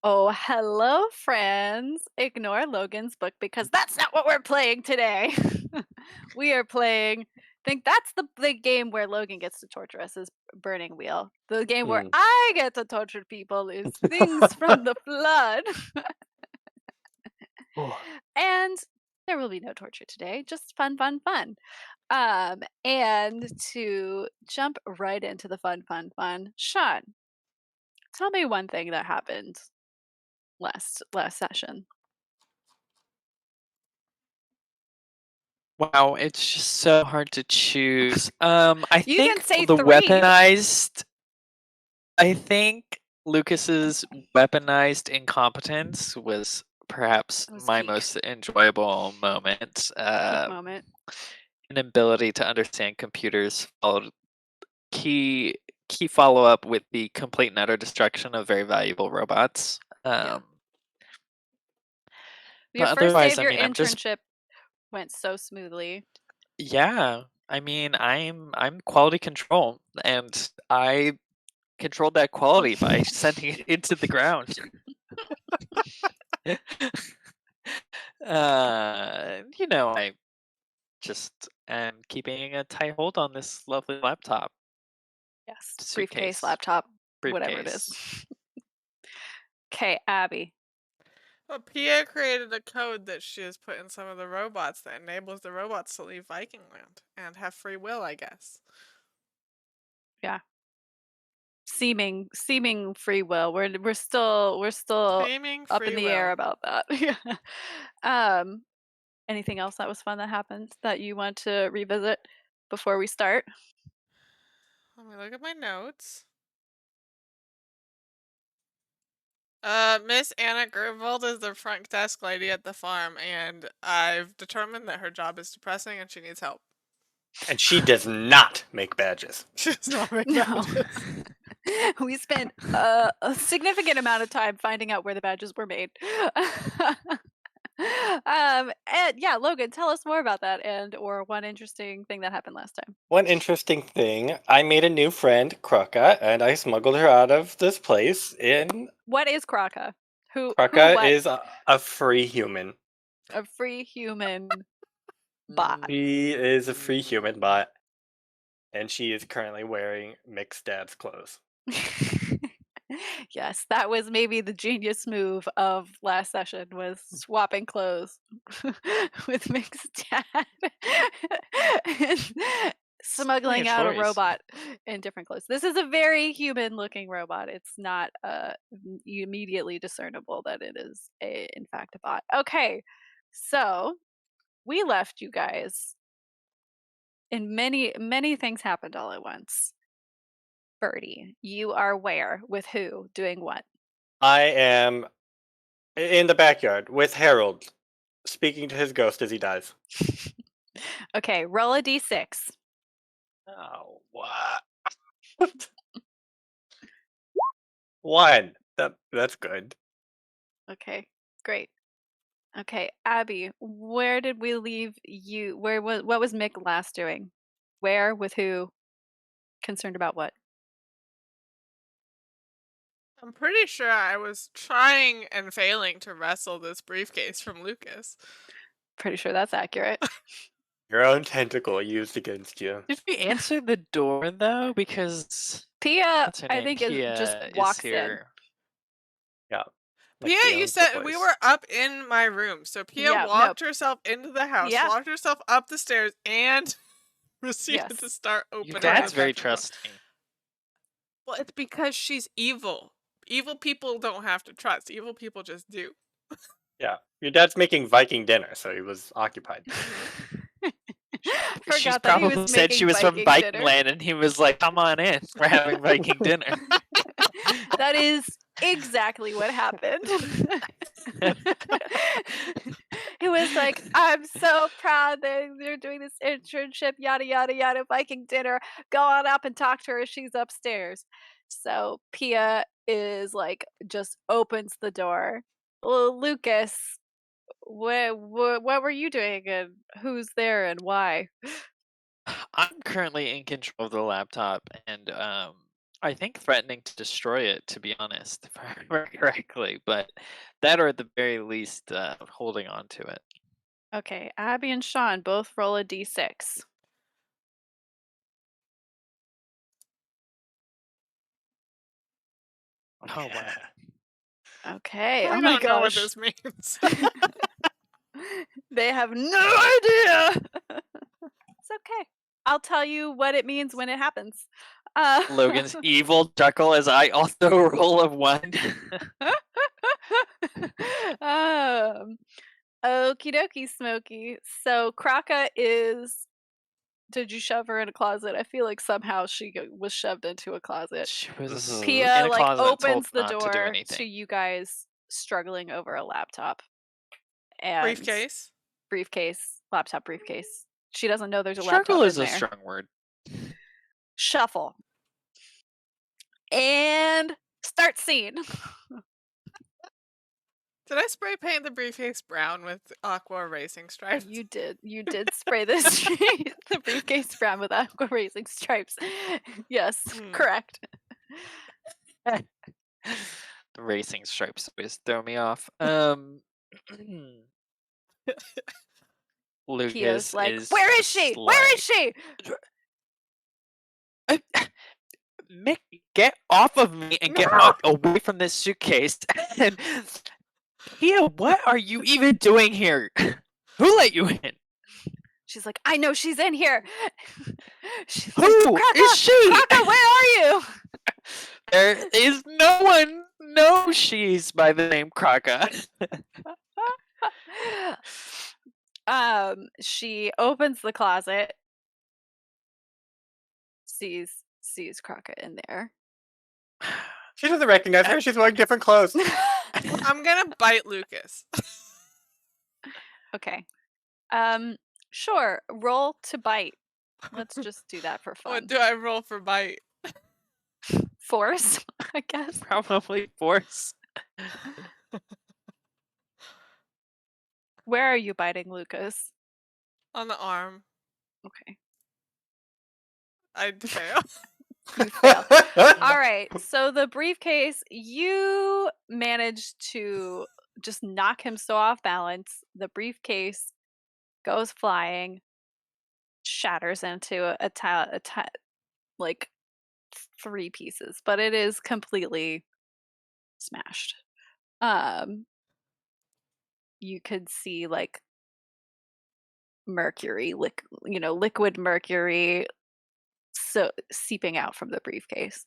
Oh, hello, friends. Ignore Logan's book because that's not what we're playing today. We are playing. Think that's the game where Logan gets to torture us is Burning Wheel. The game where Mm. I get to torture people is Things from the Flood. Oh, And there will be no torture today, just fun, fun, fun. And to jump right into the fun, fun, fun, Sean, tell me one thing that happened last session. Wow, it's just so hard to choose. I You can think say the 3. weaponized. I think Lucas's weaponized incompetence was perhaps It was my peak. most enjoyable moment. Peak moment. Inability to understand computers followed key key follow up with the complete and utter destruction of very valuable robots. Yeah. Your But first day otherwise, of I your mean, I'm just internship went so smoothly. yeah. I mean, I'm quality control, and I controlled that quality by sending it into the ground. I just am keeping a tight hold on this lovely laptop Yes. Briefcase, suitcase laptop, whatever it is. briefcase. Okay, Abby. Well, Pia created a code that she has put in some of the robots that enables the robots to leave Viking Land and have free will, I guess. Yeah. Seeming free will. We're still Claiming up in free the air will. about that. Yeah. Um anything else that was fun that happened that you want to revisit before we start? Let me look at my notes. Miss Anna Gervold is the front desk lady at the farm, and I've determined that her job is depressing and she needs help. and she does not make badges. She does not make No. badges. We spent a significant amount of time finding out where the badges were made. And yeah, Logan, tell us more about that and or one interesting thing that happened last time. One interesting thing, I made a new friend, Krucka, and I smuggled her out of this place in... What is Kraka? Who Krucka what? is a free human. A free human bot. She is a free human bot, and she is currently wearing Mick's dad's clothes. Yes, that was maybe the genius move of last session was swapping clothes with mixed dad and smuggling out a choice. robot in different clothes. This is a very human looking robot. It's not immediately discernible that it is in fact a bot. Okay. So, we left you guys and many things happened all at once. Birdie, you are where? With who? Doing what? I am in the backyard with Harold, speaking to his ghost as he dies. Okay, roll a d6. Oh, what? One. That's good. Okay, great. Okay, Abby, where did we leave you? What was Mick last doing? Where? With who? Concerned about what? I'm pretty sure I was trying and failing to wrestle this briefcase from Lucas. Pretty sure that's accurate. Your own tentacle used against you. Did we answer the door though? Because Pia, what's her I name? think, is just Pia is walks in. here. Yeah. Like Pia, she you owns the said we place. were up in my room. So Pia Yeah, no. walked herself into the house, Yeah. walked herself up the stairs, and proceeded to Yes. start Your opening dad's the very bedroom door. trusting. Well, it's because she's evil. Evil people don't have to trust. Evil people just do. Yeah. Your dad's making Viking dinner, so he was occupied. She's Forgot that he probably was said she making was from Viking Viking dinner. Land, and he was like, "Come on in, we're having Viking dinner." That is exactly what happened. It was like, I'm so proud that you're doing this internship, yada, yada, yada, Viking dinner. Go on up and talk to her. She's upstairs. So Pia is like, just opens the door. Well, Lucas, what were you doing and who's there and why? I'm currently in control of the laptop, and I think threatening to destroy it, to be honest, if I remember correctly. But that, or at the very least, holding on to it. Okay, Abby and Sean both roll a d6. Oh wow. Okay. I Oh my don't know what gosh. this means. They have no idea. It's okay. I'll tell you what it means when it happens. Logan's evil chuckle as I also roll a 1. Okie dokie, Smokey. So Kraka is. Did you shove her in a closet? I feel like somehow she was shoved into a closet. She was in Pia a like closet and told opens the not to do door to anything. you guys struggling over a laptop and Briefcase. laptop briefcase. She doesn't know there's a Struggle laptop is in a there. strong word. Shuffle and start scene. Did I spray paint the briefcase brown with aqua racing stripes? You did spray this the briefcase brown with aqua racing stripes. Yes, correct. The racing stripes always throw me off. Lucas Pia's like, is where is she? Where is she? Mick, get off of me and get away from this suitcase. And Pia, what are you even doing here? Who let you in? She's like, I know she's in here. She's Who like, is she? Kraka, where are you? There is no one knows she's by the name Kraka. She opens the closet, sees Kraka in there. She doesn't recognize her. She's wearing different clothes. I'm gonna bite Lucas. Okay. Sure. Roll to bite. Let's just do that for fun. What do I roll for bite? Force, I guess. Probably force. Where are you biting, Lucas? On the arm. Okay. I fail. You fail. All right. So the briefcase, you managed to just knock him so off balance. The briefcase goes flying, shatters into like 3 pieces, but it is completely smashed. You could see like mercury, liquid mercury so seeping out from the briefcase.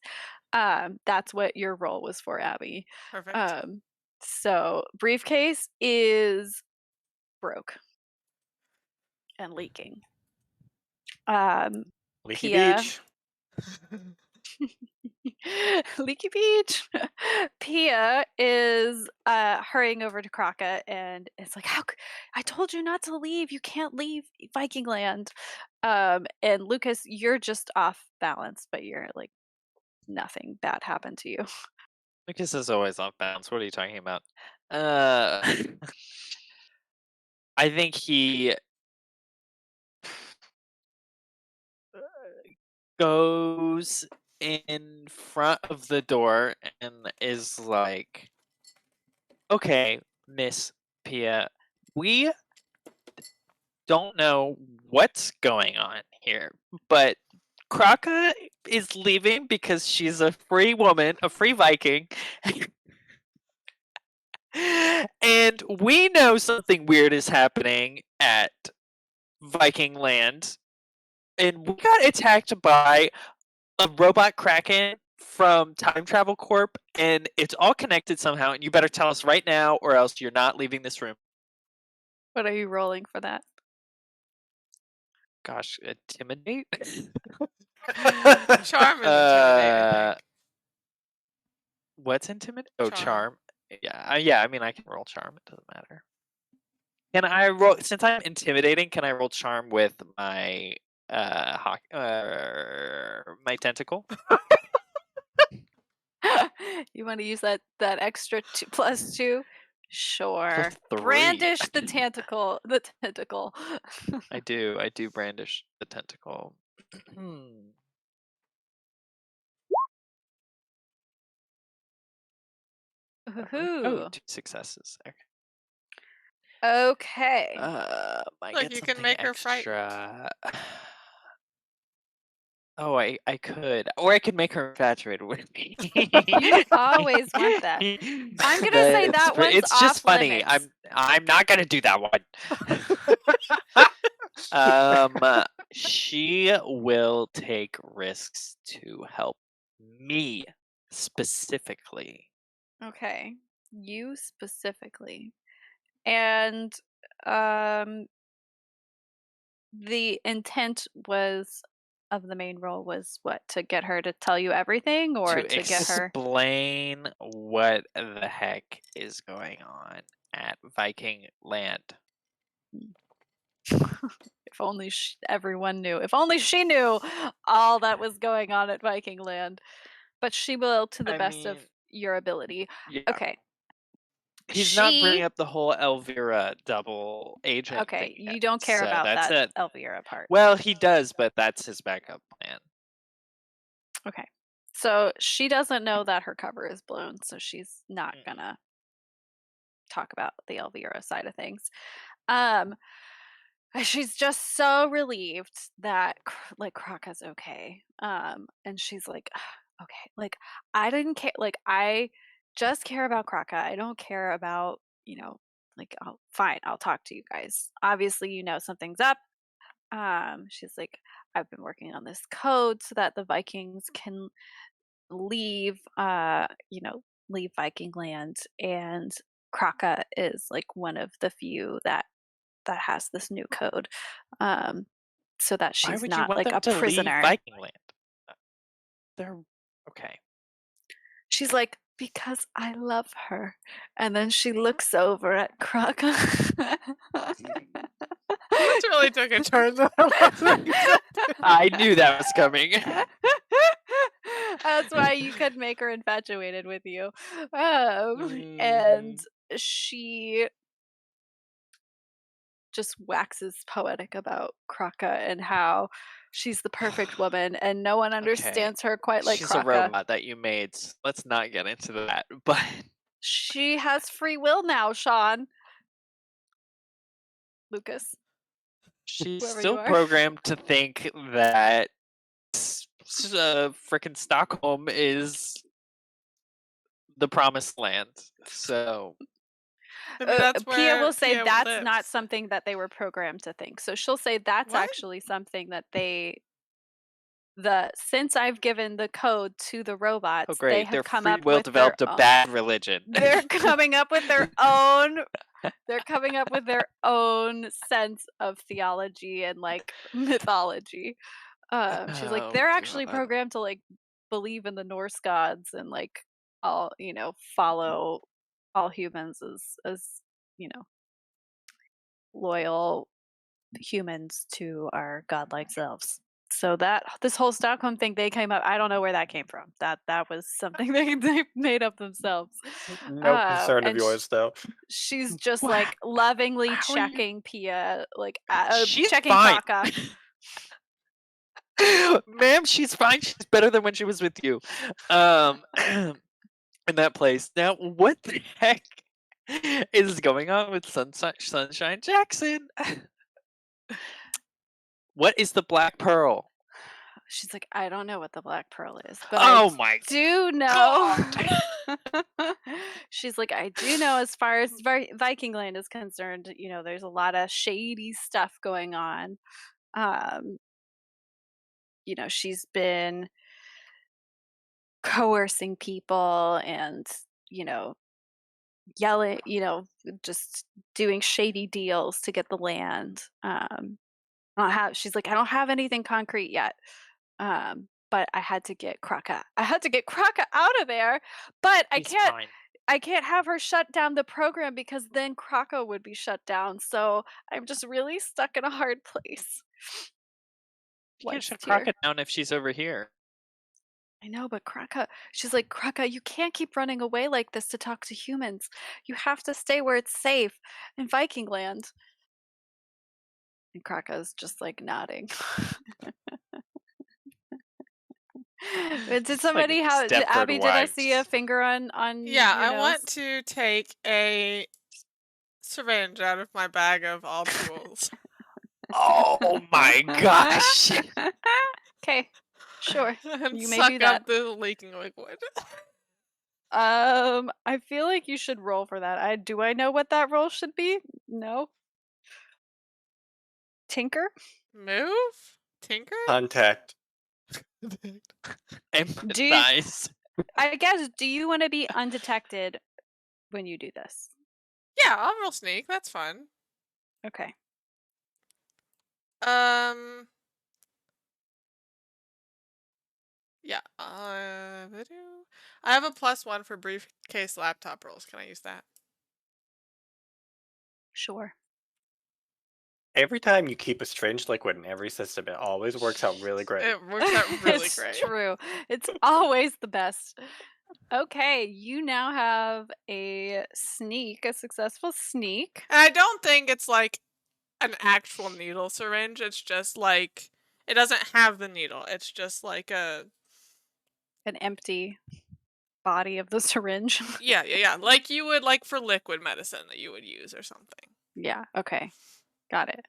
That's what your role was for, Abby. Perfect. So briefcase is broke and leaking. Leaky Pia. Beach. Leaky Beach. Pia is hurrying over to Kraka and it's like, I told you not to leave. You can't leave Viking land. And Lucas, you're just off balance, but you're like nothing bad happened to you. Lucas is always off balance. What are you talking about? I think he goes in front of the door and is like, okay, Miss Pia, we don't know what's going on here, but Kraka is leaving because she's a free woman, a free Viking. And we know something weird is happening at Viking land. And we got attacked by a robot kraken from Time Travel Corp, and it's all connected somehow, and you better tell us right now or else you're not leaving this room. What are you rolling for that? Gosh, intimidate? Charm is intimidating, I think. What's intimidate? Oh, Charm. charm. Yeah, I mean, I can roll charm. It doesn't matter. Can I roll, since I'm intimidating, can I roll charm with my my tentacle? You want to use that extra +2? Sure. +3. Brandish the tentacle. The tentacle. I do brandish the tentacle. Ooh. 2 successes. Okay. Okay. I Look, get you can something make her frightened. extra. Oh, I could, or I could make her infatuated with me. You always want that. I'm gonna say that one's it's just off funny. limits. I'm not gonna do that one. She will take risks to help me specifically. Okay. You specifically. And um the intent was of the main role was what? To get her to tell you everything or To to get her explain what the heck is going on at Viking land. if only everyone knew. If only she knew all that was going on at Viking land. But she will to the best of your ability. Yeah. Okay. He's not bringing up the whole Elvira double agent Okay, thing you yet, don't care so about that's that it. Elvira part. Well, he does, but that's his backup plan. Okay. So she doesn't know that her cover is blown, so she's not gonna talk about the Elvira side of things. She's just so relieved that like Kraka's okay. And she's like, okay, like I didn't care, like I just care about Kraka. I don't care about, like fine, I'll talk to you guys. Obviously, something's up. She's like, I've been working on this code so that the Vikings can leave leave Viking land, and Kraka is like one of the few that has this new code, so that Why she's would you not want like them a to leave prisoner. Viking land? They're okay. She's like, because I love her. And then she looks over at Kraka. This really took a turn that I wasn't expecting. I knew that was coming. That's why you could make her infatuated with you. And she just waxes poetic about Kraka and how she's the perfect woman and no one understands her quite like She's Kraka. a robot that you made. So let's not get into that. But she has free will now, Sean. Lucas. she's Whoever still you are. programmed to think that frickin' Stockholm is the promised land. So I mean, that's Pia where will say Pia that's lives. not something that they were programmed to think. So she'll say that's What? actually something that since I've given the code to the robots, oh great, they have their come free up will with developed their a bad religion. They're coming up with their own. They're coming up with their own sense of theology and like mythology. She's like, they're actually God. programmed to like believe in the Norse gods and like all follow all humans as loyal humans to our godlike selves. So that this whole Stockholm thing they came up, I don't know where that came from. That was something they made up themselves. No concern of and yours, though. she's just Wow. like lovingly How are you- checking Pia, like She's checking fine. Kraka. Ma'am, she's fine. She's better than when she was with you. In that place. Now, what the heck is going on with Sunshine Jackson? What is the Black Pearl? She's like, I don't know what the Black Pearl is, but Oh I my do know. She's like, I do know as far as Viking land is concerned, there's a lot of shady stuff going on. She's been coercing people and, yelling, just doing shady deals to get the land. She's like, I don't have anything concrete yet. But I had to get Kraka. I had to get Kraka out of there, but I can't have her shut down the program because then Kraka would be shut down. So I'm just really stuck in a hard place. You can't shut Kraka down if she's over here. I know, but Kraka, she's like, Kraka, you can't keep running away like this to talk to humans. You have to stay where it's safe in Viking land. And Kraka's just like nodding. Did somebody like have Stepford Abby? Did I see a Wives. finger on Yeah, your I want nose? to take a syringe out of my bag of all tools. Oh my gosh! Okay, sure. And You may suck do that. up the leaking liquid. I feel like you should roll for that. Do I know what that roll should be? No. Tinker? Move? Tinker? Contact. Do you, Empathize. I guess, do you want to be undetected when you do this? Yeah, I'll roll sneak. That's fun. Okay. Yeah. I have a +1 for briefcase laptop rolls. Can I use that? Sure. Every time you keep a strange liquid in every system, it always works out really great. It works out really It's great. true. It's always the best. Okay, you now have a successful sneak. And I don't think it's like an actual needle syringe. It's just like it doesn't have the needle. It's just like a An empty body of the syringe. yeah. Like you would like for liquid medicine that you would use or something. Yeah, okay. Got it.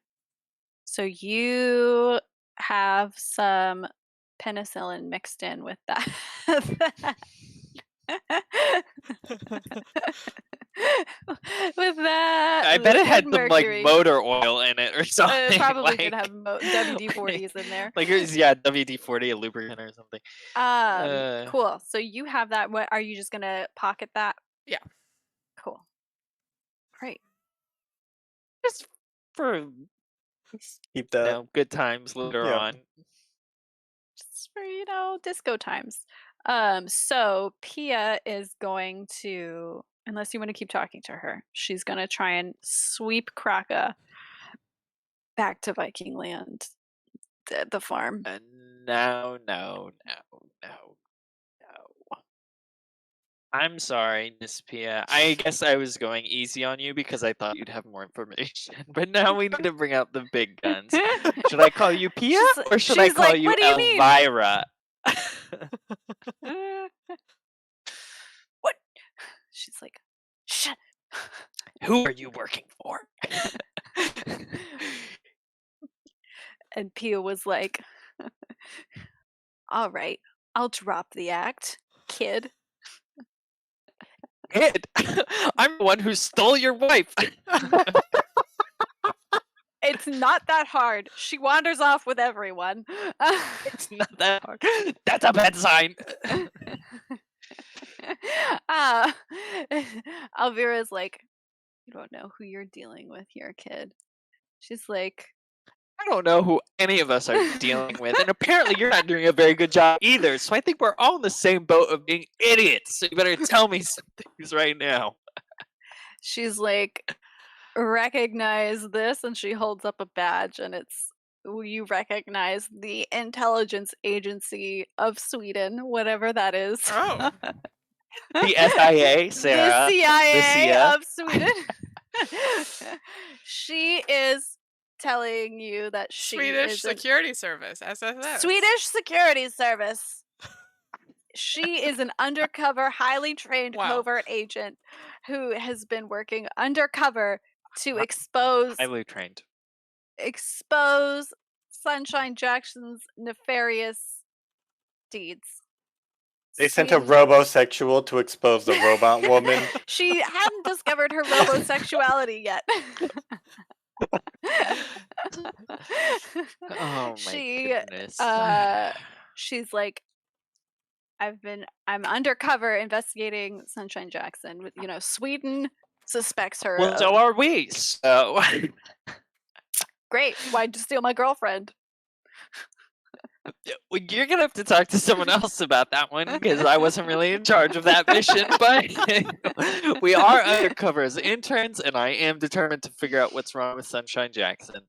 So you have some penicillin mixed in with that. With that, I bet it had liquid some like mercury. motor oil in it or something. It probably like, did have WD-40s in there. Like it was, yeah, WD-40, a lubricant or something. Cool. So you have that. What are you just gonna pocket that? Yeah. Cool. Great. Just for Keep that. good times later Yeah. on. Just for disco times. So Pia is going to, unless you want to keep talking to her, she's gonna try and sweep Kraka back to Viking land, the farm. No. I'm sorry, Miss Pia. I guess I was going easy on you because I thought you'd have more information. But now we need to bring out the big guns. Should I call you Pia or should I she's call like, you "What do you mean?" Elvira? What? She's like, shut. Who are you working for? And Pia was like, all right, I'll drop the act, kid. Kid, I'm the one who stole your wife. It's not that hard. She wanders off with everyone. It's not that hard. That's a bad sign. Elvira's like, you don't know who you're dealing with here, kid. She's like, I don't know who any of us are dealing with, and apparently you're not doing a very good job either. So I think we're all in the same boat of being idiots. So you better tell me some things right now. she's like, recognize this, and she holds up a badge, and you recognize the intelligence agency of Sweden, whatever that is. Oh. The SIA, Sarah. The CIA CIA. of Sweden. She is telling you that she Swedish is Security Service, SSS. Swedish Security Service. She is an undercover, highly trained Wow. covert agent who has been working undercover to expose Highly trained. Sunshine Jackson's nefarious deeds. They sent a robosexual to expose the robot woman. She hadn't discovered her robosexuality yet. Oh my goodness. She's like, I'm undercover investigating Sunshine Jackson. Sweden suspects her. Well, so are we. So Great. Why'd you steal my girlfriend? well, you're gonna have to talk to someone else about that one because I wasn't really in charge of that mission. But we are undercover as interns, and I am determined to figure out what's wrong with Sunshine Jackson.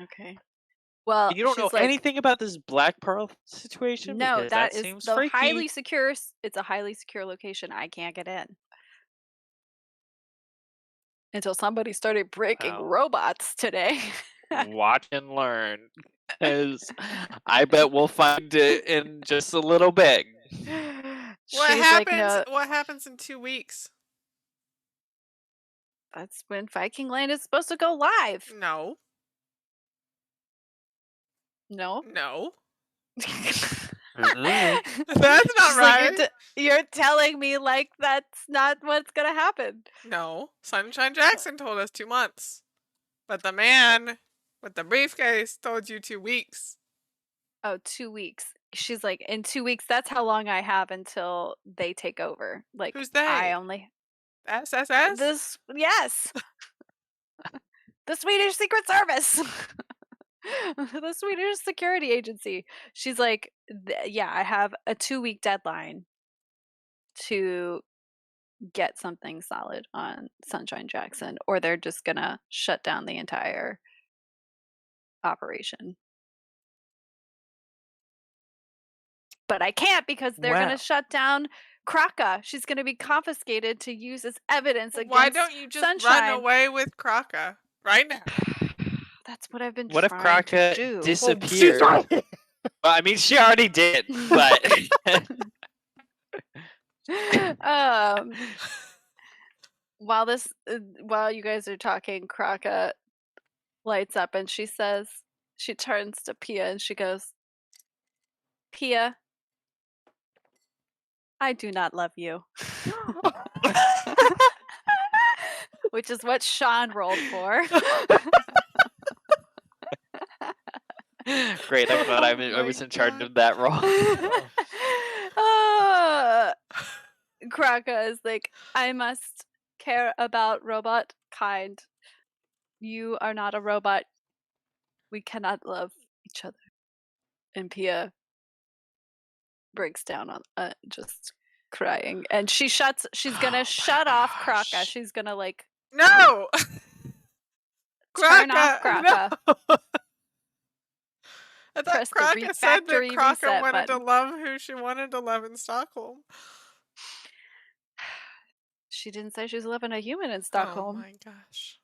Okay. Well, You don't know she's like, anything about this Black Pearl situation? No, Because that is seems the freaky. highly secure. It's a highly secure location. I can't get in until somebody started breaking Wow. robots today. Watch and learn. 'Cause I bet we'll find it in just a little bit. What She's like, happens? no, What happens in 2 weeks? that's when Viking Land is supposed to go live. No, No. no, Mm-mm. that's not She's like, right. you're telling me like that's not what's gonna happen. No, Sunshine Jackson told us 2 months, but the man with the briefcase told you 2 weeks. Oh, 2 weeks. She's like, in 2 weeks, that's how long I have until they take over. Like, Who's I they? only SSS? this yes. The Swedish Secret Service. The Swedish Security Agency. She's like, yeah, I have a 2-week deadline to get something solid on Sunshine Jackson, or they're just gonna shut down the entire operation. But I can't because they're Wow. gonna shut down Kraka. She's gonna be confiscated to use as evidence against Why don't you just Sunshine. run away with Kraka right now? That's what I've been What if trying to Kraka do. disappeared? Well, I mean, she already did, but While you guys are talking, Kraka lights up and she turns to Pia and she goes, Pia, I do not love you. Which is what Sean rolled for. great. I'm glad I was in charge of that role. Kraka is like, I must care about robot kind. You are not a robot. We cannot love each other. And Pia breaks down on just crying, and she's gonna shut off Kraka. gosh. She's gonna like No! turn off Kraka, Kraka. no! I thought Press the Kraka said that factory Kraka reset wanted to button. love who she wanted to love in Stockholm. She didn't say she was living a human in Oh Stockholm. my gosh.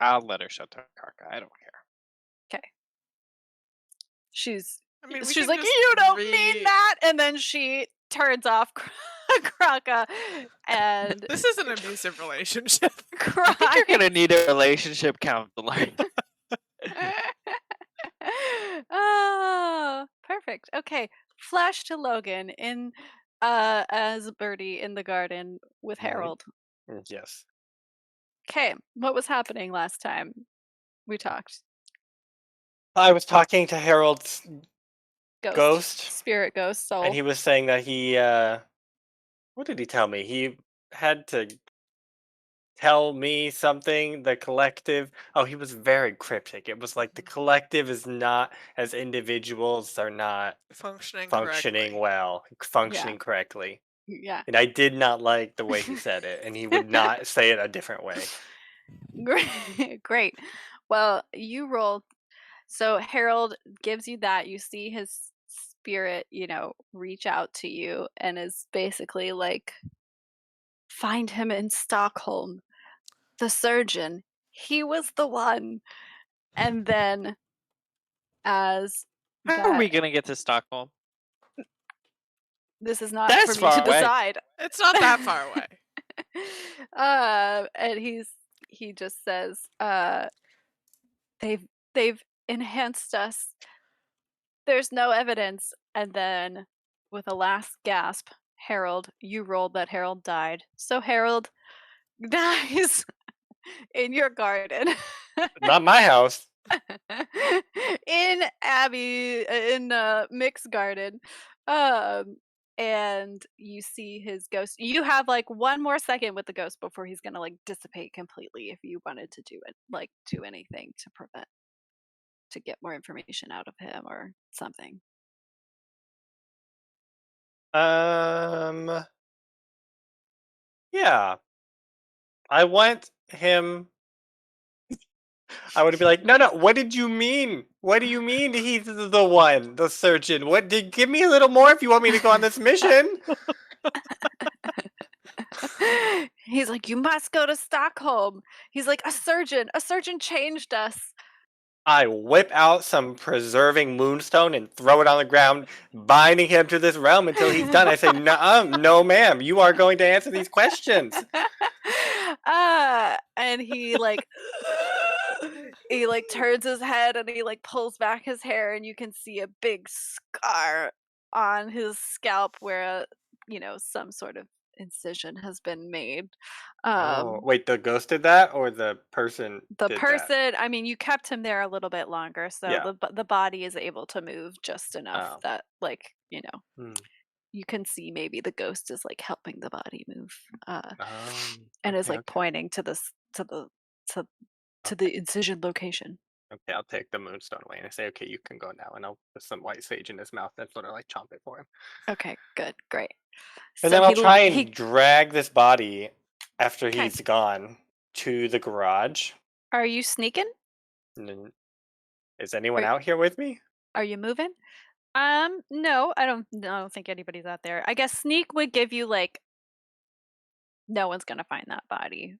I'll let her shut down Kraka. I don't care. Okay. She's I mean, we she's can like, just you don't mean that, and then she turns off Kraka and This is an abusive relationship. I think you're gonna need a relationship counselor. Oh, perfect. Okay, flash to Logan in as Birdie in the garden with Mhm. Harold. Yes. Okay, what was happening last time we talked? I was talking to Harold's Ghost? Spirit ghost, soul. and he was saying that he what did he tell me? He had to tell me something, the collective. Oh, he was very cryptic. It was like the collective is not, as individuals are not Functioning functioning correctly. functioning correctly. Yeah. And I did not like the way he said it, and he would not say it a different way. Great. Well, you rolled. So Harold gives you that. You see his spirit, reach out to you and is basically like, find him in Stockholm. The surgeon. He was the one. And then as How are we gonna get to Stockholm? this is not That's for me to far away. decide. It's not that far away. And he just says, they've enhanced us. There's no evidence. And then with a last gasp, Harold, you rolled that Harold died. So Harold dies in your garden. Not my house. in Mick's garden. And you see his ghost. You have like one more second with the ghost before he's gonna like dissipate completely if you wanted to do anything to get more information out of him or something. Yeah. I want him. I would be like, no, what did you mean? What do you mean he's the one, the surgeon? Give me a little more if you want me to go on this mission. He's like, you must go to Stockholm. He's like, a surgeon changed us. I whip out some preserving moonstone and throw it on the ground, binding him to this realm until he's done. I say, no, ma'am, you are going to answer these questions. And he like he like turns his head and he like pulls back his hair and you can see a big scar on his scalp where some sort of incision has been made. Oh, wait, the ghost did that or the person The did that? person, I mean, you kept him there a little bit longer, so Yeah. the body is able to move just enough Oh. that Hmm. you can see maybe the ghost is like helping the body move, and is Okay, like okay. pointing to this to the incision location. Okay, I'll take the moonstone away and I say, okay, you can go now. And I'll put some white sage in his mouth and sort of like chomp it for him. Okay, good, great. And So then I'll try he and drag this body after Okay. he's gone to the garage. Are you sneaking? And then, is anyone Are- out here with me? Are you moving? No, I don't think anybody's out there. I guess sneak would give you like no one's gonna find that body.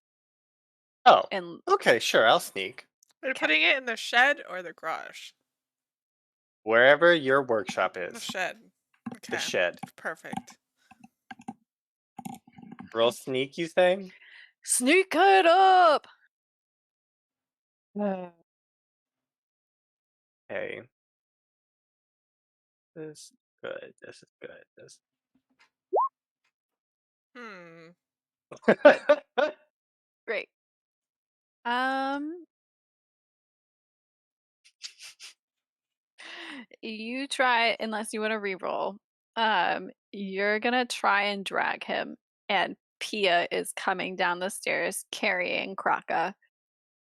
Oh, And okay, sure, I'll sneak. Are you Okay. putting it in the shed or the garage? Wherever your workshop The is. shed. The Okay. shed. Perfect. Roll sneak, you say? sneak it up. Okay. This is good. This is good. This. Great. You try, unless you want to re-roll. You're gonna try and drag him, and Pia is coming down the stairs carrying Kraka,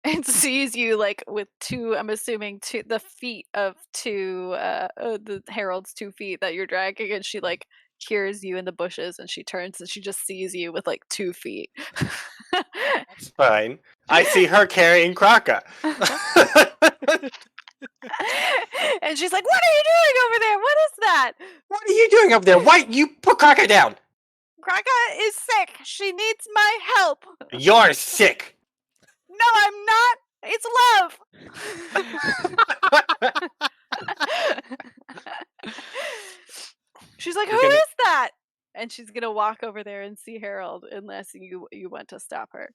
and sees you like with two. I'm assuming the feet of the Harold's 2 feet that you're dragging, and she like hears you in the bushes, and she turns and she just sees you with like 2 feet. That's fine. I see her carrying Kraka. And she's like, "What are you doing over there? What is that?" What are you doing up there? Why you put Kraka down? Kraka is sick. She needs my help. You're sick. No, I'm not. It's love. She's like, "Who You're gonna- is that?" And she's gonna walk over there and see Harold, unless you want to stop her.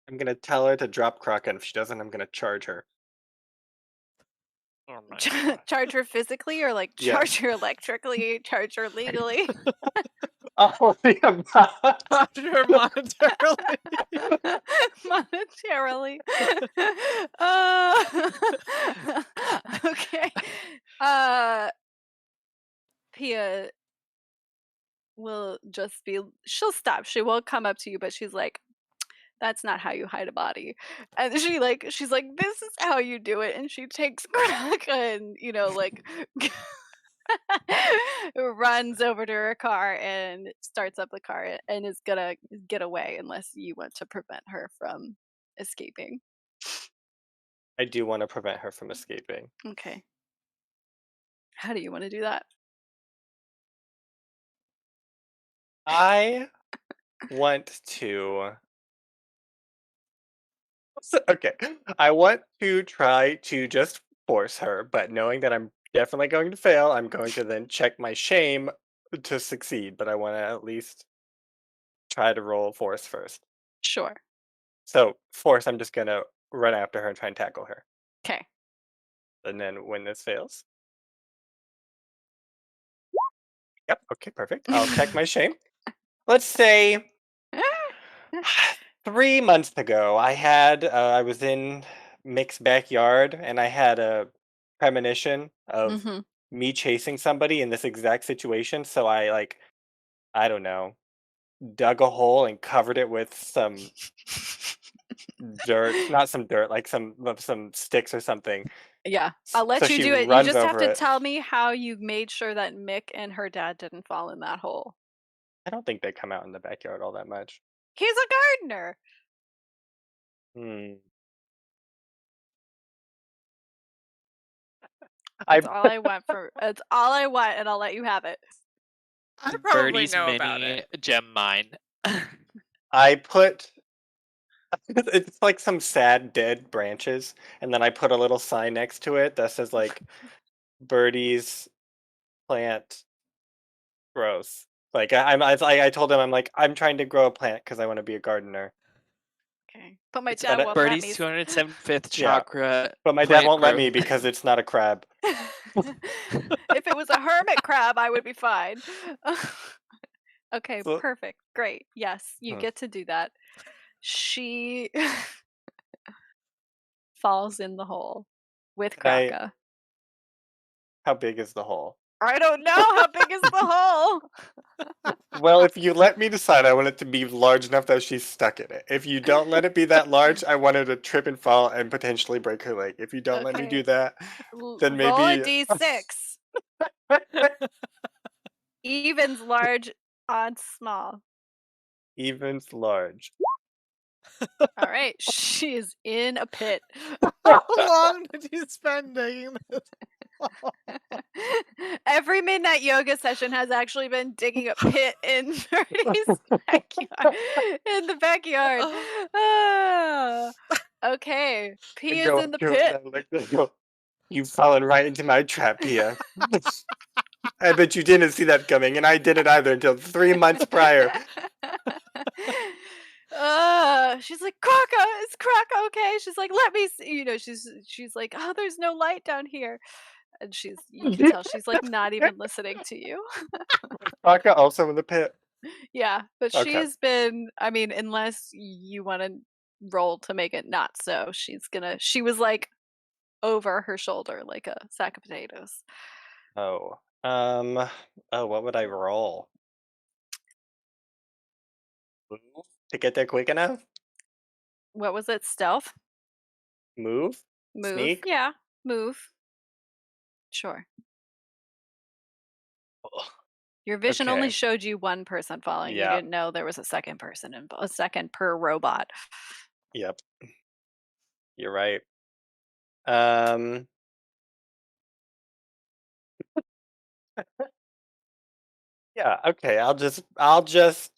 I'm gonna tell her to drop Kraka, and if she doesn't, I'm gonna charge her. Oh my god. Charge her physically, or like Yeah. charge her electrically, charge her legally. Oh, yeah. After monetarily. Monetarily. Okay. Pia will just be, she'll stop. She won't come up to you, but she's like, that's not how you hide a body. And she's like, this is how you do it. And she takes Kraka and, like runs over to her car and starts up the car and is gonna get away unless you want to prevent her from escaping. I do want to prevent her from escaping. Okay. How do you want to do that? I want to. Okay. I want to try to just force her, but knowing that I'm definitely going to fail, I'm going to then check my shame to succeed. But I want to at least try to roll force first. Sure. So, force, I'm just going to run after her and try and tackle her. Okay. And then when this fails. Yep. Okay, perfect. I'll check my shame. Let's say 3 months ago, I was in Mick's backyard and I had a premonition of Mm-hmm. me chasing somebody in this exact situation. So I don't know, dug a hole and covered it with some dirt, not some dirt, like some sticks or something. Yeah, I'll let So you she do it. You runs just have over to it. tell me how you made sure that Mick and her dad didn't fall in that hole. I don't think they come out in the backyard all that much. He's a gardener. Hmm. That's all I want it's all I want, and I'll let you have it. I probably Birdie's know mini about it. gem mine. I put it's like some sad dead branches, and then I put a little sign next to it that says like Birdie's plant grows. Like I told him I'm like I'm trying to grow a plant because I want to be a gardener. Okay. But my It's dad gonna- won't let Birdie's me. 275th Yeah. chakra. But my dad plant won't let growth. me because it's not a crab. If it was a hermit crab, I would be fine. Okay, So- perfect. Great. Yes, you Hmm. get to do that. She falls in the hole with Can Kraka. How big is the hole? I don't know how big is the hole. Well, if you let me decide, I want it to be large enough that she's stuck in it. If you don't let it be that large, I want her to trip and fall and potentially break her leg. If you don't let me Okay. do that, then Roll a maybe d6. Evens large, odds small. evens large. All right, she is in a pit. How long did you spend digging this? Every midnight yoga session has actually been digging a pit in Birdie's backyard. In the backyard. Ah. Okay, P is in the pit. You've fallen right into my trap, Pia. I bet you didn't see that coming, and I didn't either until 3 months prior. She's like, Kraka, is Kraka okay? She's like, let me see. You know, she's like, oh, there's no light down here. And you can tell she's like not even listening to you. Vodka also in the pit. Yeah, but Okay. she's been, I mean, unless you want to roll to make it not so, she was like over her shoulder like a sack of potatoes. Oh. What would I roll? Move to get there quick enough? What was it? Stealth? Move? Move? Sneak? Yeah, move. Sure. Ugh. Your vision only Okay. showed you one person falling. You Yeah. didn't know there was a second person and a second per robot. Yep. You're right. Um. Yeah. Okay. I'll just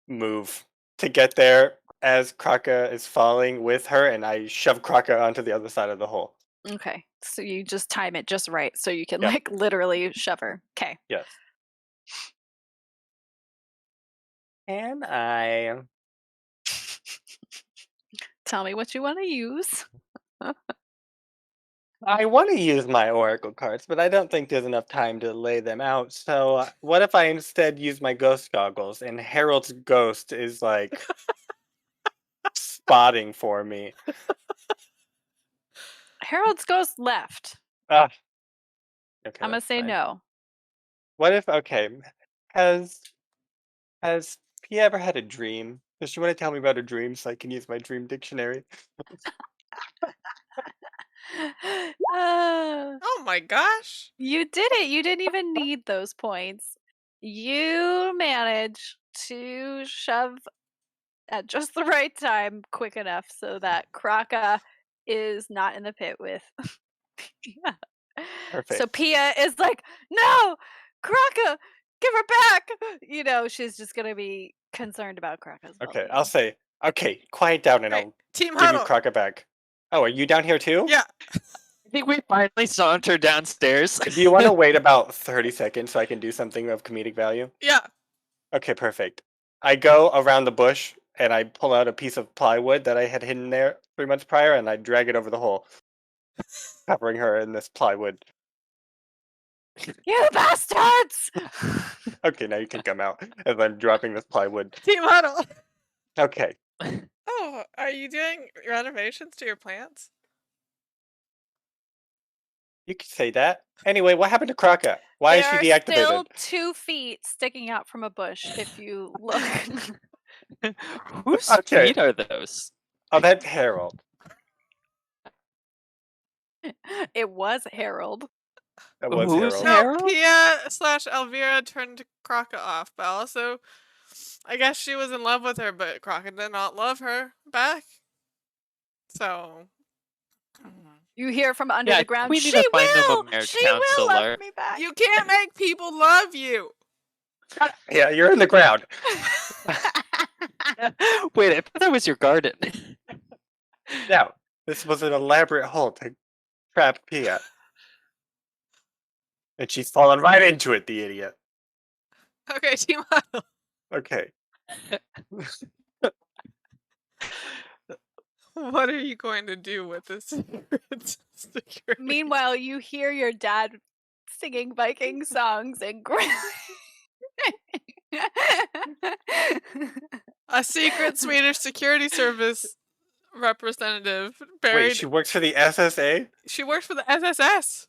move to get there as Kraka is falling with her, and I shove Kraka onto the other side of the hole. Okay, so you just time it just right so you can Yep. like literally shove her. Okay. Yes. Can I? Tell me what you want to use. I want to use my oracle cards, but I don't think there's enough time to lay them out. So, what if I instead use my ghost goggles and Harold's ghost is like spotting for me? Harold's ghost left. Ah, okay, I'm gonna that's say fine. no. What if? Okay, has has P ever had a dream? Does she want to tell me about her dream so I can use my dream dictionary? Uh, Oh my gosh. you did it. You didn't even need those points. You managed to shove at just the right time, quick enough so that Kraka is not in the pit with Pia. So Perfect. Pia is like, no, Kraka, give her back. You know, she's just gonna be concerned about Kraka's Okay, well-being. I'll say. Okay, quiet down, and Okay, I'll team give you huddle. Kraka back. Oh, are you down here too? Yeah. I think we finally saunter downstairs. Do you want to wait about 30 seconds so I can do something of comedic value? Yeah. Okay, perfect. I go around the bush and I pull out a piece of plywood that I had hidden there 3 months prior and I drag it over the hole, covering her in this plywood. You bastards! Okay, now you can come out as I'm dropping this plywood. Team huddle. Okay. Oh, are you doing renovations to your plants? You could say that. Anyway, what happened to Kraka? Why is she There are deactivated? still 2 feet sticking out from a bush if you look. Whose Okay. feet are those? Oh, that's Harold. It was Harold. That was Who's Harold. No, Harold? Pia/Elvira turned Kraka off, but also, I guess she was in love with her, but Kraka did not love her back. So, You hear from under Yeah, the ground, we need she to find them a will! marriage She will counselor. love me back. you can't make people love you. Yeah, you're in the ground. Wait, I thought that was your garden. No, this was an elaborate hole to trap Pia. And she's fallen right into it, the idiot. Okay, Team Huddle. Okay. What are you going to do with this security? Meanwhile, you hear your dad singing Viking songs and A secret Swedish security service representative Wait, buried. she works for the SSA? She works for the SSS.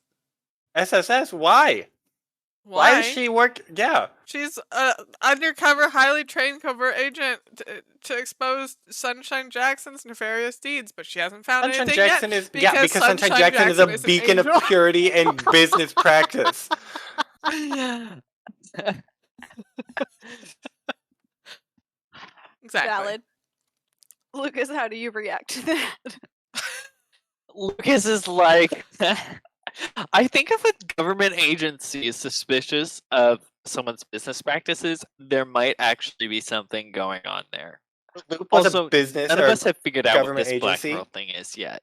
SSS? Why? Why does she work? Yeah. She's an undercover, highly trained covert agent to expose Sunshine Jackson's nefarious deeds, but she hasn't found Sunshine anything Jackson yet. is because Sunshine Jackson is a an beacon of angel. purity and business practice. Exactly. Valid. Lucas, how do you react to that? Lucas is like, I think if a government agency is suspicious of someone's business practices, there might actually be something going on there. Was Also, a business none of or us have figured out what government this Black agency? Pearl thing is yet.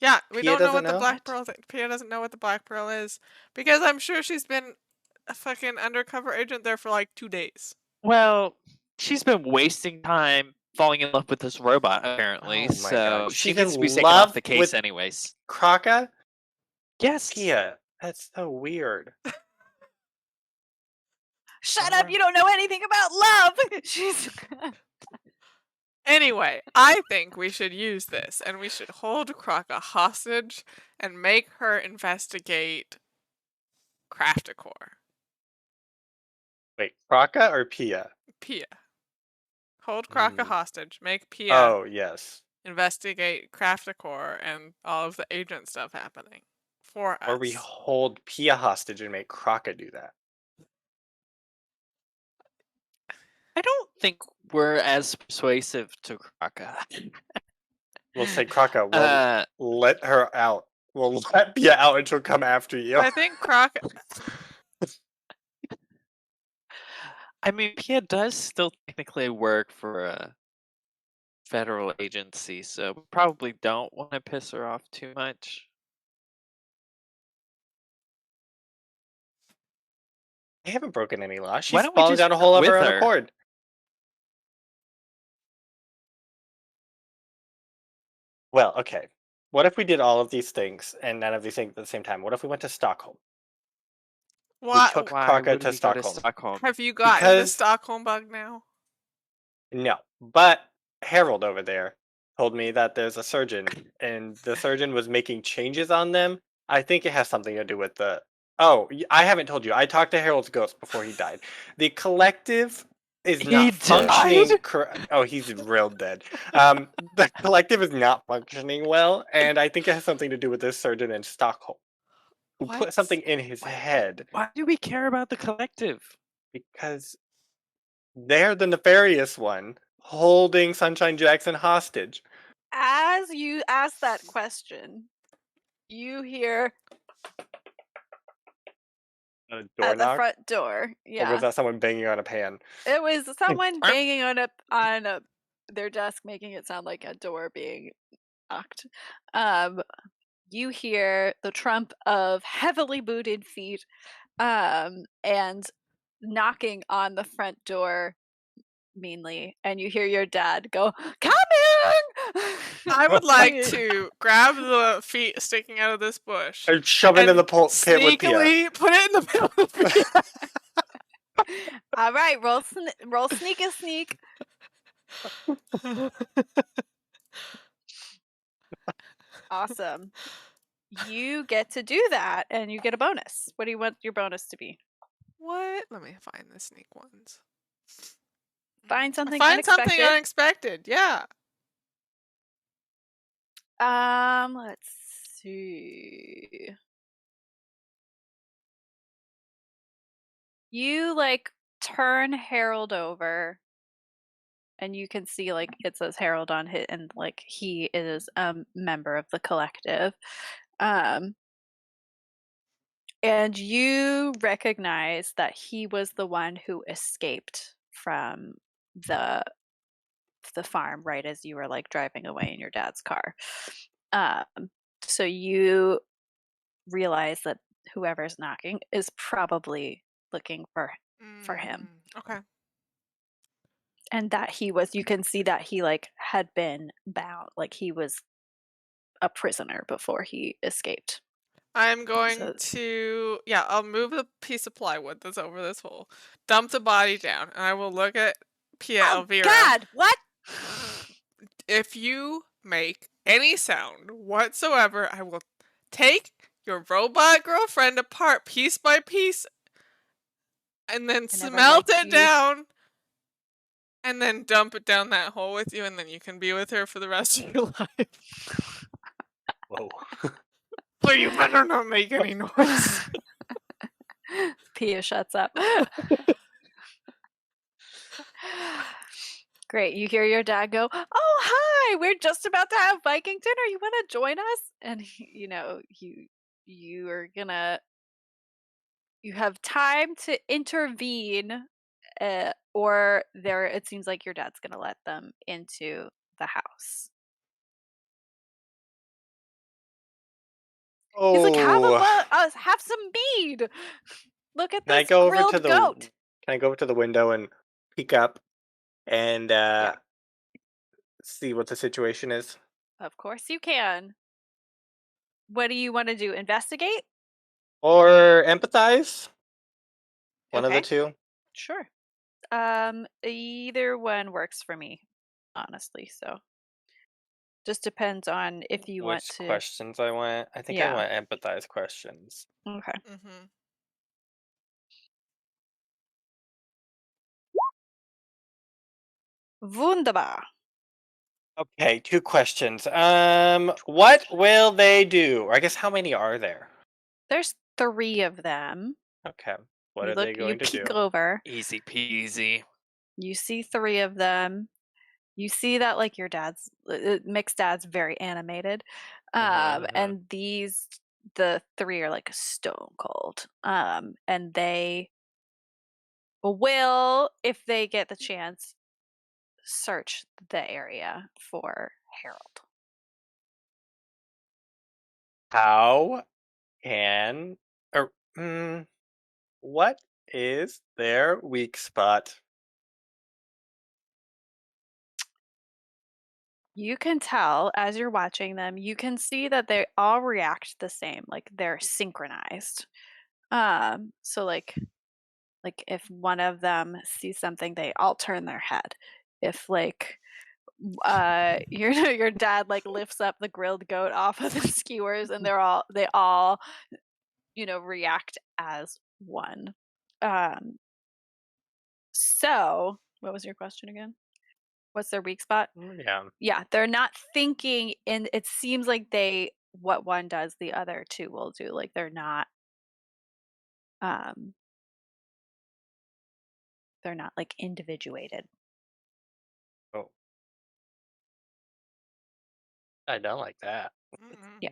Yeah, we Pia don't know doesn't what the know? Black Pearl. Pia doesn't know what the Black Pearl is because I'm sure she's been a fucking undercover agent there for like 2 days. Well, she's been wasting time falling in love with this robot, apparently, Oh my so God. she She's needs in to be taken off love the case with- anyways. Kraka? Yes. Pia, that's so weird. Shut up! You don't know anything about love. She's. Anyway, I think we should use this and we should hold Kraka hostage and make her investigate Crafticore. Wait, Kraka or Pia? Pia. Hold Kraka Hmm. hostage. Make Pia Oh, yes. investigate Crafticore and all of the agent stuff happening for us. Or we hold Pia hostage and make Kraka do that. I don't think we're as persuasive to Kraka. We'll say, Kraka, we'll let her out. We'll let Pia out and she'll come after you. I think Kraka. I mean, Pia does still technically work for a federal agency, so we probably don't want to piss her off too much. I haven't broken any law. Why She's don't we fallen just down a hole of with her own her? accord. Well, okay. What if we did all of these things and none of these things at the same time? What if we went to Stockholm? What? took Why Kraka would to we go to Stockholm. Stockholm? Have you gotten the Because- Stockholm bug now? No, but Harold over there told me that there's a surgeon, and the surgeon was making changes on them. I think it has something to do with the. Oh, I haven't told you. I talked to Harold's ghost before he died. The collective is He not functioning. died? Oh, he's real dead. The collective is not functioning well, and I think it has something to do with this surgeon in Stockholm who put What? something in his Wait. head Why do we care about the collective? because they're the nefarious one holding Sunshine Jackson hostage. As you ask that question, you hear A at door the knock? front door. Or Yeah, was that someone banging on a pan? it was someone Arm- banging on their desk, making it sound like a door being knocked. You hear the trump of heavily booted feet, and knocking on the front door meanly, and you hear your dad go, "Coming!" I would like to grab the feet sticking out of this bush Or shove it in and the pit with Pia. sneakily put it in the middle of the All right, roll sneak a sneak. Awesome. You get to do that, and you get a bonus. What do you want your bonus to be? What? Let me find the sneak ones. Find something Find unexpected. something unexpected. Yeah. Let's see. You turn Harold over, and you can see it says Harold on it, and he is a member of the collective. And you recognize that he was the one who escaped from the the farm right as you were like driving away in your dad's car. So you realize that whoever's knocking is probably looking for him, Okay. and that you can see that he like had been bound, like he was a prisoner before he escaped. I'm going So- to, yeah, I'll move the piece of plywood that's over this hole, dump the body down, and I will look at Pia Oh Elvira. God! What? If you make any sound whatsoever, I will take your robot girlfriend apart piece by piece and then I never smelt liked it you. down and then dump it down that hole with you, and then you can be with her for the rest of your life. Whoa. So you better not make any noise. Pia shuts up. Great. You hear your dad go, "Oh, hi. We're just about to have Viking dinner. You want to join us?" And you are gonna you have time to intervene, or it seems like your dad's gonna let them into the house. He's like, Oh, have some mead. Look at can I this go over to grilled goat. Can I go over to the window and peek up and see what the situation is? Of course you can. What do you want to do? Investigate? Or empathize? One of the Okay, two. sure. Either one works for me, honestly. So just depends on if you want Which to. questions I want? I think I Yeah. want empathize questions. Okay. Mm-hmm. Wunderbar. Okay, 2 questions. What will they do? Or I guess how many are there? There's 3 of them. Okay. What You are they look. You going to peek do? over. Easy peasy. You see 3 of them. You see that like your dad's mixed dad's very animated, Mhm. and the 3 are like stone cold, and they will, if they get the chance, search the area for Harold. How can or what is their weak spot? You can tell as you're watching them, you can see that they all react the same, like they're synchronized. So like if one of them sees something, they all turn their head. If like your dad like lifts up the grilled goat off of the skewers, and they all react as one. So what was your question again? What's their weak spot? Yeah. Yeah, they're not thinking, and it seems like what one does, the other two will do. Like um they're not like individuated. Oh, I don't like that. Mm-hmm. Yeah.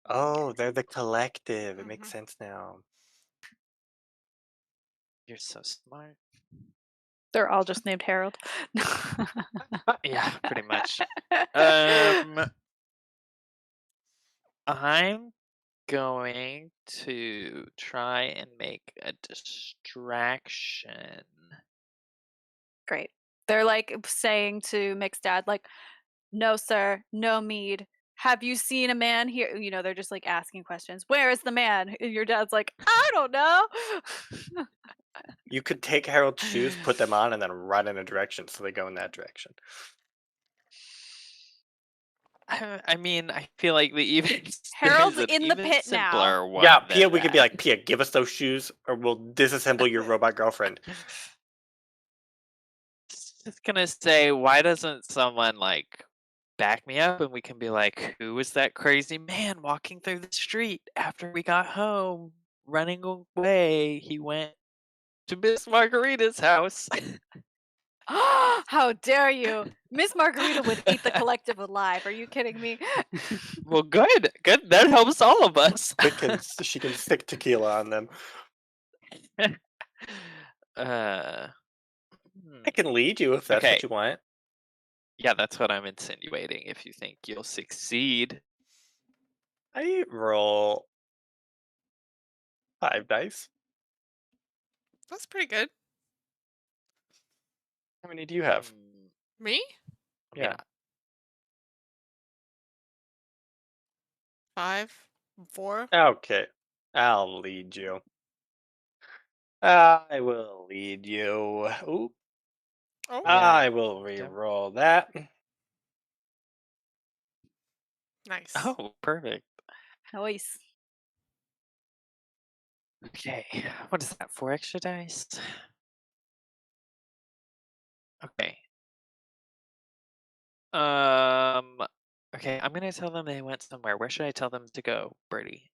Oh, they're the collective. It makes Mhm. sense now. You're so smart. They're all just named Harold. Yeah, pretty much. I'm going to try and make a distraction. Great. They're like saying to Mick's dad, like, "No, sir, no mead. Have you seen a man here?" They're just like asking questions. "Where is the man?" And your dad's like, "I don't know." You could take Harold's shoes, put them on, and then run in a direction so they go in that direction. I mean, I feel like Harold's there's an in the even pit now. simpler one. Yeah, than Pia, we could be that. like, Pia, give us those shoes or we'll disassemble your robot girlfriend. Just gonna say, why doesn't someone like back me up and we can be like, who was that crazy man walking through the street after we got home, running away? He went to Miss Margarita's house. How dare you? Miss Margarita would eat the collective alive. Are you kidding me? Well, good. That helps all of us. She can stick tequila on them. uh, I can lead you if that's Okay. what you want. Yeah, that's what I'm insinuating. If you think you'll succeed, I roll 5 dice. That's pretty good. How many do you have? Me? I mean, Yeah. 5, 4. Okay. I'll lead you. I will lead you. Ooh, Oh, yeah. I will re-roll that. nice. Oh, perfect. Nice. Okay, what is that? 4 extra dice. Okay. Okay, I'm gonna tell them they went somewhere. Where should I tell them to go, Birdie?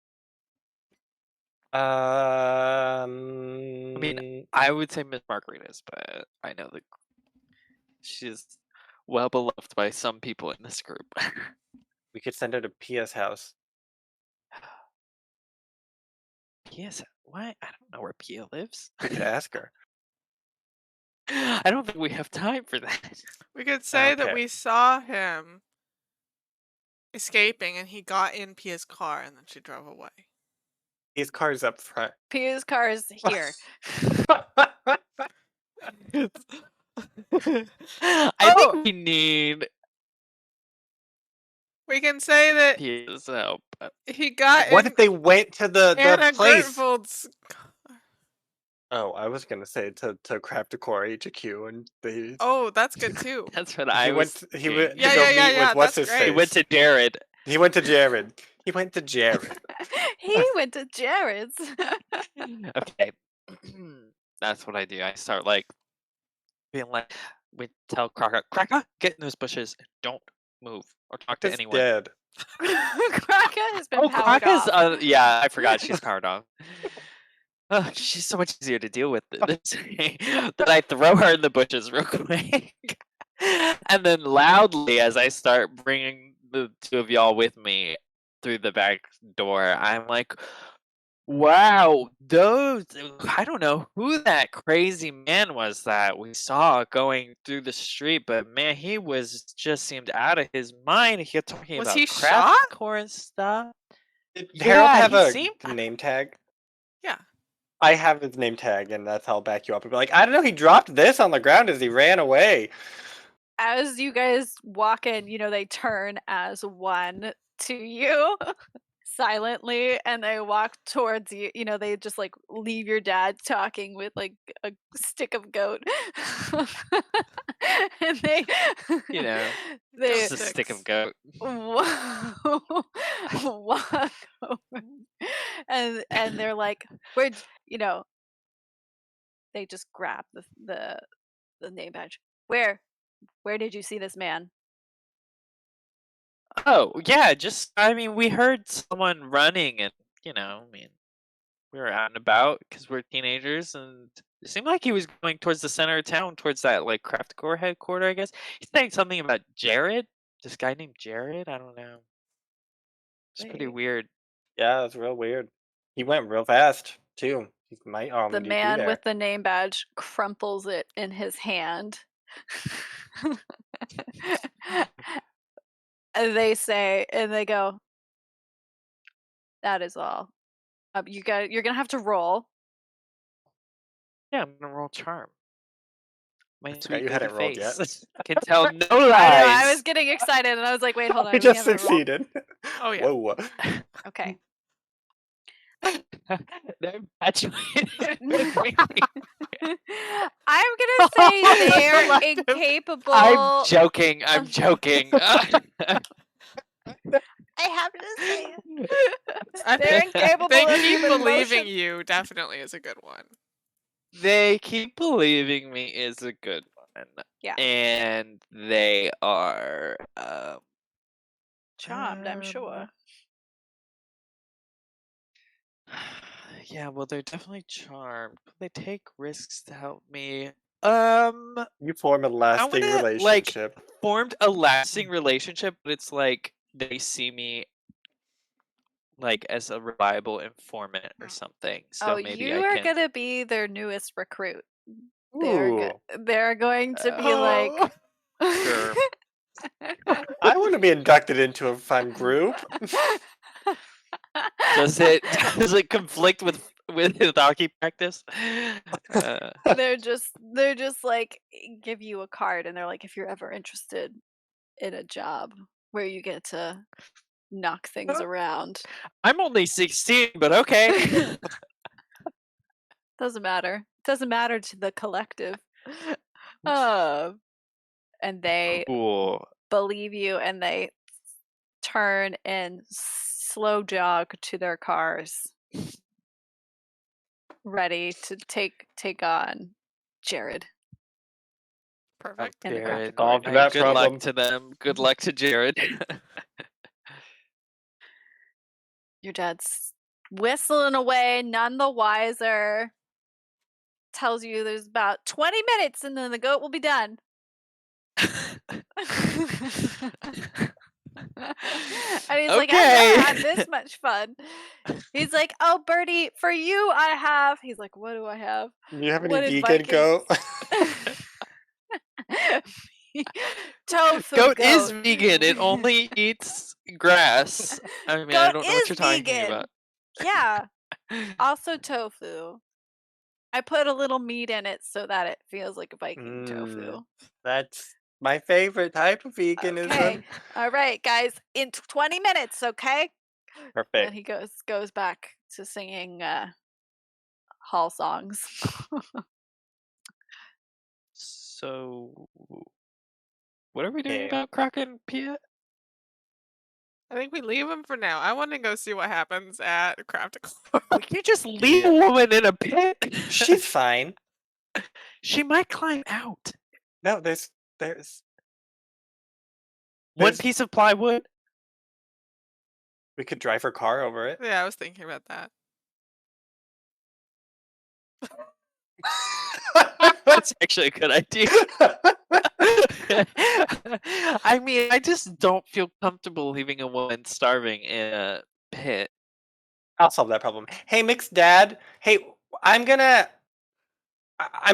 I mean, I would say Miss Margaritas, but I know that she's well beloved by some people in this group. we could send her to Pia's house. Pia's what? I don't know where Pia lives. We could ask her. I don't think we have time for that. We could say that Okay. we saw him escaping and he got in Pia's car and then she drove away. His car's up front. Pia's car is here. I think we need We can say that Pia's help. he got What in if they went to the Anna place? Gertvold's car. Oh, I was gonna say to Craft Decor HQ, and they Oh, that's good too. That's what he I went was he thinking. went to Yeah, go yeah, yeah, meet yeah, with what's that's his great. He went face. to Jared. He went to Jared. He went to Jared. He went to Jared's. Okay. That's what I do. I start like being like, we tell Crocker, Cracker, get in those bushes and don't move or talk to He's anyone. dead. Kraka has been Oh, powered Crocker's, off. yeah, I forgot she's powered off. Oh, she's so much easier to deal with this way that I throw her in the bushes real quick. And then loudly, as I start bringing the two of y'all with me through the back door, I'm like, wow, I don't know who that crazy man was that we saw going through the street, but man, he just seemed out of his mind. He kept talking Was about he craft shot? core and stuff. Did Harold Yeah, have he a seemed. name tag? Yeah. I have his name tag, and that's how I'll back you up. And be like, I don't know. He dropped this on the ground as he ran away. As you guys walk in, they turn as one to you silently and they walk towards you. They just like leave your dad talking with like a stick of goat. And they You know, they just a stick of goat. walk over and they're like, we're they just grab the name badge. Where did you see this man? Oh, yeah, I mean, we heard someone running and, I mean, we were out and about because we're teenagers and it seemed like he was going towards the center of town, towards that, like, craft core headquarter, I guess. He's saying something about Jared? This guy named Jared? I don't know. It's pretty Wait. weird. Yeah, it's real weird. He went real fast too. He might The already be man there. with the name badge crumples it in his hand. And they go, that is all. You're gonna have to roll. Yeah, I'm gonna roll charm. My Forgot sweet you baby hadn't rolled yet. face can tell no I know, I was lies. getting excited and I was like, wait, hold on. I we just haven't rolled. succeeded. Oh, yeah. Whoa. Okay. They're infatuated with me. I'm gonna say they're Collective. incapable. I'm joking. I'm joking. I have to say it. I They're think incapable they of keep human believing emotion. you definitely is a good one. They keep believing me is a good one. Yeah. And they are Charmed, I'm sure. Yeah, well, they're definitely charmed. They take risks to help me. You form a I lasting wanna, relationship. formed a lasting relationship, but it's like they see me like as a reliable informant or something. So maybe you I are can. gonna be their newest recruit. Ooh. They're going to be like Sure. I want to be inducted into a fun group. Does it conflict with hockey practice? They're just like give you a card and they're like, if you're ever interested in a job where you get to knock things around. I'm only 16, but okay. Doesn't matter. Doesn't matter to the collective. And they Cool. believe you and they turn and slow jog to their cars, ready to take on Jared Perfect. and the Jared, crafticore. Solved that good problem. luck to them. Good luck to Jared. Your dad's whistling away, none the wiser. Tells you there's about 20 minutes and then the goat will be done. And he's like, I've Okay. never had this much fun. He's like, oh, Birdie, for you, I have. He's like, what do I have? Do you have What any did vegan Vikings- goat? Tofu Goat goat. is vegan. It only eats grass. I mean, I Goat don't know what is you're talking vegan. about. Yeah. Also tofu. I put a little meat in it so that it feels like a Viking tofu. That's my favorite type of veganism. Okay. All right, guys. In 20 minutes, okay? Perfect. Then he goes back to singing hall songs. So, what are we doing Okay. about Crockett and Pia? I think we leave him for now. I want to go see what happens at Craftical. You just leave a woman in a pit. She's fine. She might climb out. No, there's One There's- piece of plywood. we could drive her car over it. Yeah, I was thinking about that. That's actually a good idea. I mean, I just don't feel comfortable leaving a woman starving in a pit. I'll solve that problem. Hey, Mixed Dad. Hey, I'm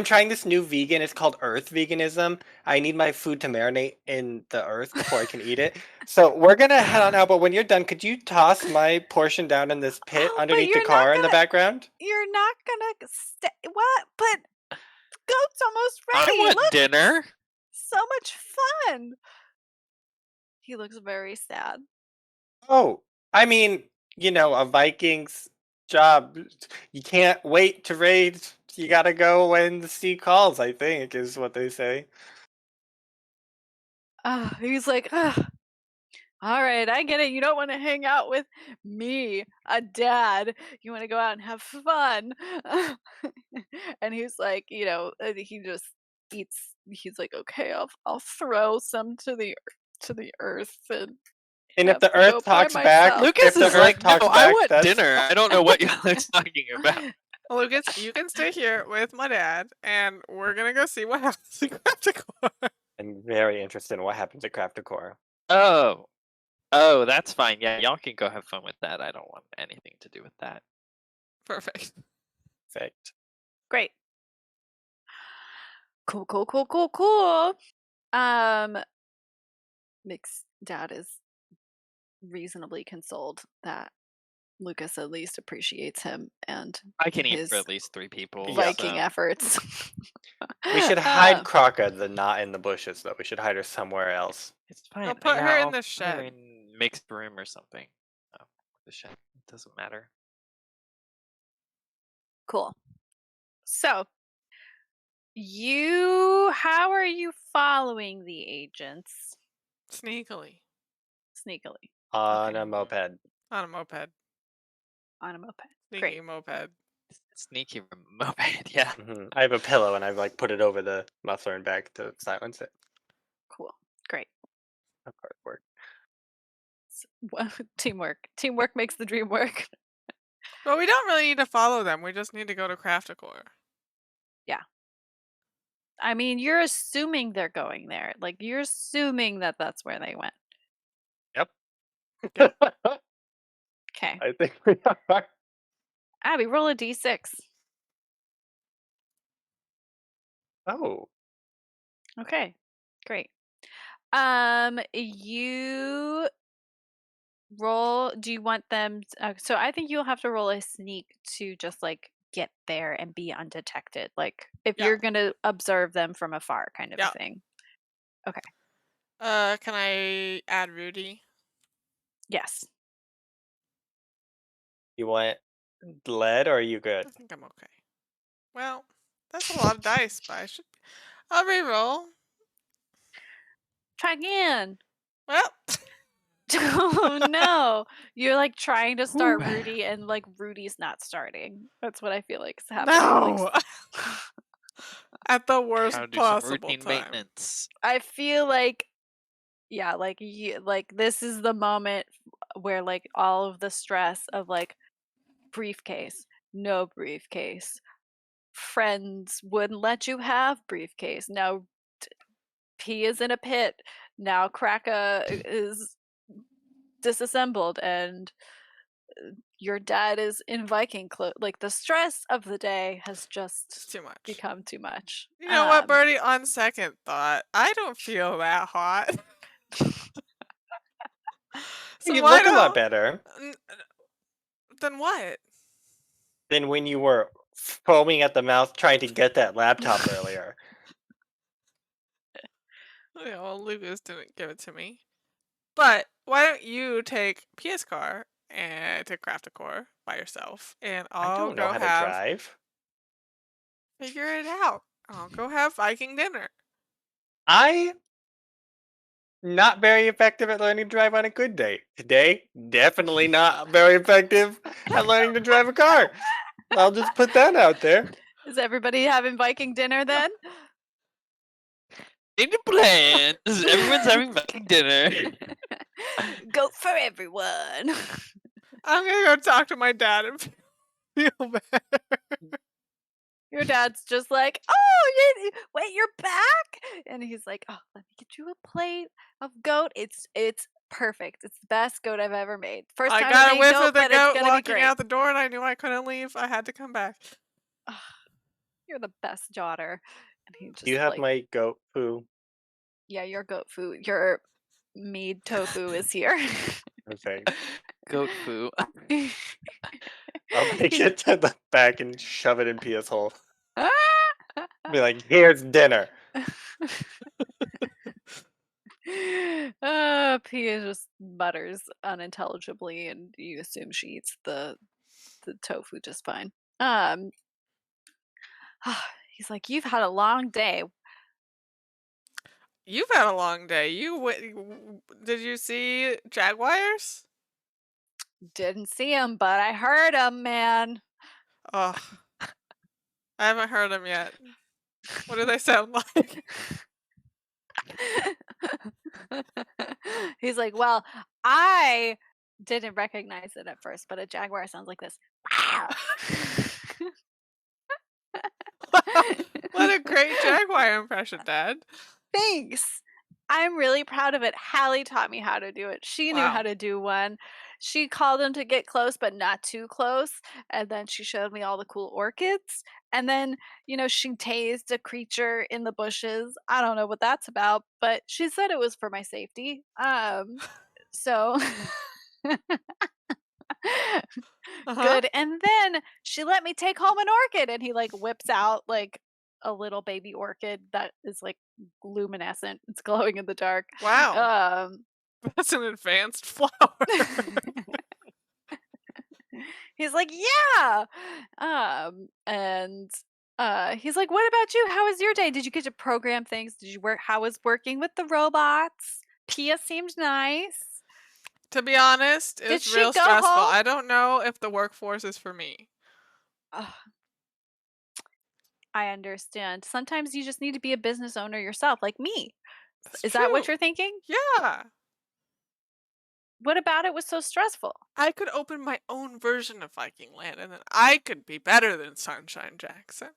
trying this new vegan. It's called Earth Veganism. I need my food to marinate in the earth before I can eat it. So we're gonna head on out. But when you're done, could you toss my portion down in this pit Oh, but underneath the you're not car in the gonna- background? You're not gonna stay. What? But goat's almost ready. I want Look, dinner. so much fun. He looks very sad. Oh, I mean, a Viking's job. You can't wait to raid. You gotta go when the sea calls, I think, is what they say. He's like, all right, I get it. You don't want to hang out with me, a dad. You want to go out and have fun. And he's like, he just eats. He's like, okay, I'll throw some to the earth and And if have the to go Earth by talks back, myself. Lucas if the is like, Earth no, talks I back, want that's- dinner. I don't know what y'all are talking about. Lucas, you can stay here with my dad, and we're gonna go see what happens at Craftical. I'm very interested in what happens at Crafticore. Oh, that's fine. Yeah, y'all can go have fun with that. I don't want anything to do with that. Perfect. Perfect. Great. Cool. Mick's dad is reasonably consoled that Lucas at least appreciates him and I can eat his for at least 3 people. Viking so- efforts. We should hide Kraka, not in the bushes, though. We should hide her somewhere else. It's fine. I'll put yeah, her in I'll the put her shed. in mixed room or something. Oh, the shed. It doesn't matter. Cool. So, how are you following the agents Sneakily. sneakily On Okay. a moped. On a moped. on a moped? Sneaky Great. moped. Sneaky moped, yeah. I have a pillow, and I've put it over the muffler and back to silence it. Cool. Great. Of cardboard. Teamwork. Teamwork makes the dream work. But we don't really need to follow them. We just need to go to Crafticore. I mean, you're assuming they're going there. Like, you're assuming that that's where they went. Yep. Okay. I think we are. Abby, roll a d6. Oh. Okay. Great. You roll. Do you want them? So I think you'll have to roll a sneak to just like get there and be undetected. Like if Yeah. you're gonna observe them from afar, kind of a Yeah. thing. Okay. Can I add Rudy? Yes. You want lead or are you I good? think I'm okay. Well, that's a lot of dice, but I'll re-roll. Try again. Well, Oh no. You're like trying to start Whew. Rudy and like Rudy's not starting. That's what I feel like is happening. no. At the worst Trying to do some possible routine time. maintenance. I feel like yeah, like this is the moment where like all of the stress of like briefcase, no briefcase. Friends wouldn't let you have briefcase. Now P is in a pit. Now Kraka is disassembled and your dad is in Viking clothes. Like the stress of the day has It's just too much. become too much. You know what, Birdie? On second thought, I don't feel that hot. So You why look a lot don't? better Then what? than when you were foaming at the mouth trying to get that laptop earlier. Yeah, well, Lucas didn't give it to me. But why don't you take PS car and to craft a core by yourself, and I I'll don't know go how to have drive. figure it out. I'll go have Viking dinner. I not very effective at learning to drive on a good day. Today, definitely not very effective at learning to drive a car. I'll just put that out there. Is everybody having Viking dinner then? Change of plans. Everyone's having Viking dinner. Goat for everyone. I'm gonna go talk to my dad and feel bad. Your dad's just like, oh, wait, you're back, and he's like, oh, let me get you a plate of goat. It's perfect. It's the best goat I've ever made. First I time got I a made whiff goat, of the but it's goat gonna be walking great. out the door, and I knew I couldn't leave. I had to come back. You're the best daughter. And he just Do you have like, my goat poo? yeah, your goat food, your mead tofu is here. Okay. Goat foo. I'll take He's- it to the back and shove it in Pia's hole. Be like, here's dinner. Pia just mutters unintelligibly, and you assume she eats the tofu just fine. He's like, "You've had a long day. You've had a long day. Did you see Jaguars? Didn't see him, but I heard him, man." Ugh, I haven't heard them yet. What do they sound like? He's like, "Well, I didn't recognize it at first, but a jaguar sounds like this." What a great Jaguar impression, Dad. Thanks. I'm really proud of it. Hallie taught me how to do it. She knew how Wow. to do one. She called him to get close, but not too close. And then she showed me all the cool orchids. And then, she tased a creature in the bushes. I don't know what that's about, but she said it was for my safety. So Uh-huh. good. And then she let me take home an orchid, and he like whips out like a little baby orchid that is like luminescent. It's glowing in the dark. Wow. Um That's an advanced flower. he's like, "Yeah." And he's like, "What about you? How was your day? Did you get to program things? Did you work? How was working with the robots? Pia seemed nice." To be honest, it Did was she real go stressful. home? I don't know if the workforce is for me. Ugh, I understand. Sometimes you just need to be a business owner yourself, like me. That's Is that what true. you're thinking? Yeah. What about it was so stressful? I could open my own version of Viking Land, and then I could be better than Sunshine Jackson.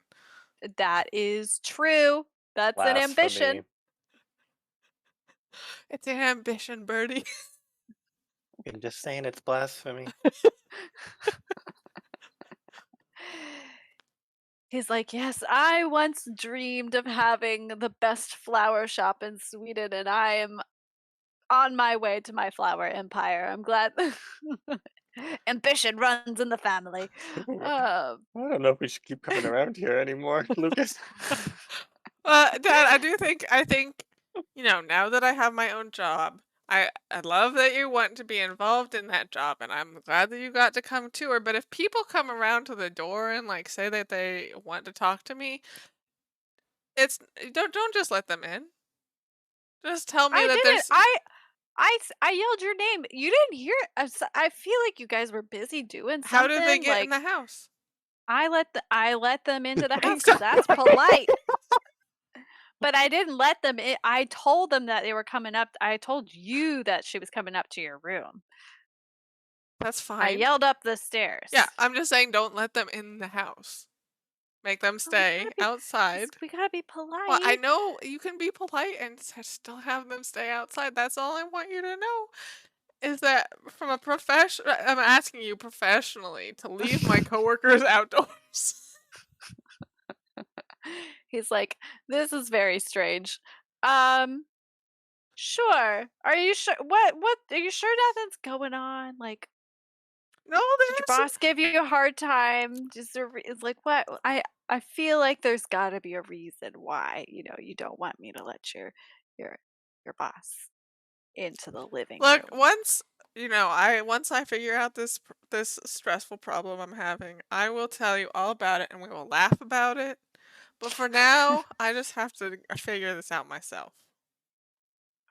That is true. That's an Blasphemy. ambition. It's an ambition, Birdie. I'm just saying it's blasphemy. He's like, yes, I once dreamed of having the best flower shop in Sweden, and I am on my way to my flower empire. I'm glad. Ambition runs in the family. I don't know if we should keep coming around here anymore, Lucas. Dad, I think, now that I have my own job, I love that you want to be involved in that job, and I'm glad that you got to come to her. But if people come around to the door and like say that they want to talk to me, it's don't just let them in. Just tell me I that didn't. there's. I yelled your name. You didn't hear it. I feel like you guys were busy doing something. How did they get in like the house? I let them into the house because Exactly. that's polite. But I didn't let them in. I told them that they were coming up. I told you that she was coming up to your room. That's I fine. yelled up the stairs. Yeah, I'm just saying, don't let them in the house. Make them Oh, we stay gotta be outside. we gotta be polite. Well, I know you can be polite and still have them stay outside. That's all I want you to know. Is that from a profession? I'm asking you professionally to leave my coworkers outdoors. He's like, this is very strange. Sure. Are you sure? What? Are you sure nothing's going on? Like, No, did your there's boss give you a hard time? Just it's like what? I feel like there's got to be a reason why you don't want me to let your your boss into the living look room. once I figure out this stressful problem I'm having, I will tell you all about it and we will laugh about it. But for now, I just have to figure this out myself.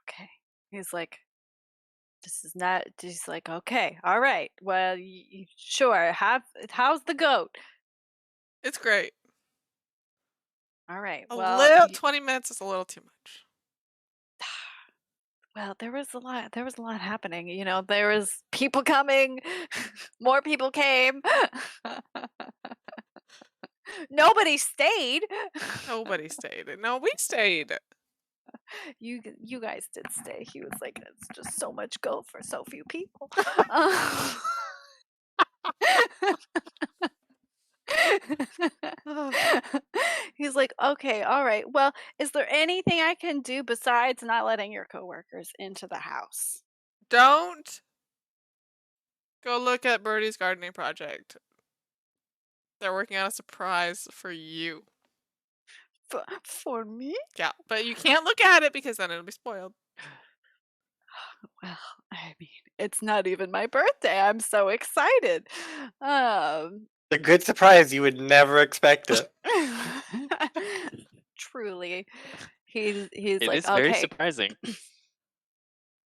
Okay. He's like, this is not. He's like, okay, all right. Well, sure. How's the goat? It's great. All right. A Well, little 20 minutes is a little too much. well, there was a lot. There was a lot happening. There was people coming. More people came. Nobody stayed. Nobody stayed. No, we stayed. You guys did stay. He was like, it's just so much goat for so few people. He's like, okay, all right. Well, is there anything I can do besides not letting your coworkers into the house? Don't go look at Birdie's gardening project. They're working on a surprise for you. For me? Yeah, but you can't look at it because then it'll be spoiled. Well, I mean, it's not even my birthday. I'm so excited. A good surprise. You would never expect it. Truly, he's It like, is very okay, surprising.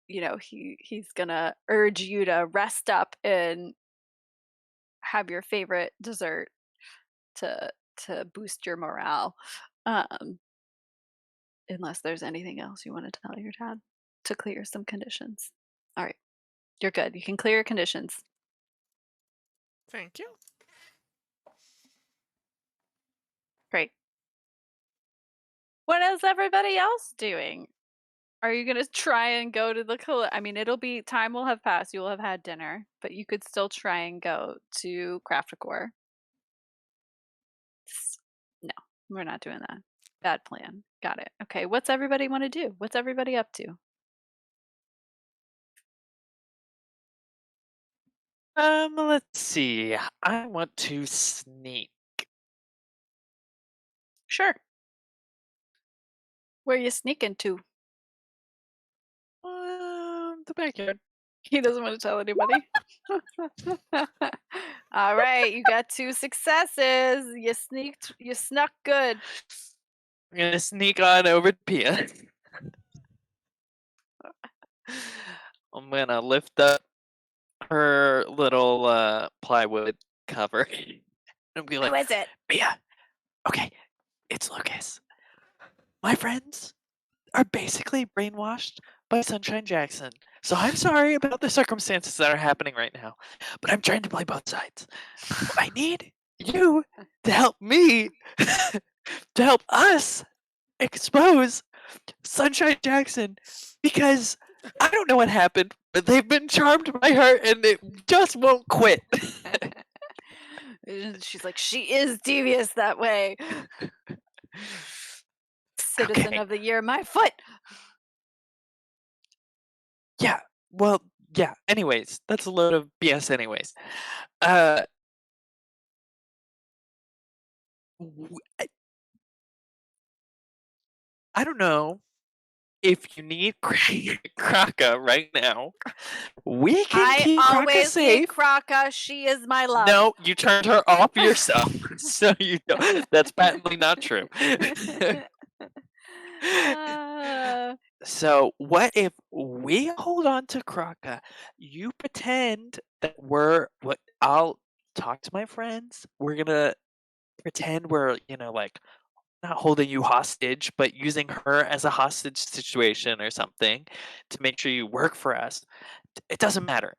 he's gonna urge you to rest up and have your favorite dessert to boost your morale. Unless there's anything else you want to tell your dad to clear some conditions. All right, you're good. You can clear your conditions. Thank you. Great. What is everybody else doing? Are you gonna try and go to the I mean, time will have passed. You will have had dinner, but you could still try and go to Craft Decor. No, we're not doing that. Bad plan. Got it. Okay, what's everybody want to do? What's everybody up to? Let's see. I want to sneak. Sure. Where you sneaking to? The backyard. He doesn't want to tell anybody. All right, you got 2 successes. You snuck good. I'm gonna sneak on over to Pia. I'm gonna lift up her little plywood cover. I'm gonna be Who like, is it? Pia, okay, it's Lucas. My friends are basically brainwashed by Sunshine Jackson. So I'm sorry about the circumstances that are happening right now, but I'm trying to play both sides. I need you to help me, to help us expose Sunshine Jackson, because I don't know what happened, but they've been charmed by her and it just won't quit. And she's like, she is devious that way. Citizen Okay. of the year, my foot. Yeah. Well, yeah. Anyways, that's a load of BS. Anyways, uh, w- I I don't know if you need Kraka right now. We can I keep Kraka always need safe. Kraka. She is my love. No, you turned her off yourself, so you don't. That's patently not true. Uh, So what if we hold on to Kraka? You pretend that we're what I'll talk to my friends. We're gonna pretend we're, like not holding you hostage, but using her as a hostage situation or something to make sure you work for us. It doesn't matter.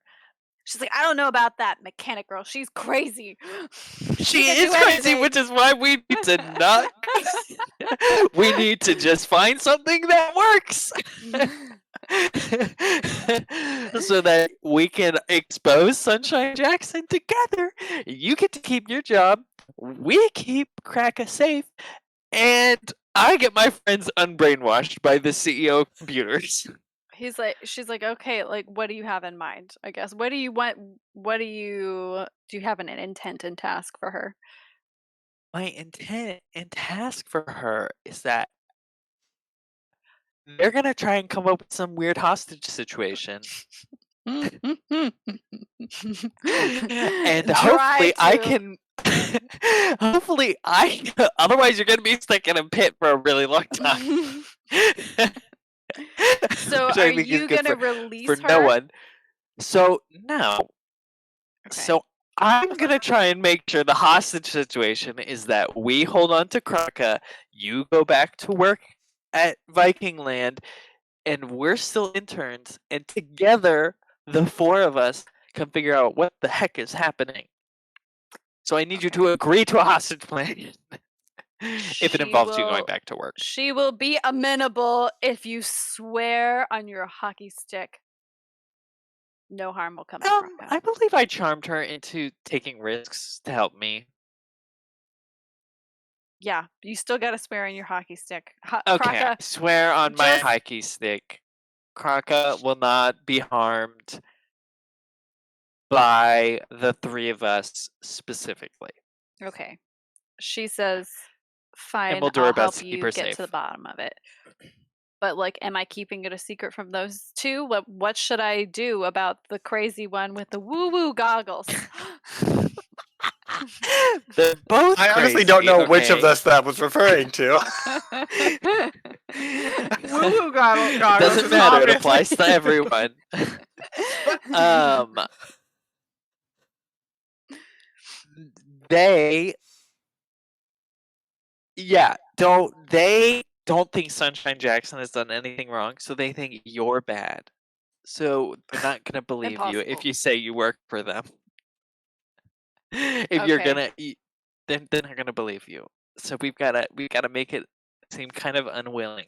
she's like, I don't know about that mechanic girl. She's crazy. She can is do crazy, anything. which is why we need to not. We need to just find something that works. So that we can expose Sunshine Jackson together. You get to keep your job. We keep Kraka safe. And I get my friends unbrainwashed by the CEO of computers. She's like, okay, like, what do you have in mind? I guess. What do you want? Do you have an intent and task for her? My intent and task for her is that they're gonna try and come up with some weird hostage situation. And hopefully I can hopefully otherwise you're gonna be stuck in a pit for a really long time. So Which are I think is you good gonna for release no her? one. So no. Okay. So I'm gonna try and make sure the hostage situation is that we hold on to Kraka, you go back to work at Viking Land, and we're still interns, and together the four of us can figure out what the heck is happening. So I need you to agree to a hostage plan. If it involves you going back to work. She will be amenable if you swear on your hockey stick. No harm will come to Kraka. I believe I charmed her into taking risks to help me. Yeah, you still gotta swear on your hockey stick. Okay, I Kraka, swear on my just- hockey stick, Kraka will not be harmed by the three of us specifically. okay. She says, fine, we'll do our I'll best help to keep you her get safe. to the bottom of it. But like, am I keeping it a secret from those two? What should I do about the crazy one with the woo-woo goggles? They're both I honestly crazy, don't know which of okay? us that was referring to. Woo-woo It goggles doesn't is matter. It obviously- applies to everyone. They don't think Sunshine Jackson has done anything wrong, so they think you're bad. So they're not gonna believe you if Impossible. you say you work for them. If you're Okay. gonna, then they're not gonna believe you. So we've gotta make it seem kind of unwilling.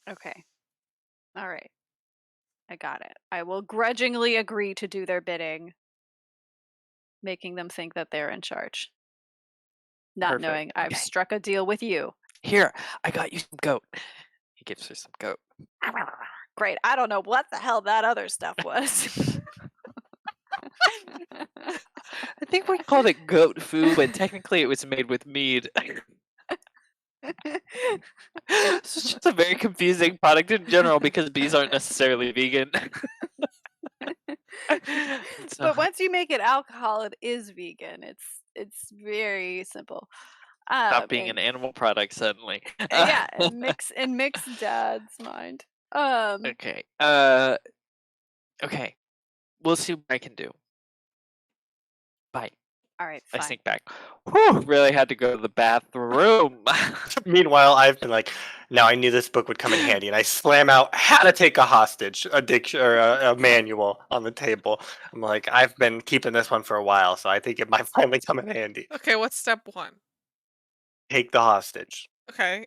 Okay. All right. I got it. I will grudgingly agree to do their bidding, making them think that they're in charge. Not Perfect. knowing I've Okay. struck a deal with you. Here, I got you some goat. He gives her some goat. Great. I don't know what the hell that other stuff was. I think we called it goat food, but technically it was made with mead. It's just a very confusing product in general because bees aren't necessarily vegan. But once you make it alcohol, it is vegan. It's very simple. Stop being an animal product suddenly. Yeah, in mix Dad's mind. Okay. Okay. We'll see what I can do. Bye. All right, I fine. sneak back. Whew, really had to go to the bathroom. Meanwhile, I've been like, now I knew this book would come in handy, and I slam out How to Take a Hostage, a manual on the table. I'm like, I've been keeping this one for a while, so I think it might finally come in handy. Okay, what's step one? Take the hostage. Okay,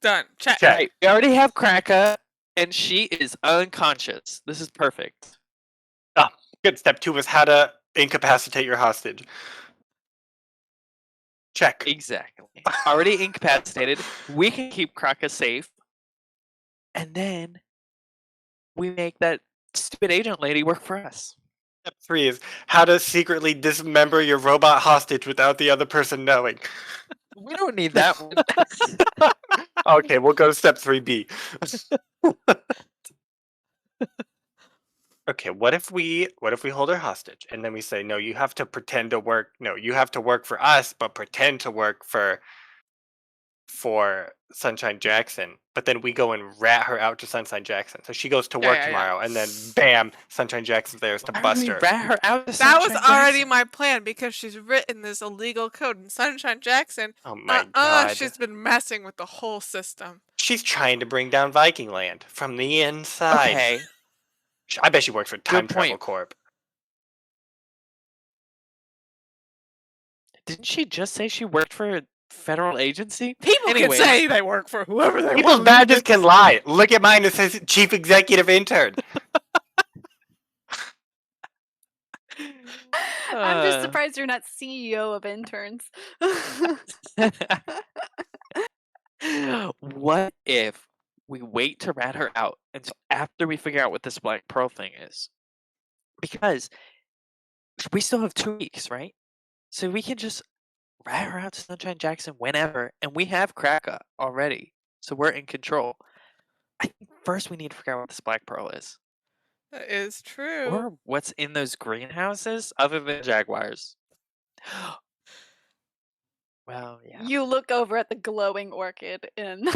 done. Check. Check. Right, we already have Kraka, and she is unconscious. This is perfect. Good. Step 2 was how to incapacitate your hostage. Check. Exactly. Already incapacitated. We can keep Kraka safe. And then we make that stupid agent lady work for us. Step 3 is how to secretly dismember your robot hostage without the other person knowing. We don't need that one. Okay, we'll go to step 3B. Okay, what if we hold her hostage and then we say, no, you have to pretend to work. No, you have to work for us, but pretend to work for Sunshine Jackson. But then we go and rat her out to Sunshine Jackson. So she goes to work Yeah. tomorrow, and then bam, Sunshine Jackson's there to Why would bust we her. rat her out to That was Sunshine already Jackson? my plan because she's written this illegal code in Sunshine Jackson. Oh my god. She's been messing with the whole system. She's trying to bring down Viking Land from the inside. Okay. I bet she works for Time Travel point. Corp. Didn't she just say she worked for a federal agency? People Anyways. can say they work for whoever they People's want. badges can lie. Look at mine. It says Chief Executive Intern. I'm just surprised you're not CEO of interns. What if we wait to rat her out until after we figure out what this Black Pearl thing is? Because we still have 2 weeks, right? So we can just rat her out to Sunshine Jackson whenever, and we have Kraka already, so we're in control. I think first we need to figure out what this Black Pearl is, That is true. or what's in those greenhouses other than Jaguars. Well, yeah. You look over at the glowing orchid and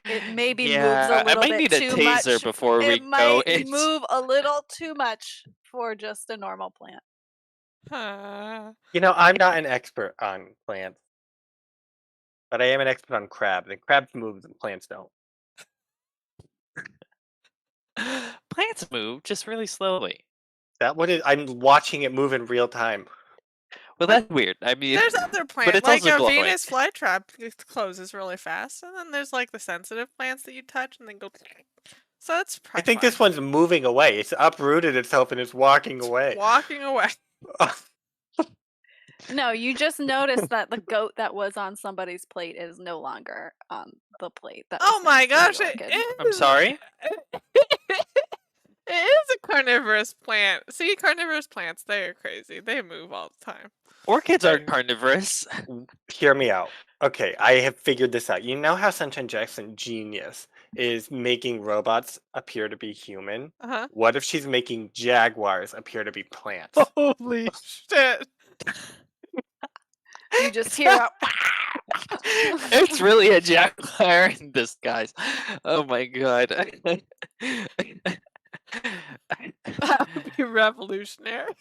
it maybe moves a I little might bit need a too taser much. before we It go. might move a little too much for just a normal plant. You know, I'm not an expert on plants, but I am an expert on crabs, and crabs move and plants don't. Plants move just really slowly. That what it, I'm watching it move in real time. Well, that's weird. I mean, There's other but plants, it's like also a glowing. Venus flytrap closes really fast, and then there's like the sensitive plants that you touch and then go. So that's I probably think this fine. one's moving away. It's uprooted itself and it's walking away. Walking away. No, you just noticed that the goat that was on somebody's plate is no longer on the plate. That Oh was my next to gosh! the It orchid. I'm is. sorry? It is a carnivorous plant. See, carnivorous plants, they are crazy. They move all the time. Orchids are carnivorous. Hear me out. Okay, I have figured this out. You know how Sunshine Jackson genius is making robots appear to be human? Uh-huh. What if she's making jaguars appear to be plants? Holy shit. You just hear a It's really a jaguar in disguise. Oh my god. That would be revolutionary.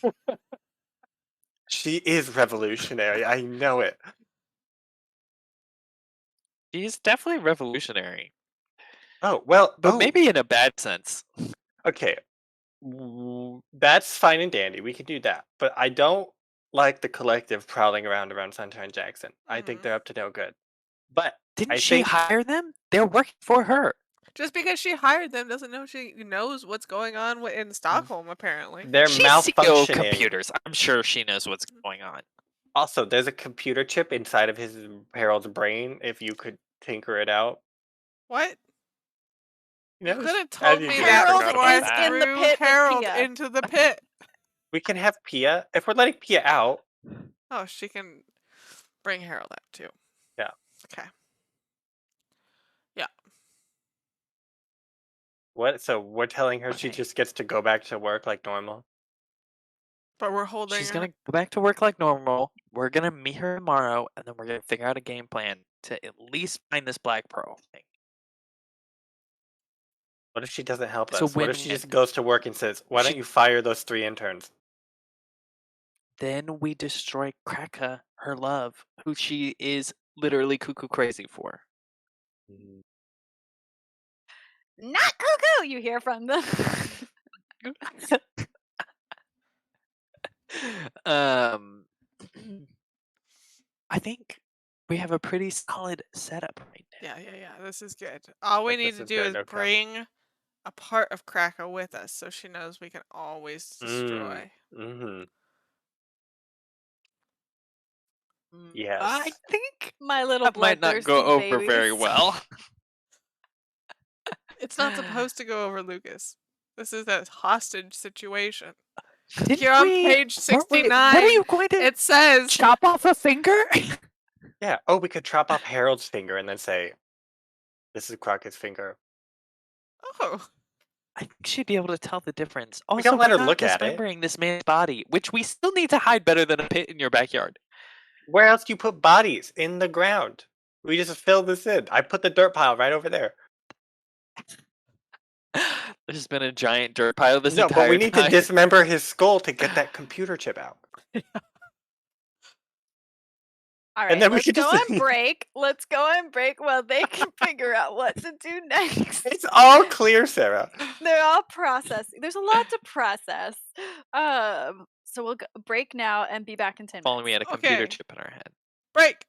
She is revolutionary. I know it. She's definitely revolutionary, Oh, well, but maybe in a bad sense. okay. That's fine and dandy. We can do that. But I don't like the collective prowling around Sunshine Jackson. I think they're up to no good. But Didn't I she think hire them? They're working for her. Just because she hired them doesn't know she knows what's going on in Stockholm, apparently. they're She's CEO of malfunctioning. computers. I'm sure she knows what's going on. Also, there's a computer chip inside of Harold's brain. If you could tinker it out. What? You You know, could have as told you me just that Harold before I is in the threw pit with Harold Pia. into the pit. We can have Pia. If we're letting Pia out, Oh, she can bring Harold out too. Yeah. Okay. what? So we're telling her she Okay. just gets to go back to work like normal. But we're holding She's her. gonna go back to work like normal. We're gonna meet her tomorrow, and then we're gonna figure out a game plan to at least find this Black Pearl thing. What if she doesn't help So us? What if when- she just goes to work and says, "Why don't She- you fire those 3 interns?" Then we destroy Kraka, her love, who she is literally cuckoo crazy for. not cuckoo. You hear from them. I think we have a pretty solid setup right now. Yeah. This is good. All we Like, need this to is do good, is okay. bring a part of Krakow with us so she knows we can always destroy. Mm-hmm. Yes. I think My little that might not go bloodthirsty over very babies. well. It's not supposed to go over, Lucas. This is a hostage situation. Didn't Here on we? page What are 69, you going to it says, chop off a finger? Yeah. Oh, we could chop off Harold's finger and then say, "This is Crockett's finger." oh, I think she'd be able to tell the difference. We Also, don't let we're her not look at it. dismembering this man's body, which we still need to hide better than a pit in your backyard. Where else do you put bodies? In the ground. We just fill this in. I put the dirt pile right over there. There's been a giant dirt pile this No, but we entire need to time. dismember his skull to get that computer chip out. All And right, then we let's could go just- on break. Let's go on break while they can figure out what to do next. It's all clear, Sarah. They're all processing. There's a lot to process. So we'll break now and be back in 10 If only we minutes. had a computer Okay. chip in our head. break.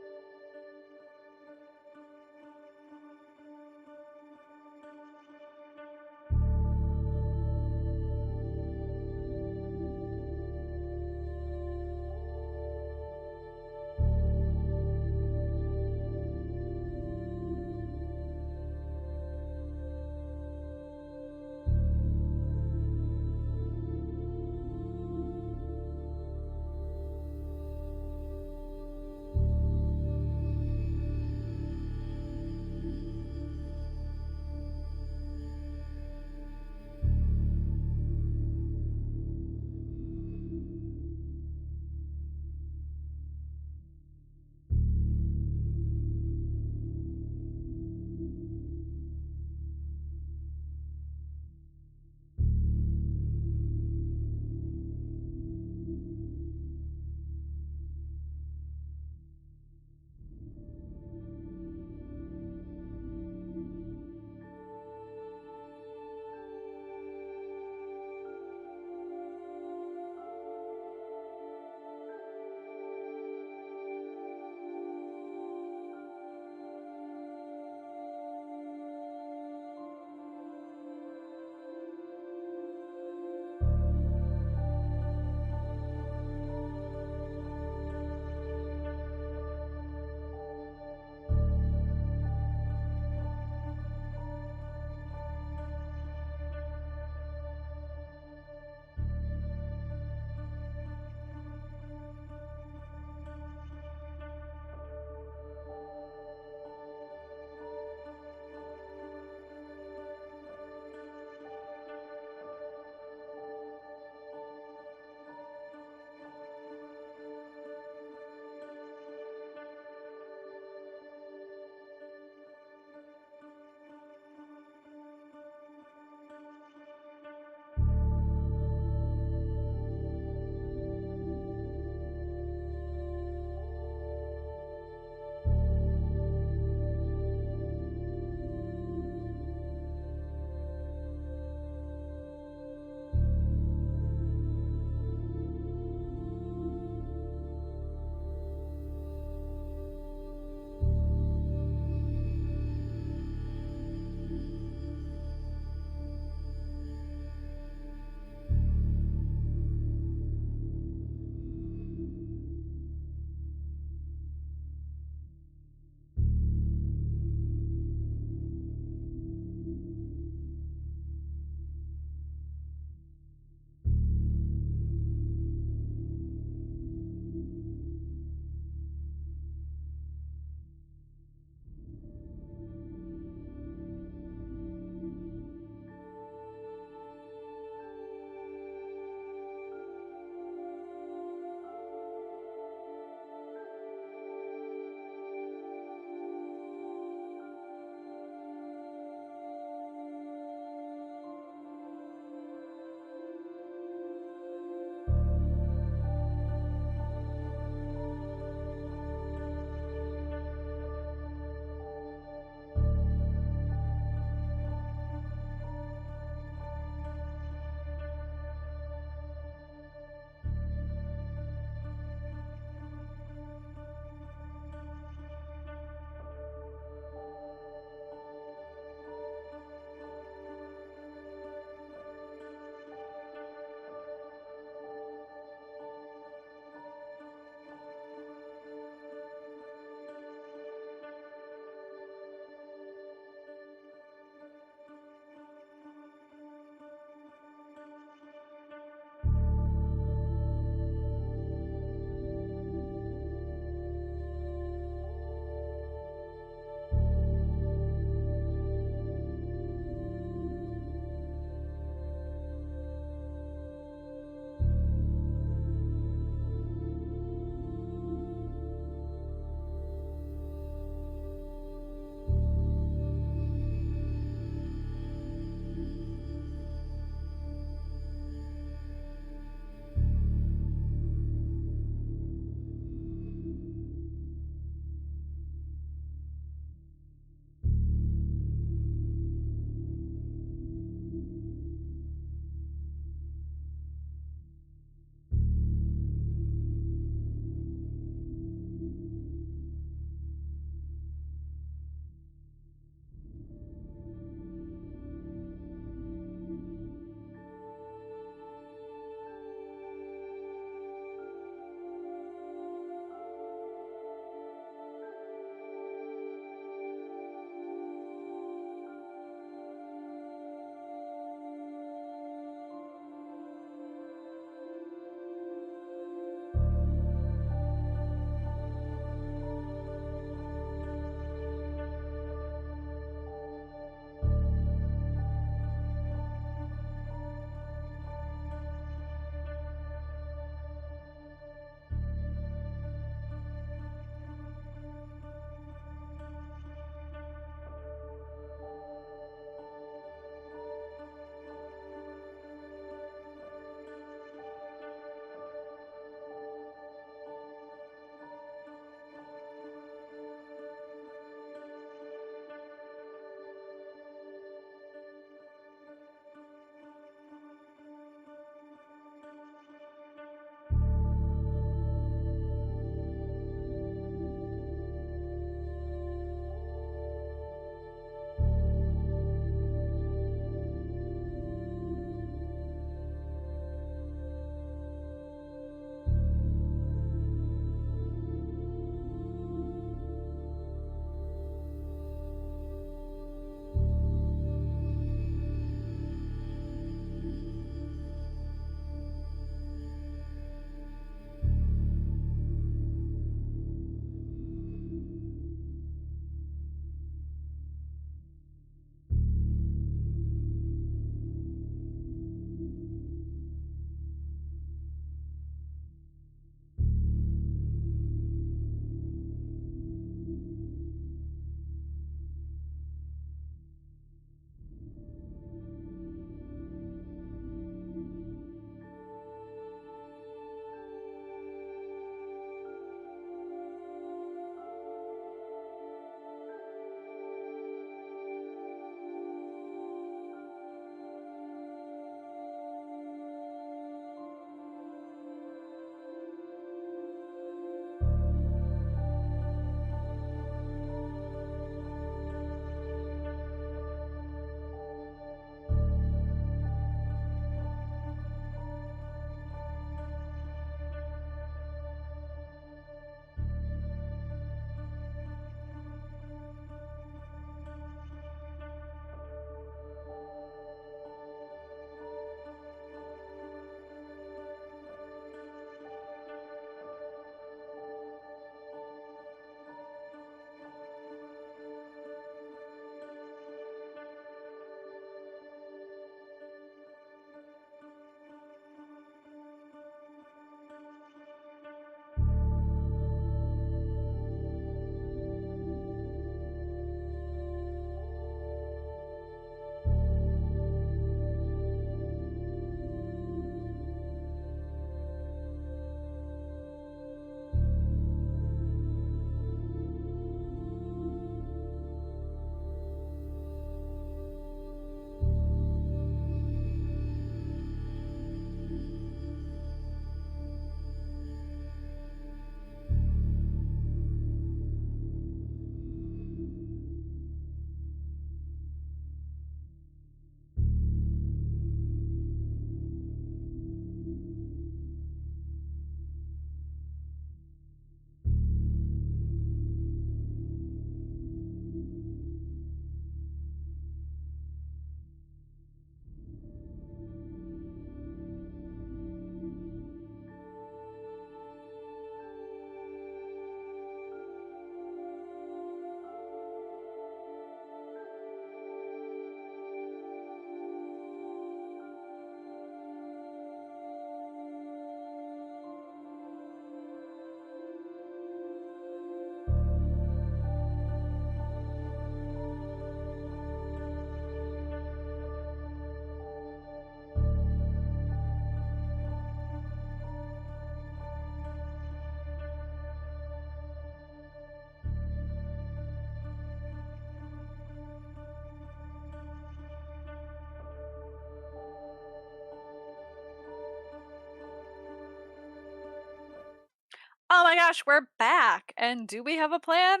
my gosh, we're back. And do we have a plan?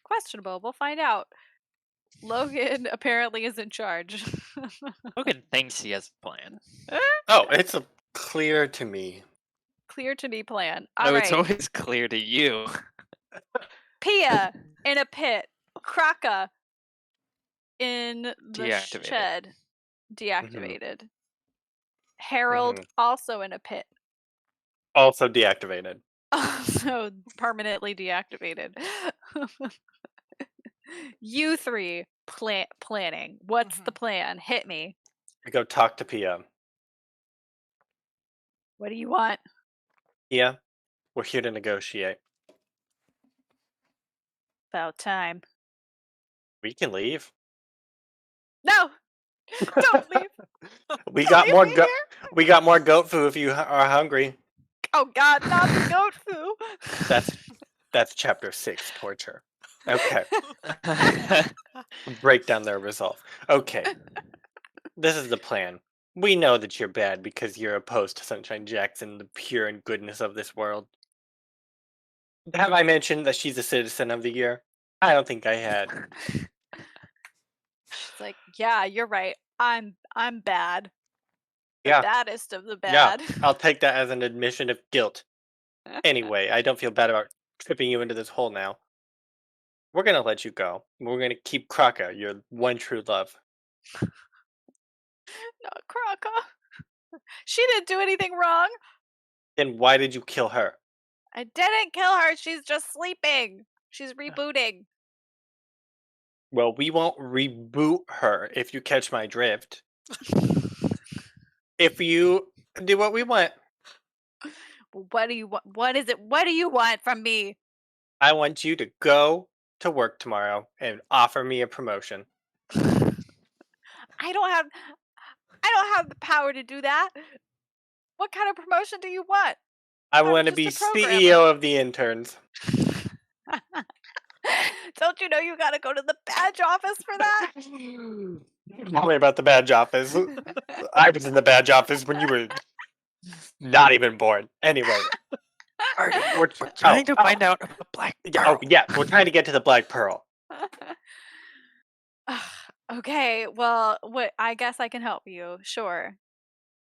Questionable. We'll find out. Logan apparently is in charge. Logan thinks he has a plan. Oh, it's clear to me. Clear to me plan. No, All it's right. always clear to you. Pia in a pit. Kraka in the Deactivated. shed. Deactivated. Harold Mhm. also in a pit. Also deactivated. Also permanently deactivated. You three planning. What's the plan? Hit me. We go talk to Pia. What do you want? Pia, we're here to negotiate. About time. We can leave. No! Don't leave. We Don't got leave more me goat. here. We got more goat food if you are hungry. Oh God, not the goat foo. That's chapter 6, torture. Okay, break down their resolve. Okay, this is the plan. We know that you're bad because you're opposed to Sunshine Jackson, the pure and goodness of this world. Have I mentioned that she's a citizen of the year? I don't think I had. She's like, yeah, you're right. I'm bad. The Yeah, baddest of the yeah. bad. I'll take that as an admission of guilt. Anyway, I don't feel bad about tripping you into this hole now. We're gonna let you go. We're gonna keep Kraka, your one true love. Not Kraka. She didn't do anything wrong. Then why did you kill her? I didn't kill her. She's just sleeping. She's rebooting. Well, we won't reboot her if you catch my drift. If you do what we want, What do you want? What is it? What do you want from me? I want you to go to work tomorrow and offer me a promotion. I don't have the power to do that. What kind of promotion do you want? I I'm want to just be a programmer. CEO of the interns. Don't you know you gotta go to the badge office for that? Tell me about the badge office. I was in the badge office when you were not even born. Anyway, We're trying to find out about Black Pearl. yeah, we're trying to get to the Black Pearl. Okay, well, I guess I can help you. Sure.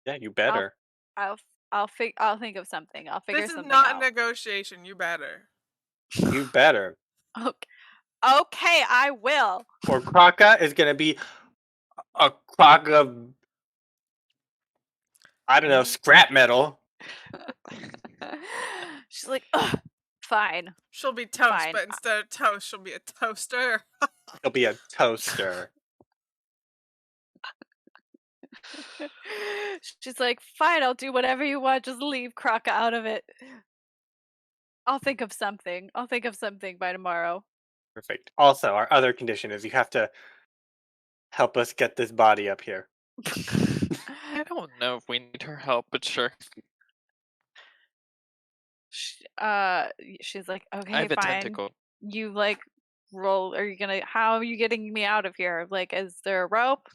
Yeah, you better. I'll think of something. I'll figure This is something not a out. negotiation. You better. You better. Okay, I will. Or Kraka is gonna be a crock of, I don't know, scrap metal. She's like, ugh, fine. She'll be toast, Fine. but instead of toast, she'll be a toaster. It'll be a toaster. She's like, fine, I'll do whatever you want. Just leave Kraka out of it. I'll think of something. I'll think of something by tomorrow. Perfect. Also, our other condition is you have to help us get this body up here. I don't know if we need her help, but sure. She's like, okay, I have a fine. tentacle. You like roll. How are you getting me out of here? Like, is there a rope?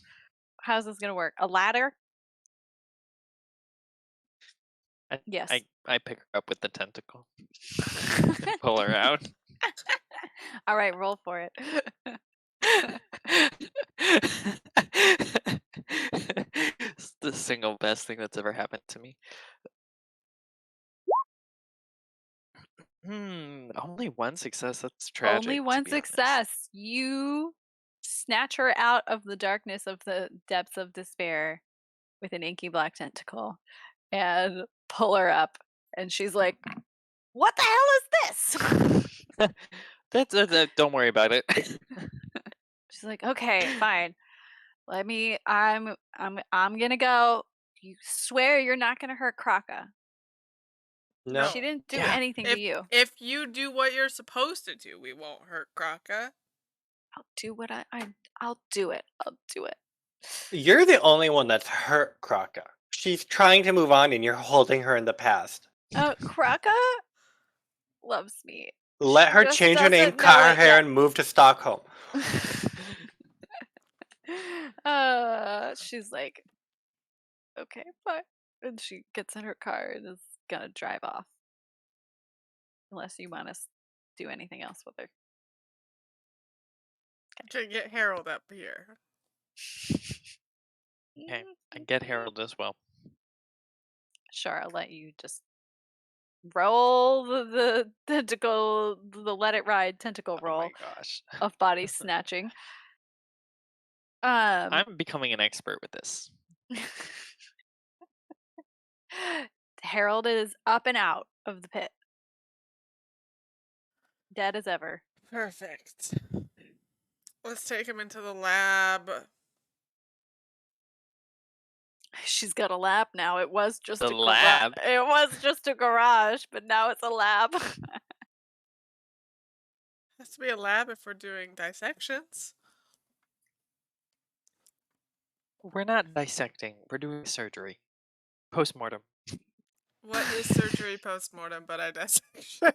How's this gonna work? A ladder? Yes. I pick her up with the tentacle. And pull her out. All right, roll for it. It's the single best thing that's ever happened to me. Only one success. That's tragic. Only to one be honest. success. You snatch her out of the darkness of the depths of despair with an inky black tentacle and pull her up. And she's like, what the hell is this? That's don't worry about it. She's like, okay, fine. I'm gonna go. You swear you're not gonna hurt Kraka. No. She didn't do Yeah. anything to you. If you do what you're supposed to do, we won't hurt Kraka. I'll do what I'll do it. I'll do it. You're the only one that's hurt Kraka. She's trying to move on and you're holding her in the past. Kraka loves me. Let She her just change her name, doesn't cut know her it hair, yet. and move to Stockholm. She's like, okay, fine. And she gets in her car and is gonna drive off. unless you want to do anything else with her. To get Harold up here. Okay, I get Harold as well. Sure, I'll let you just roll the tentacle, the let it ride tentacle Oh roll my gosh. of body snatching. I'm becoming an expert with this. Harold is up and out of the pit. Dead as ever. Perfect. Let's take him into the lab. She's got a lab now. It was just The a lab? It was just a garage, but now it's a lab. Has to be a lab if we're doing dissections. We're not dissecting. We're doing surgery. Postmortem. What is surgery post-mortem but a dissection?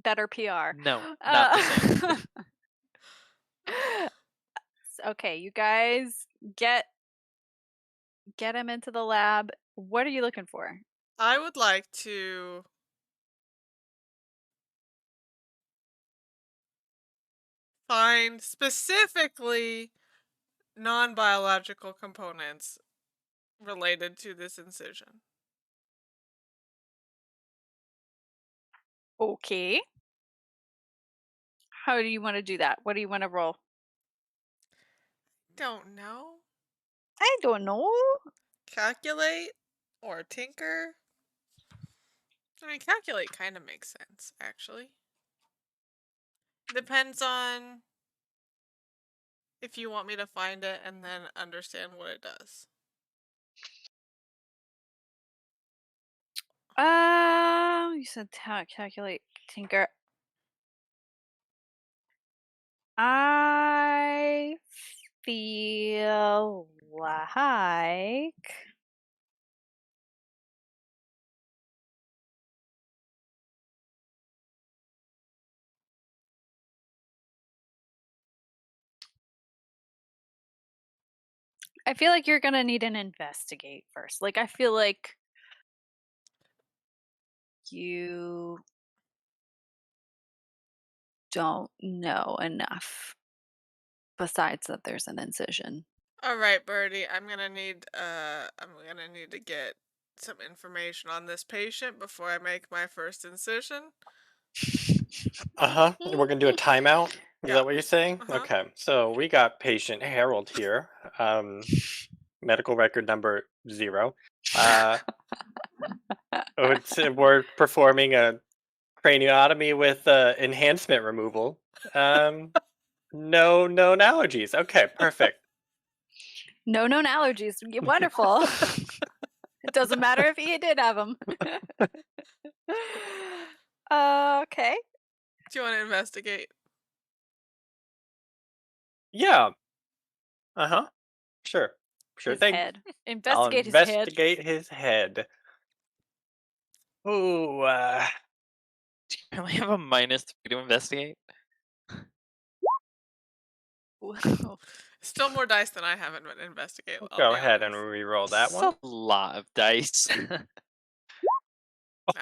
Better PR. No, not the same. Okay, you guys get him into the lab. What are you looking for? I would like to find specifically non-biological components related to this incision. Okay. How do you want to do that? What do you want to roll? Don't know. I don't know. Calculate or tinker? I mean, calculate kind of makes sense, actually. Depends on if you want me to find it and then understand what it does. You said calculate, tinker. I feel like you're gonna need an investigate first. Like, I feel like you don't know enough besides that there's an incision. All right, Birdie, I'm gonna need to get some information on this patient before I make my first incision. We're gonna do a timeout. Is Yeah. that what you're saying? Uh-huh. Okay. So we got patient Harold here. Medical record number 0. We're performing a craniotomy with enhancement removal. No known allergies. Okay, perfect. No known allergies. Wonderful. It doesn't matter if he did have them. Okay. Do you want to investigate? Yeah. Sure. Sure His thing. head. I'll Investigate his head. investigate his head. Ooh, Do you only have a -3 to investigate? Still more dice than I have in investigate. I'll go be ahead and honest. re-roll that That's one. a lot of dice.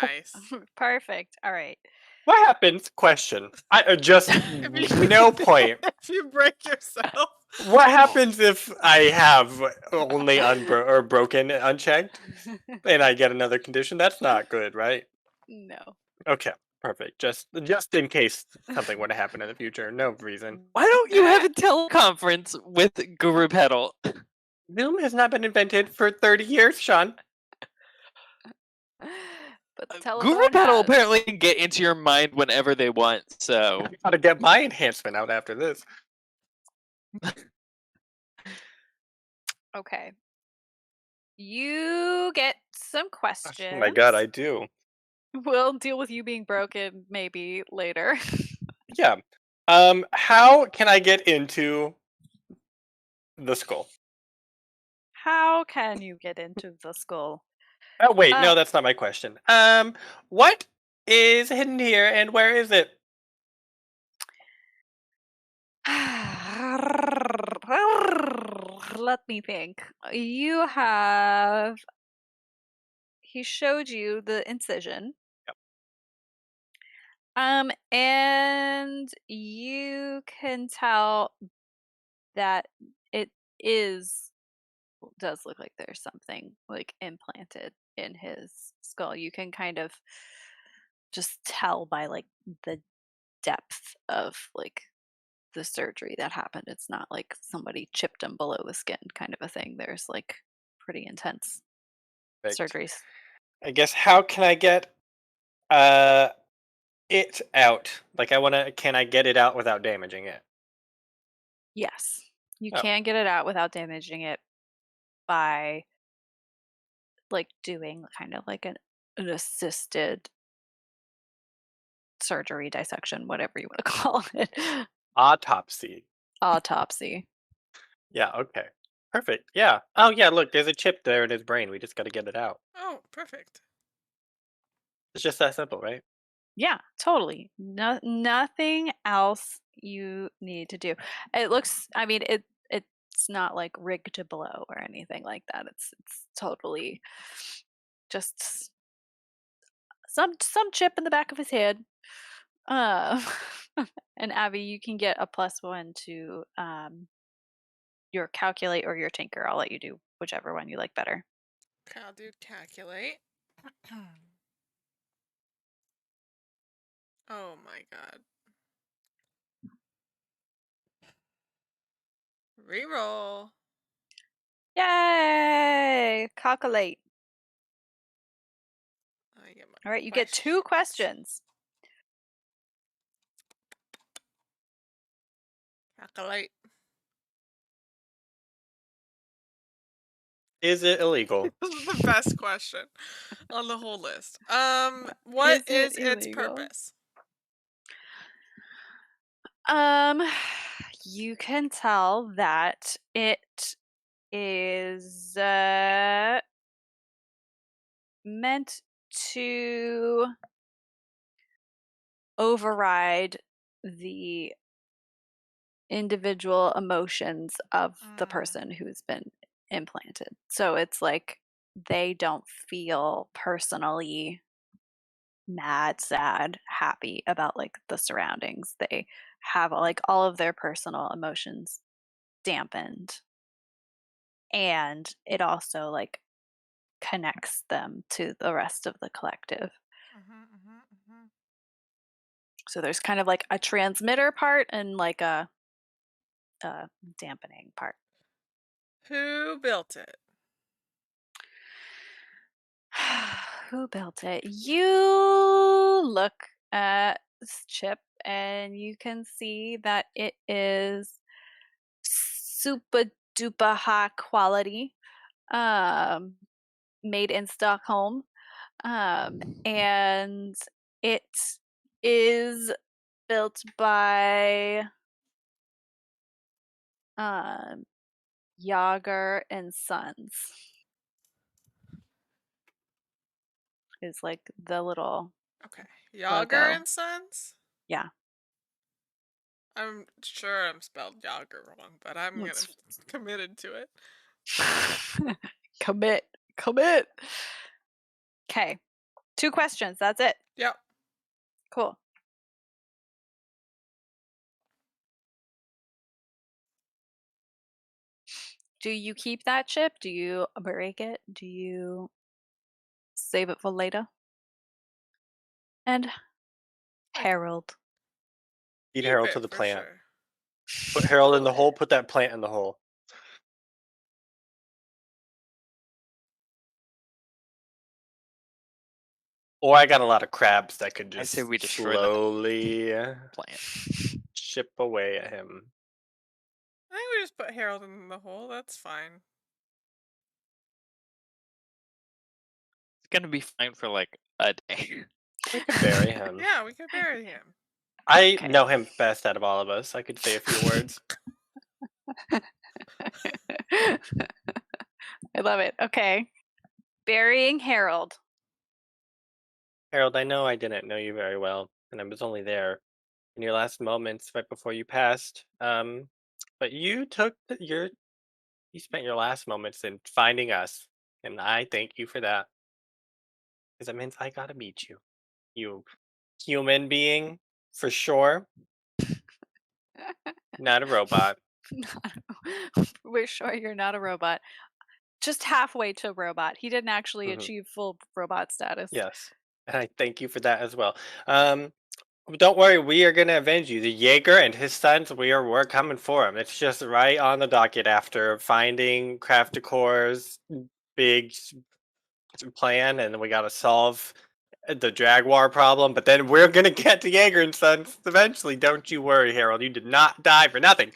Nice. Perfect. All right. What happens? Question. I just no point. If you break yourself. What happens if I have only broken unchecked, and I get another condition? That's not good, right? No. Okay, perfect. Just in case something were to happen in the future. No reason. Why don't you have a teleconference with Guru Pedal? Zoom has not been invented for 30 years, Sean. But the Guru telephone Pedal has. apparently can get into your mind whenever they want, so I gotta get my enhancement out after this. Okay. You get some questions. Oh my god, I do. We'll deal with you being broken maybe later. Yeah. How can I get into the skull? How can you get into the skull? Oh wait, no, that's not my question. What is hidden here and where is it? Let me think. You have he showed you the incision. Yep. And you can tell that it does look like there's something like implanted in his skull. You can kind of just tell by like the depth of like the surgery that happened. It's not like somebody chipped him below the skin kind of a thing. There's like pretty intense Perfect. surgeries. I guess how can I get uh it out? Like can I get it out without damaging it? Yes. You Oh, can get it out without damaging it by like doing kind of like an assisted surgery, dissection, whatever you want to call it. autopsy. Autopsy. Yeah, okay. Perfect. Yeah. Oh yeah, look, there's a chip there in his brain. We just got to get it out. Oh, perfect. It's just that simple, right? Yeah, totally. Nothing else you need to do. It looks, I mean, it's not like rigged to blow or anything like that. It's totally just some chip in the back of his head. Uh, and Abby, you can get a +1 to your calculate or your tinker. I'll let you do whichever one you like better. Okay, I'll do calculate. Oh my god. Reroll. Yay! Calculate. I get my All right, you get 2 questions. Calculate. Is it illegal? This is the best question on the whole list. What Is is it its illegal? purpose? Um, you can tell that it is meant to override the individual emotions of the person who's been implanted. So it's like they don't feel personally mad, sad, happy about like the surroundings. They have like all of their personal emotions dampened. And it also like connects them to the rest of the collective. So there's kind of like a transmitter part and like a dampening part. Who built it? Who built it? You look at this chip and you can see that it is super duper high quality, um, made in Stockholm, and it is built by um, Jaguar and Sons. Is like the little Okay. Yager logo. and Sons? Yeah. I'm sure I'm spelled Yager wrong, but I'm gonna It's committed to it. commit. Okay. 2 questions. That's it. Yep. Cool. Do you keep that chip? Do you break it? Do you save it for later? And Harold. Feed Keep Harold to it the for plant. sure. Put Harold in the hole, put that plant in the hole. Or I got a lot of crabs that could I just say we destroy the slowly plant. chip away at him. I think we just put Harold in the hole. That's fine. It's gonna be fine for like a day. We could bury him. Yeah, we could bury him. I Okay. know him best out of all of us. I could say a few words. I love it. Okay. Burying Harold. Harold, I know I didn't know you very well, and I was only there in your last moments right before you passed. But you you spent your last moments in finding us, and I thank you for that. because it means I gotta meet you. You human being, for sure. Not a robot. We're sure you're not a robot. Just halfway to robot. He didn't actually Mhm. achieve full robot status. Yes. And I thank you for that as well. Don't worry, we are gonna avenge you. The Jaeger and his sons, we're coming for him. It's just right on the docket after finding Crafticore's big plan, and then we gotta solve the Jaguar problem. But then we're gonna get to Jaeger and Sons eventually. Don't you worry, Harold. You did not die for nothing.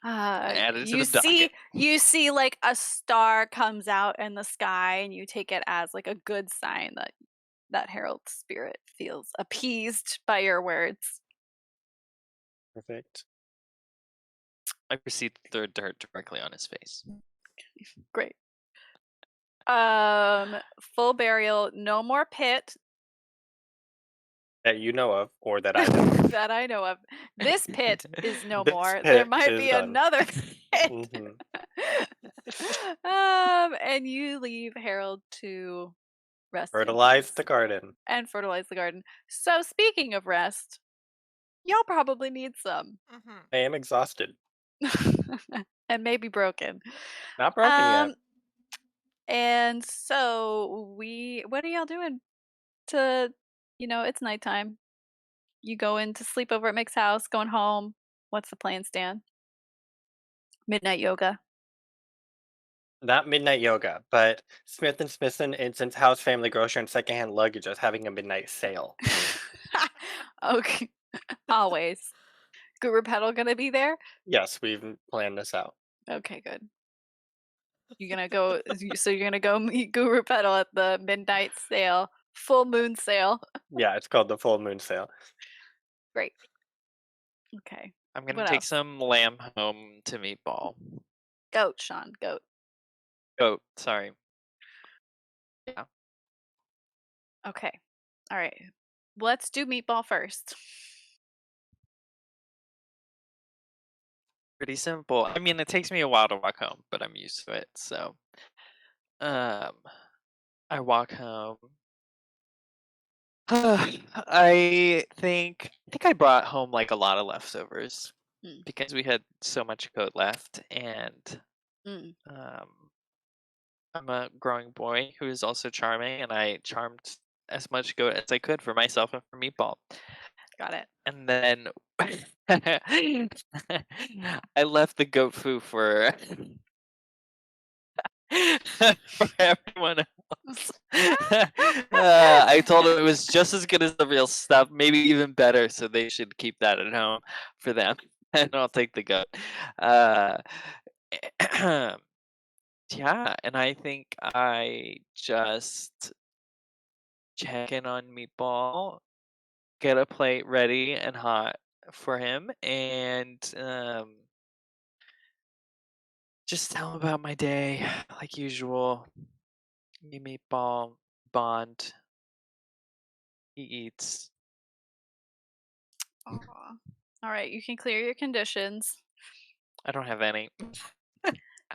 Add it to You the docket. see like a star comes out in the sky, and you take it as like a good sign that Harold's spirit feels appeased by your words. Perfect. I proceed to throw dirt directly on his face. Great. Full burial, no more pit That you know of, or that I know of. that I know of. This pit is no This more. There pit might is be done. another pit. Mhm. And you leave Harold to rest in Fertilize peace the garden. and fertilize the garden. So speaking of rest, y'all probably need some. Mhm. I am exhausted. And maybe broken. Not broken yet. And so what are y'all doing to, it's nighttime. You go in to sleep over at Mick's house, going home. What's the plan, Stan? Midnight yoga. Not midnight yoga, but Smith and Smithson, Instant House, Family Grocery, and Secondhand Luggage is having a midnight sale. Okay. Always. Guru Pedal gonna be there? Yes, we've planned this out. Okay, good. You're gonna go meet Guru Pedal at the midnight sale, full moon sale. Yeah, it's called the full moon sale. Great. Okay. I'm gonna What take else? some lamb home to Meatball. Goat, Sean. Goat. Goat, sorry. Okay. All right. Let's do meatball first. Pretty simple. I mean, it takes me a while to walk home, but I'm used to it. So, I walk home. I think I brought home like a lot of leftovers Mm. because we had so much goat left, and Mm. I'm a growing boy who is also charming, and I charmed as much goat as I could for myself and for Meatball. Got it. And then I left the goat food for for everyone else. I told them it was just as good as the real stuff, maybe even better, so they should keep that at home for them, and I'll take the goat. Yeah, and I think I just check in on Meatball, get a plate ready and hot for him, and just tell him about my day, like usual. Me, Meatball, bond. He eats. Aw. All right, you can clear your conditions. I don't have any.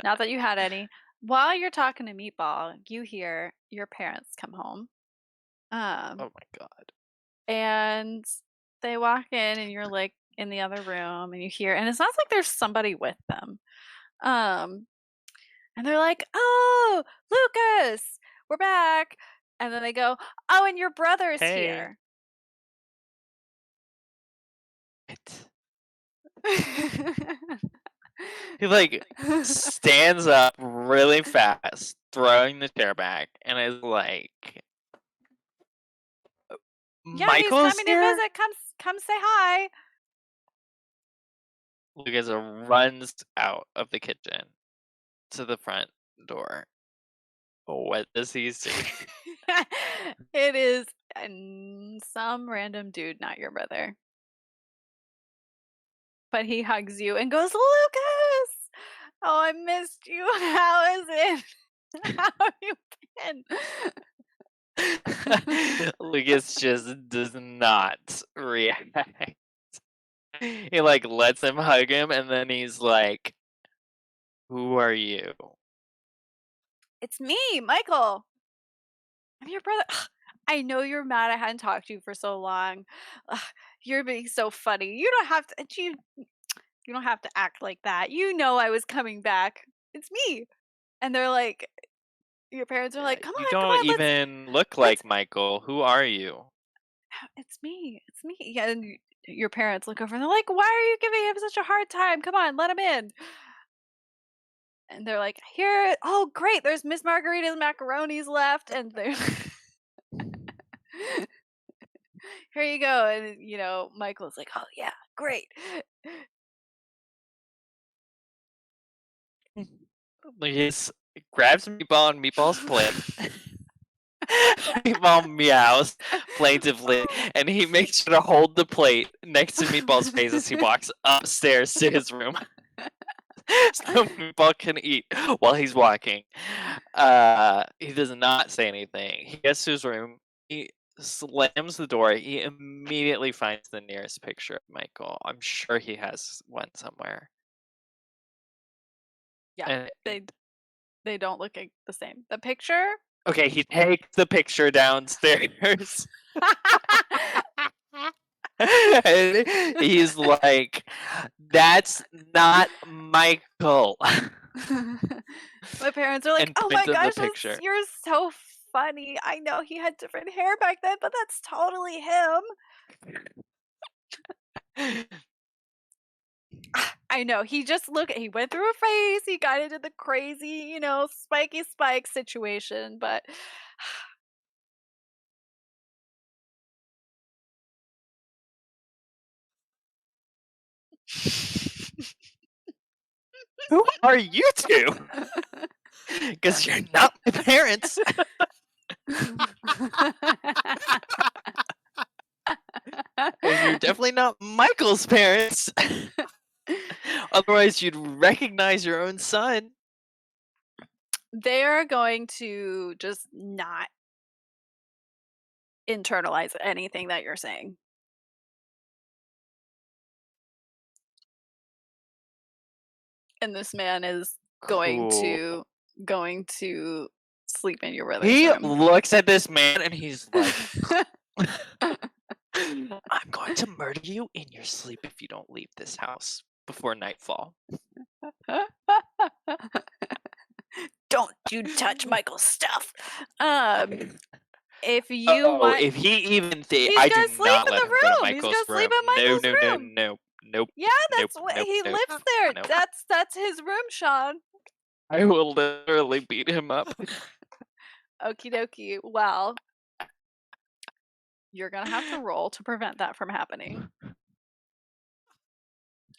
Not that you had any. While you're talking to Meatball, you hear your parents come home. Oh my god. And they walk in, and you're like in the other room, and you hear, and it sounds like there's somebody with them. And they're like, "Oh, Lucas, we're back." And then they go, "Oh, and your brother's Hey. here." He like stands up really fast, throwing the chair back, and is like, Yeah, he's Michael's coming to here? visit. Come say hi. Lucas runs out of the kitchen to the front door. What does he see? It is some random dude, not your brother. But he hugs you and goes, "Lucas! Oh, I missed you. How is it? How have you been?" Lucas just does not react. He like lets him hug him, and then he's like, "Who are you?" it's me, Michael. I'm your brother. I know you're mad I hadn't talked to you for so long. Ugh, you're being so funny. You don't have to. You don't have to act like that. You know I was coming back. It's me. And they're like, your parents are like, come You on, come don't on, even look let's. like Michael. Who are you? It's me. It's me. Yeah, and your parents look over and they're like, why are you giving him such a hard time? Come on, let him in. And they're like, here, oh great, there's Miss Margarita's macaronis left, and they're here you go. And Michael's like, oh yeah, great. He grabs Meatball on Meatball's plate. Meatball meows plaintively, and he makes sure to hold the plate next to Meatball's face as he walks upstairs to his room. So Meatball can eat while he's walking. He does not say anything. He gets to his room. He slams the door. He immediately finds the nearest picture of Michael. I'm sure he has one somewhere. Yeah, And they don't look the same. The picture. okay, he takes the picture downstairs. And he's like, "That's not Michael." My parents are like, And "Oh my points at gosh, the picture. you're so funny. I know he had different hair back then, but that's totally him." I know. He went through a phase. He got into the crazy, spiky spike situation, but Who are you two? Because you're not my parents. And you're definitely not Michael's parents. Otherwise, you'd recognize your own son. they are going to just not internalize anything that you're saying. And this man is going Cool. to sleep in your brother's He room. looks at this man and he's like, I'm going to murder you in your sleep if you don't leave this house before nightfall. Don't you touch Michael's stuff. If you want, if he even he's I gonna do sleep not in let the him go to room. He's Michael's gonna sleep room. in Michael's room. Nope. Yeah, that's what he nope, lives there. nope. That's his room, Sean. I will literally beat him up. Okie dokie. Well, you're gonna have to roll to prevent that from happening.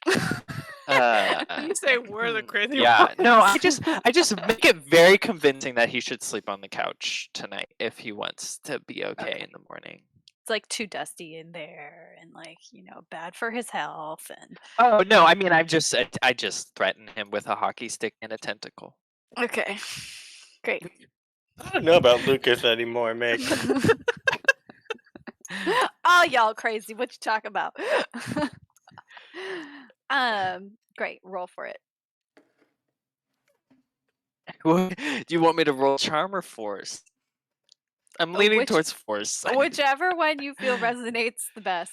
You say we're the crazy Yeah, ones. no, I just make it very convincing that he should sleep on the couch tonight if he wants to be okay in the morning. It's like too dusty in there, and bad for his health. And Oh no, I mean I just threaten him with a hockey stick and a tentacle. okay, great. I don't know about Lucas anymore, Mick. Oh, y'all crazy! What you talking about? Great. Roll for it. Do you want me to roll charm or force? I'm leaning towards force. Whichever one you feel resonates the best.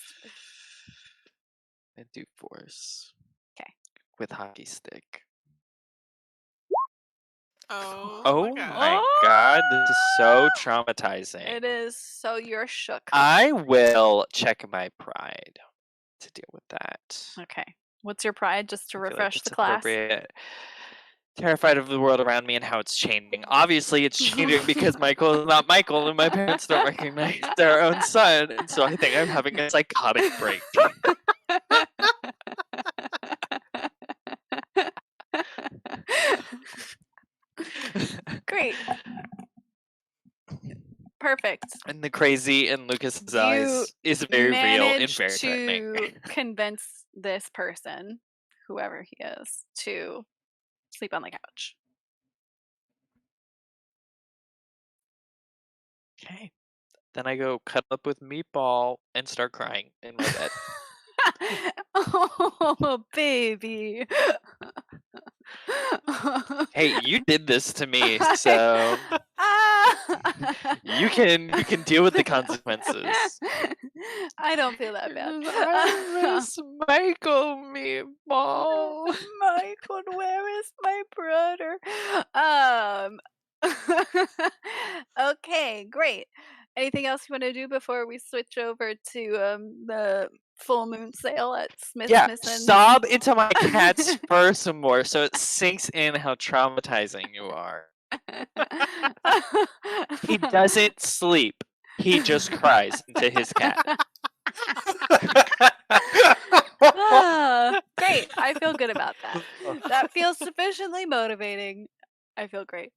I do force. Okay. With hockey stick. Oh my god, this is so traumatizing. It is. So you're shook. I will check my pride to deal with that. Okay. What's your pride, just to I feel like refresh it's the class? appropriate. Terrified of the world around me and how it's changing. Obviously, it's changing because Michael is not Michael, and my parents don't recognize their own son, and so I think I'm having a psychotic break. Great. Perfect. And the crazy in Lucas's You eyes is very real and managed very to threatening. convince this person, whoever he is, to sleep on the couch. Okay. Then I go cuddle up with Meatball and start crying in my bed. Oh, baby. Hey, you did this to me, so you can deal with the consequences. I don't feel that bad. I miss Michael Meatball. Michael, where is my brother? Okay, great. Anything else you want to do before we switch over to the full moon sale at Smith Yeah, Smithson's? sob into my cat's fur some more so it sinks in how traumatizing you are. He doesn't sleep. He just cries into his cat. Great. I feel good about that. That feels sufficiently motivating. I feel great.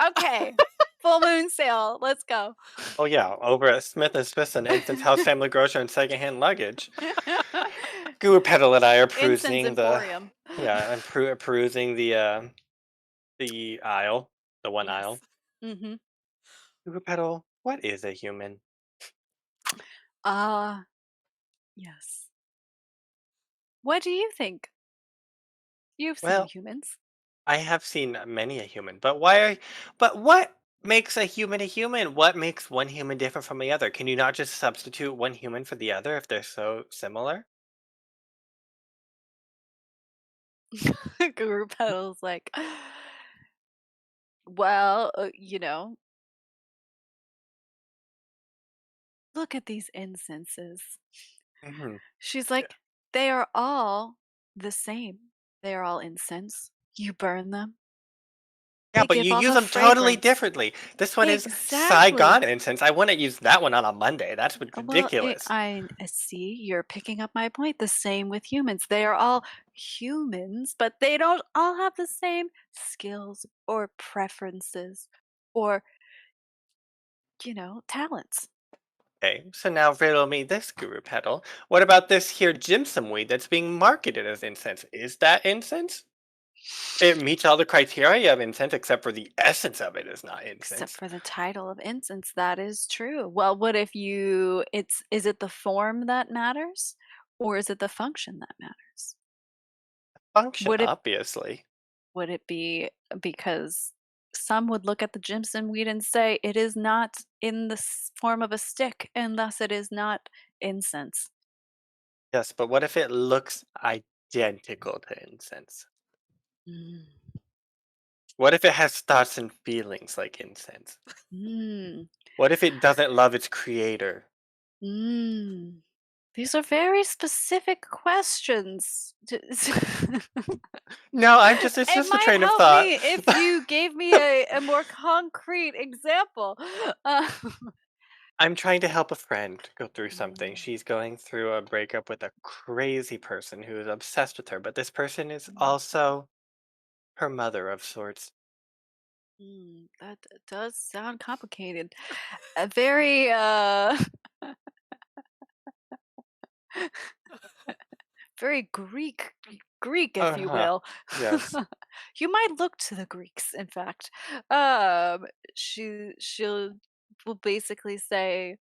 Okay. Full moon sale. Let's go. Oh yeah, over at Smith and Smithson, Instance House Family Grocery and Secondhand Luggage. Guru Petal and I are Incense perusing the Emporium. I'm perusing the aisle, the one aisle. Yes. Mm-hmm. Guru Petal, what is a human? Yes. What do you think? You've seen Well, humans. I have seen many a human, but what makes a human a human? What makes one human different from the other? Can you not just substitute one human for the other if they're so similar? Guru Petal's like, well, look at these incenses. Hmm. She's like, they are all the same. They are all incense. You burn them. Yeah, They but give you off use a them totally fragrance. differently. This one is Exactly. Saigon incense. I wouldn't use that one on a Monday. That's Well, ridiculous. I see you're picking up my point. The same with humans. They are all humans, but they don't all have the same skills or preferences or, talents. Okay, so now riddle me this, Guru Petal. What about this here Jimson weed that's being marketed as incense? Is that incense? It meets all the criteria of incense, except for the essence of it is not Except incense. for the title of incense, that is true. Well, what if is it the form that matters or is it the function that matters? Function, Would it obviously. would it be because some would look at the Jimson weed and say it is not in the form of a stick and thus it is not incense. Yes, but what if it looks identical to incense? Mm. What if it has thoughts and feelings like incense? Mm. What if it doesn't love its creator? Mm. These are very specific questions. No, it's It just a might train of help thought. me if you gave me a more concrete example. Uh, I'm trying to help a friend go through something. mm, She's going through a breakup with a crazy person who is obsessed with her, but this person is mm, also her mother of sorts. that does sound complicated. A very very Greek, if you Uh-huh. will. Yes. You might look to the Greeks, in fact. She'll will basically say,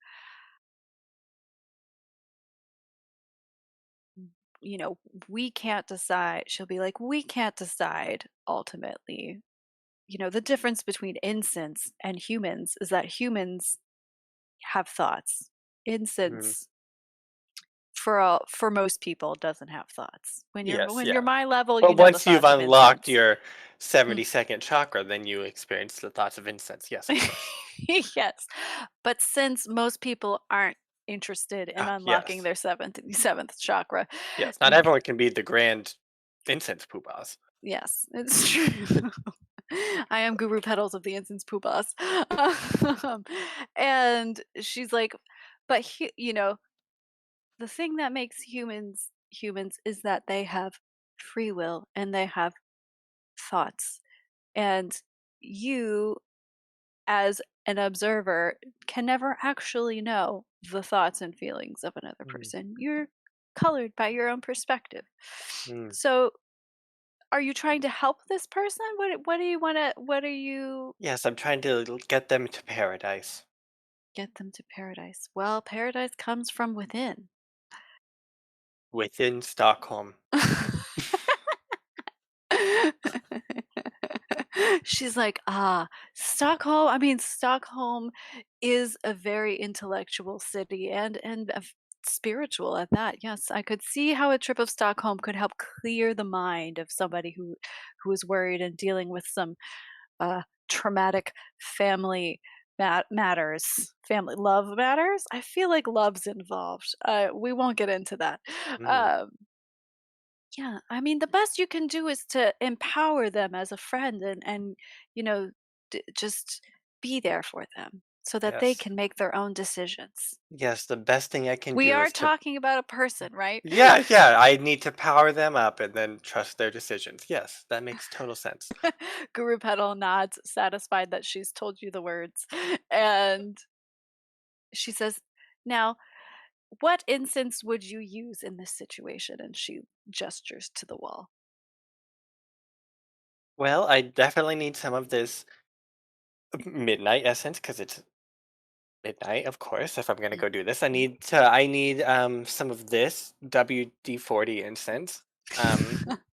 you know, we can't decide. She'll be like, we can't decide ultimately. The difference between incense and humans is that humans have thoughts. Mm. Incense for most people doesn't have thoughts. When you're Yes, when you're yeah. my level, you But know the once you've thoughts of unlocked incense. your Mm. 72nd chakra, then you experience the thoughts of incense. Yes, of course. Yes. But since most people aren't interested in Ah, unlocking yes. their seventh chakra, Yes. Not you everyone can be the grand incense poobahs. yes, it's true. I am Guru Petals of the Incense Poobahs. Um, and she's like, but the thing that makes humans is that they have free will and they have thoughts. And you, as an observer, can never actually know the thoughts and feelings of another Mm, person. You're colored by your own perspective. mm. So are you trying to help this person? What do you want to what are you Yes, I'm trying to get them to paradise. get them to paradise? Well, paradise comes from within. Within Stockholm. She's like, Stockholm is a very intellectual city and spiritual at that. Yes, I could see how a trip of Stockholm could help clear the mind of somebody who is worried and dealing with some traumatic family matters. Family love matters. I feel like love's involved. We won't get into that. Mhm. Um, yeah, I mean, the best you can do is to empower them as a friend and you know, just be there for them so that they Yes. can make their own decisions. Yes, the best thing I can We do are is to talking about a person, right? Yeah, yeah, I need to power them up and then trust their decisions. Yes, that makes total sense. Guru Petal nods, satisfied that she's told you the words. And she says, "Now, what incense would you use in this situation?" And she gestures to the wall. Well, I definitely need some of this midnight essence because it's midnight, of course, if I'm gonna go do this. I need some of this WD-40 incense.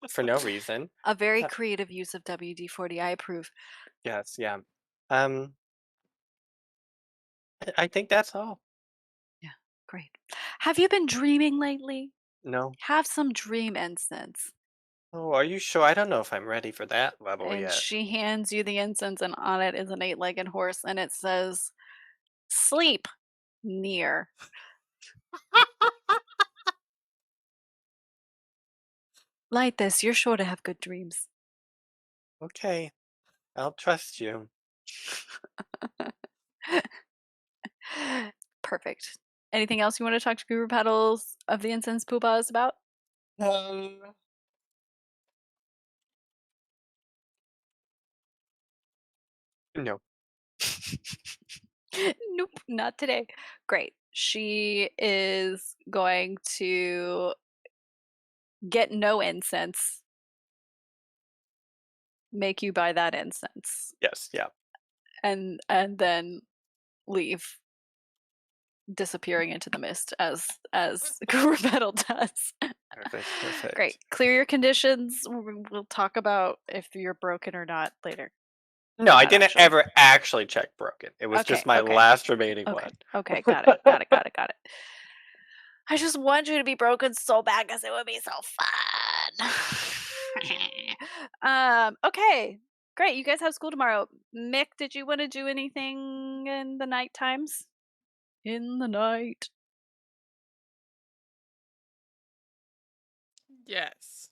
For no reason. A very Uh, creative use of WD-40. I approve. yes, yeah. Um I think that's all. Yeah, great. Have you been dreaming lately? No. Have some dream incense. Oh, are you sure? I don't know if I'm ready for that level And yet. she hands you the incense, and on it is an eight-legged horse, and it says, "Sleep near." Light this. You're sure to have good dreams. Okay, I'll trust you. Perfect. Anything else you want to talk to Guru Petals of the Incense Poobahs about? Um, no. Nope, not today. Great. She is going to get no incense, make you buy that incense, Yes, yeah. and then leave, disappearing into the mist as Guru Petal does. Perfect, Great. perfect. Clear your conditions. We'll talk about if you're broken or not later. No, Or I not didn't actually. ever actually check broken. It was Okay, just my okay. last remaining Okay. one. Okay, got it. Got it. Got it. Got it. I just want you to be broken so bad because it would be so fun. Okay. Great. You guys have school tomorrow. Mick, did you want to do anything in the night times? In the night. Yes.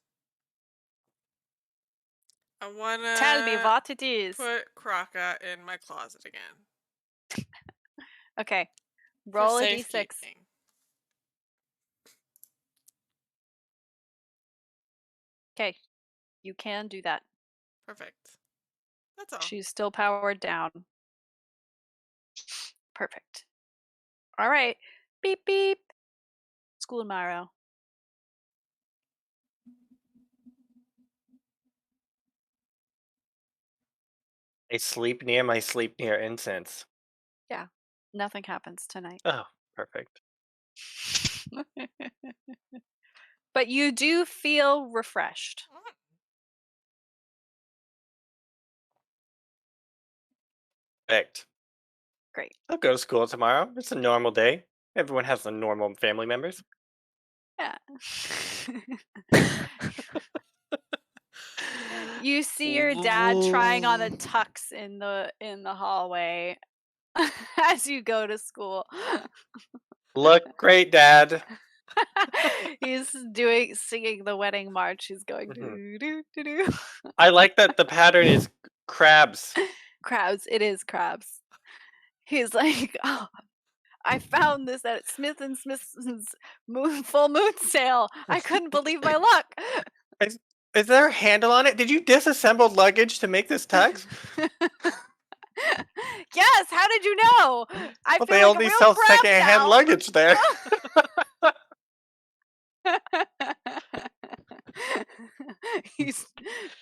I Tell me wanna what it is. put Kraka in my closet again. Okay. For Roll a d6. safekeeping. Okay. You can do that. Perfect. That's all. She's still powered down. Perfect. All right. Beep beep. School tomorrow. I sleep near my sleep near incense. Yeah. Nothing happens tonight. Oh, perfect. But you do feel refreshed. Perfect. Great. I'll go to school tomorrow. It's a normal day. Everyone has the normal family members. Yeah. You see your dad trying on a tux in the hallway as you go to school. Look great, Dad. He's singing the wedding march. He's going Mhm. do do do do. I like that the pattern is crabs. Crabs. It is crabs. He's like, oh, I found this at Smith and Smith's full moon sale. I couldn't believe my luck. Is, is there a handle on it? Did you disassemble luggage to make this tux? Yes, how did you know? I Well, feel they like a only real sell pro secondhand now. luggage there. He's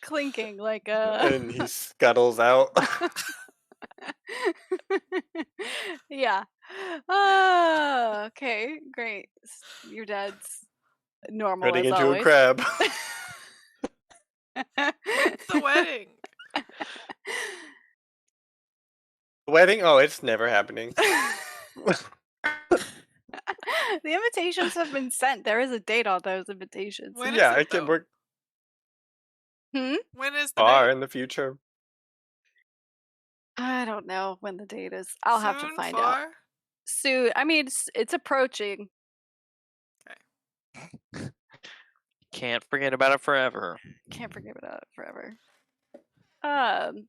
clinking like And he scuttles out. yeah. Oh, okay, great. Your dad's normal Running as into a always. crab. It's the wedding. Wedding? Oh, it's never happening. The invitations have been sent. There is a date on those invitations. When is Yeah, it, though? we're Hmm? When is the far date? in the future. I don't know when the date is. I'll have to Soon, find out. far? Soon. I mean, it's approaching. Can't forget about it forever. Can't forget about it forever. Um.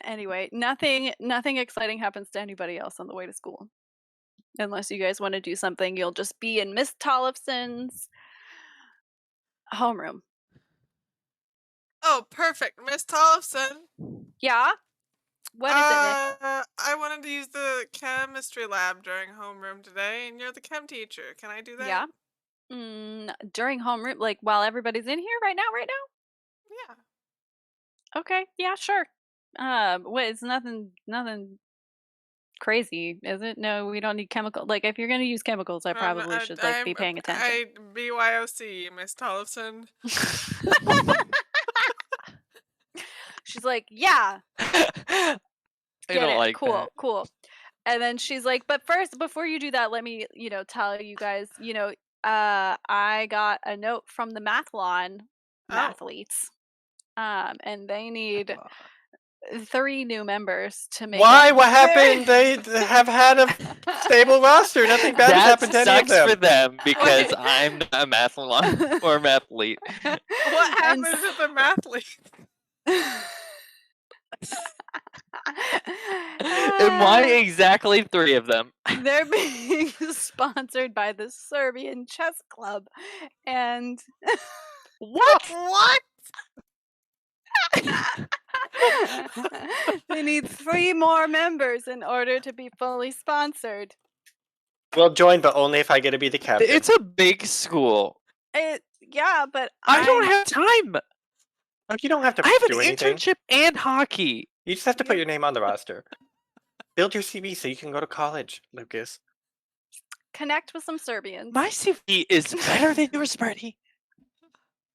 Anyway, nothing exciting happens to anybody else on the way to school. Unless you guys want to do something, you'll just be in Miss Tollefson's homeroom. Oh, perfect. Miss Tollefson. Yeah? What is it, Nick? I wanted to use the chemistry lab during homeroom today, and you're the chem teacher. Can I do that? Yeah? During homeroom, like while everybody's in here right now? Yeah. Okay, yeah, sure. Wait, it's nothing crazy, is it? No, we don't need chemical. Like, if you're gonna use chemicals, I probably should like be paying attention. BYOC, Miss Tollefson. She's like, yeah, I get don't it. like Cool, that. cool. And then she's like, but first, before you do that, let me, tell you guys, I got a note from the mathlon mathletes. And they need 3 new members to make Why? up What happened? They have had a stable roster. Nothing bad has That happened to any of sucks for them. them because I'm not a mathlon or mathlete. What And happened to the mathlete? And why exactly 3 of them? They're being sponsored by the Serbian Chess Club, and What? What? they need 3 more members in order to be fully sponsored. We'll join, but only if I get to be the captain. It's a big school. Yeah, but I don't have time. Oh, you don't have to I have do an anything. internship and hockey. You just have to put your name on the roster. Build your CV so you can go to college, Lucas. connect with some Serbians. My CV is better than yours, Birdie.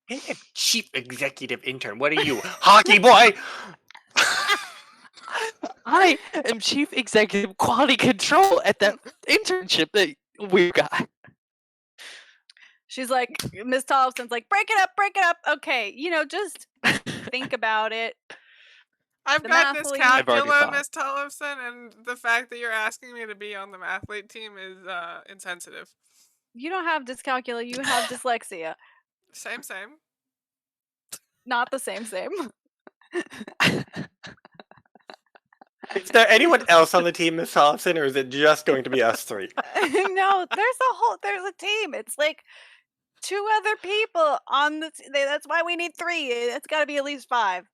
Hey, a chief executive intern. What are you, hockey boy? I am chief executive quality control at that internship that we've got. She's like, Miss Tollefson's like, break it up. Okay, just think about it. I've The got this mathlete- I've already calcula, thought. Miss Tollefson, and the fact that you're asking me to be on the mathlete team is insensitive. You don't have dyscalculia, you have dyslexia. Same. Not the same. Is there anyone else on the team, Miss Tollefson, or is it just going to be us 3? No, there's a team. It's like 2 other people on the that's why we need 3. It's got to be at least 5.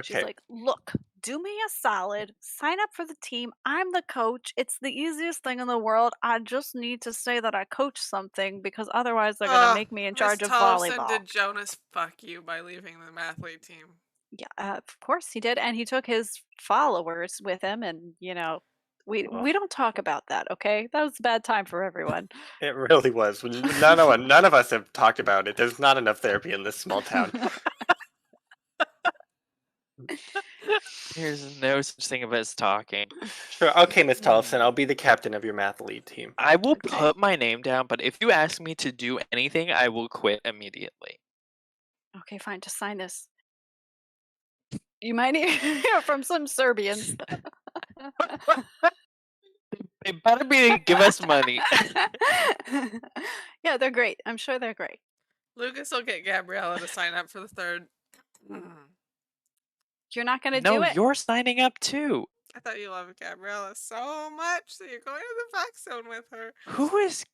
She's Okay. like, look, do me a solid, sign up for the team. I'm the coach. It's the easiest thing in the world. I just need to say that I coach something because otherwise they're gonna make me in charge of volleyball. Did Jonas fuck you by leaving the mathlete team? Yeah, of course he did, and he took his followers with him, and we don't talk about that, okay? That was a bad time for everyone. It really was. None of us have talked about it. There's not enough therapy in this small town. There's no such thing as talking. Sure. Okay, Miss Tollefson, I'll be the captain of your mathlete team. I will Okay. put my name down, but if you ask me to do anything, I will quit immediately. Okay, fine, just sign this. You might hear from some Serbians. They better be to give us money. Yeah, they're great. I'm sure they're great. Lucas will get Gabriella to sign up for the 3rd. You're not gonna No, do it? you're signing up too. I thought you loved Gabriella so much that you're going to the fax zone with her. Who is?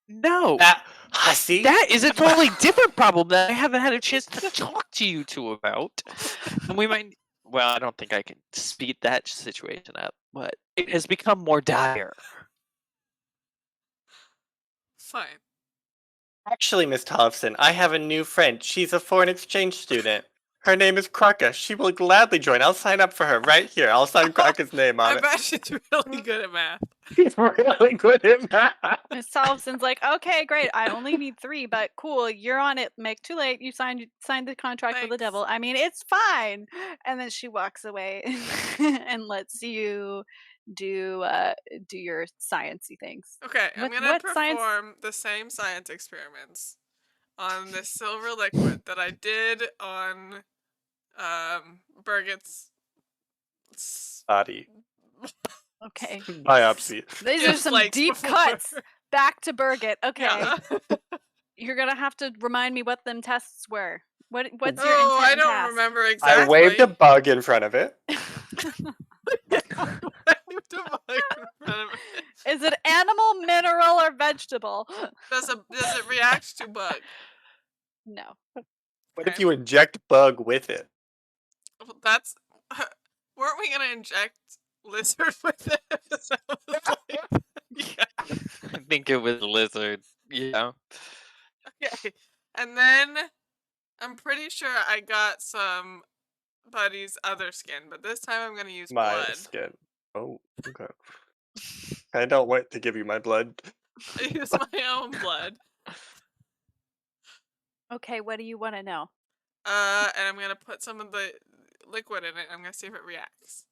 No, That hussy. that is a totally different problem that I haven't had a chance to talk to you two about. And we might. Well, I don't think I can speed that situation up, but it has become more dire. Fine. Actually, Miss Tollefson, I have a new friend. She's a foreign exchange student. Her name is Kraka. She will gladly join. I'll sign up for her right here. I'll sign Kraka's name on I it. bet she's really good at math. He's really good at math. Miss Salveson's like, okay, great. I only need 3, but cool. You're on it, Mick. Too late. You signed the contract with the Thanks. devil. I mean, it's fine. And then she walks away and lets you do your sciencey things. Okay, I'm gonna What science? perform the same science experiments on this silver liquid that I did on Birgit's Body. Okay. Biopsy. These are some Dislikes deep before. cuts. Back to Birgit. Okay. Yeah. You're gonna have to remind me what them tests were. What's your intent Oh, I and don't task? remember exactly. I waved a bug in front of it. Waved a bug in front of it. Is it animal, mineral, or vegetable? Does it react to bug? No. What if you inject bug with it? Well, that's. Weren't we gonna inject lizard with it? Is that what it's like? Yeah. I think it was lizard. Yeah. Okay. And then I'm pretty sure I got some Buddy's other skin, but this time I'm gonna use My blood. skin. Oh, okay. I don't want to give you my blood. I use my own blood. Okay, what do you want to know? And I'm gonna put some of the liquid in it. I'm gonna see if it reacts.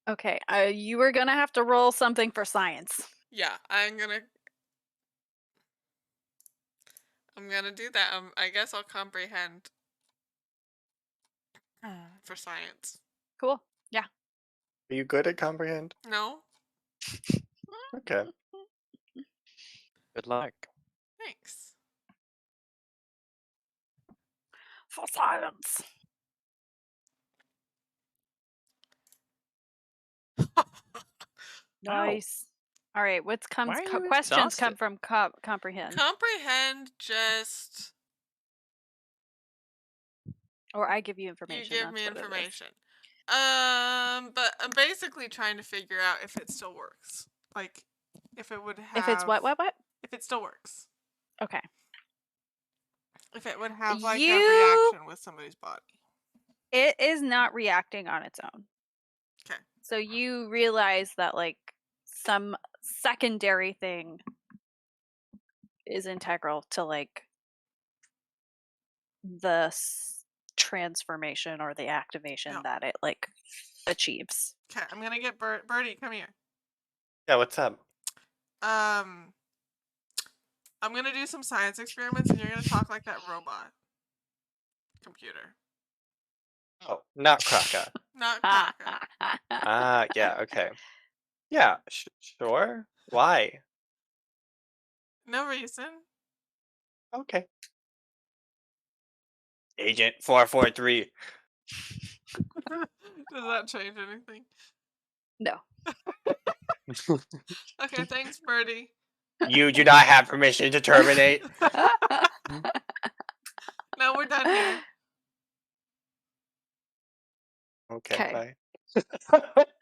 Okay, you were gonna have to roll something for science. Yeah, I'm gonna do that. I guess I'll comprehend for science. Cool. Yeah. Are you good at comprehend? No, Okay. Good luck. thanks. For science. Nice. All right. What's comes Why are you questions come exhausted? from comprehend, Comprehend just or I give you you information. give that's me what it is. information. But I'm basically trying to figure out if it still works. Like, if it would have. If it's what? If it still works. Okay. If it would have like a You- reaction with somebody's body. It is not reacting on its own. Okay. So you realize that like some secondary thing is integral to like the transformation or the activation Yeah. that it like achieves. Okay, I'm gonna get Birdie. Come here. Yeah, what's up? I'm gonna do some science experiments, and you're gonna talk like that robot computer, Oh, not Kraka. not Kaka. Ah, yeah, okay. Yeah, sure. Why? No reason. Okay. Agent 443. Does that change anything? No. Okay, thanks, Birdie. You do not have permission to terminate. No, we're done here. Okay, 'Kay. bye.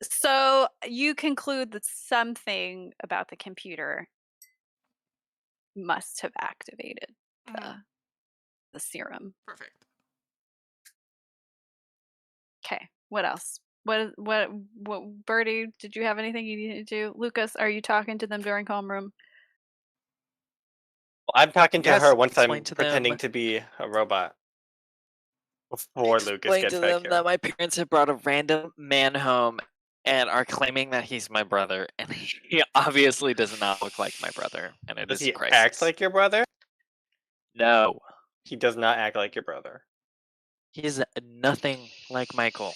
So you conclude that something about the computer must have activated Mhm, the serum. perfect. Okay. What else? What Birdie, did you have anything you needed to do? Lucas, are you talking to them during homeroom? I'm talking to Yes, her once I'm explain to pretending them- to be a robot. Before Lucas Explain gets to back them here. that my parents have brought a random man home and are claiming that he's my brother, and he obviously does not look like my brother, and it Does is he a crisis. act like your brother? No, He does not act like your brother. he is nothing like Michael.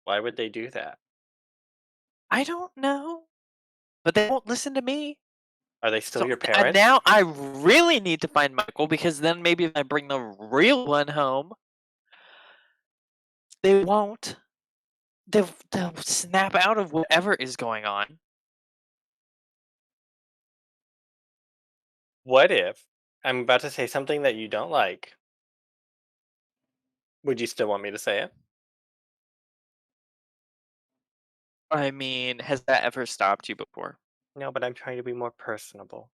Why would they do that? I don't know, but they won't listen to me. Are they still So your and parents? now I really need to find Michael, because then maybe if I bring the real one home, they won't. They'll snap out of whatever is going on. What if I'm about to say something that you don't like? Would you still want me to say it? I mean, has that ever stopped you before? No, but I'm trying to be more personable.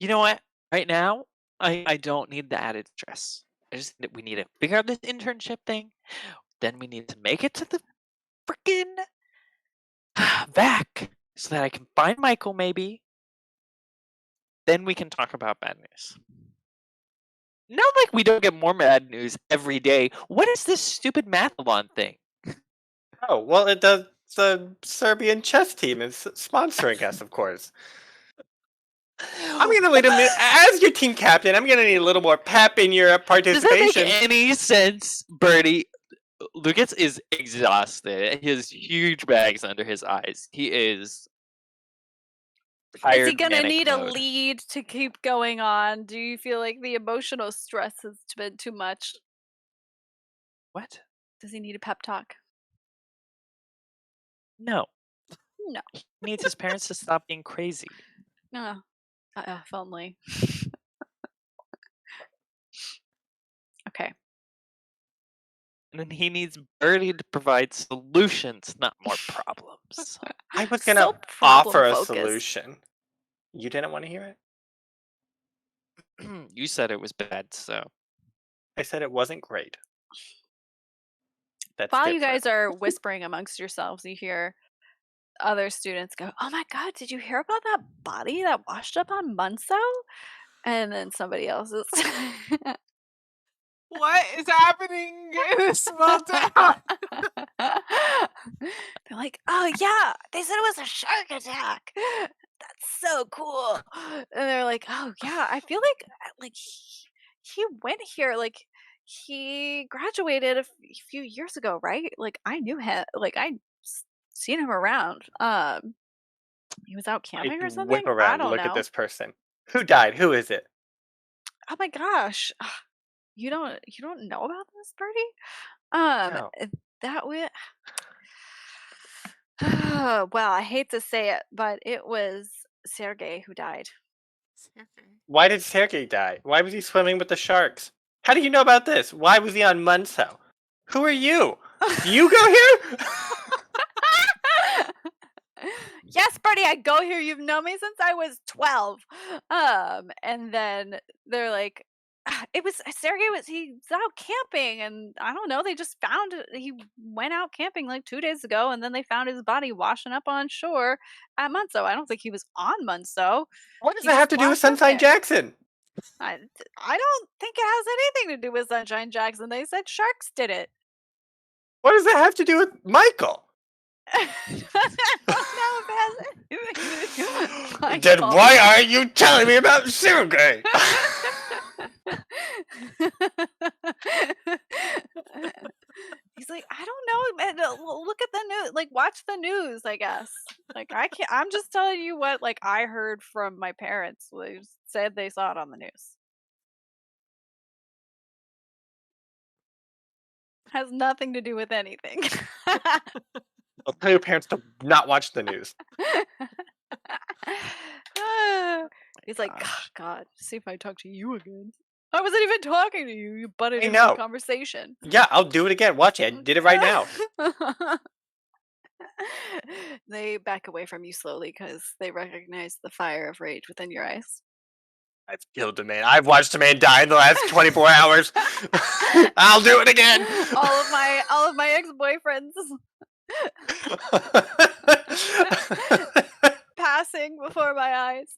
You know what? Right now, I don't need the added stress. We need to figure out this internship thing. Then we need to make it to the freaking vac so that I can find Michael. Maybe then we can talk about bad news. Not like we don't get more bad news every day. What is this stupid mathalon thing? Oh, well, the Serbian chess team is sponsoring us, of course. I'm gonna need as your team captain. I'm gonna need a little more pep in your Does that make participation. any sense, Birdie? Lucas is exhausted. He has huge bags under his eyes. He is Is tired, he gonna manic need a mode. lead to keep going on? Do you feel like the emotional stress has been too much? What? Does he need a pep talk? No. No. He needs his parents to stop being crazy. If only. Okay. And then he needs Birdie to provide solutions, not more problems. I was gonna So offer a problem-focused. solution. You didn't want to hear it? You said it was bad, so. I said it wasn't great. That's While you different. guys are whispering amongst yourselves, you hear other students go, "Oh my god, did you hear about that body that washed up on Munso?" And then somebody else is What is happening in this small town? they're like, "Oh yeah, they said it was a shark attack. That's so cool." And they're like, "Oh yeah, I feel like he went here, like he graduated few years ago, right? Like I knew him, like seen him around. He was out I camping or something. whip I around. don't Look at know. this person. Who died? Who is it? Oh my gosh, you don't know about this, Birdie? No. That would well, I hate to say it, but it was Sergey who died. Sergey. Why did Sergey die? Why was he swimming with the sharks? How do you know about this? Why was he on Munso? Who are you? Do you go here? Yes, Birdie, I go here. You've known me since I was 12. And then they're like, it was Sergey was he's out camping, and I don't know. They just found he went out camping like 2 days ago, and then they found his body washing up on shore at Munso. I don't think he was on Munso. What does He that have just to do with washed up Sunshine there. Jackson? I don't think it has anything to do with Sunshine Jackson. They said sharks did it. What does that have to do with Michael? I don't know if it has anything to do with Then Michael. why aren't you telling me about Sergey? He's like, I don't know, man. Look at the news. Like, watch the news. I guess. Like, I can't. I'm just telling you what, like, I heard from my parents. They said they saw it on the news. Has nothing to do with anything. I'll tell your parents to not watch the news. He's like, Gosh. God, see if I talk to you again. I wasn't even talking to you. You butted I into the know. conversation. Yeah, I'll do it again. Watch it. I did it right now. They back away from you slowly because they recognize the fire of rage within your eyes. I've killed a man. I've watched a man die in the last 24 hours. I'll do it again. all of my ex-boyfriends passing before my eyes.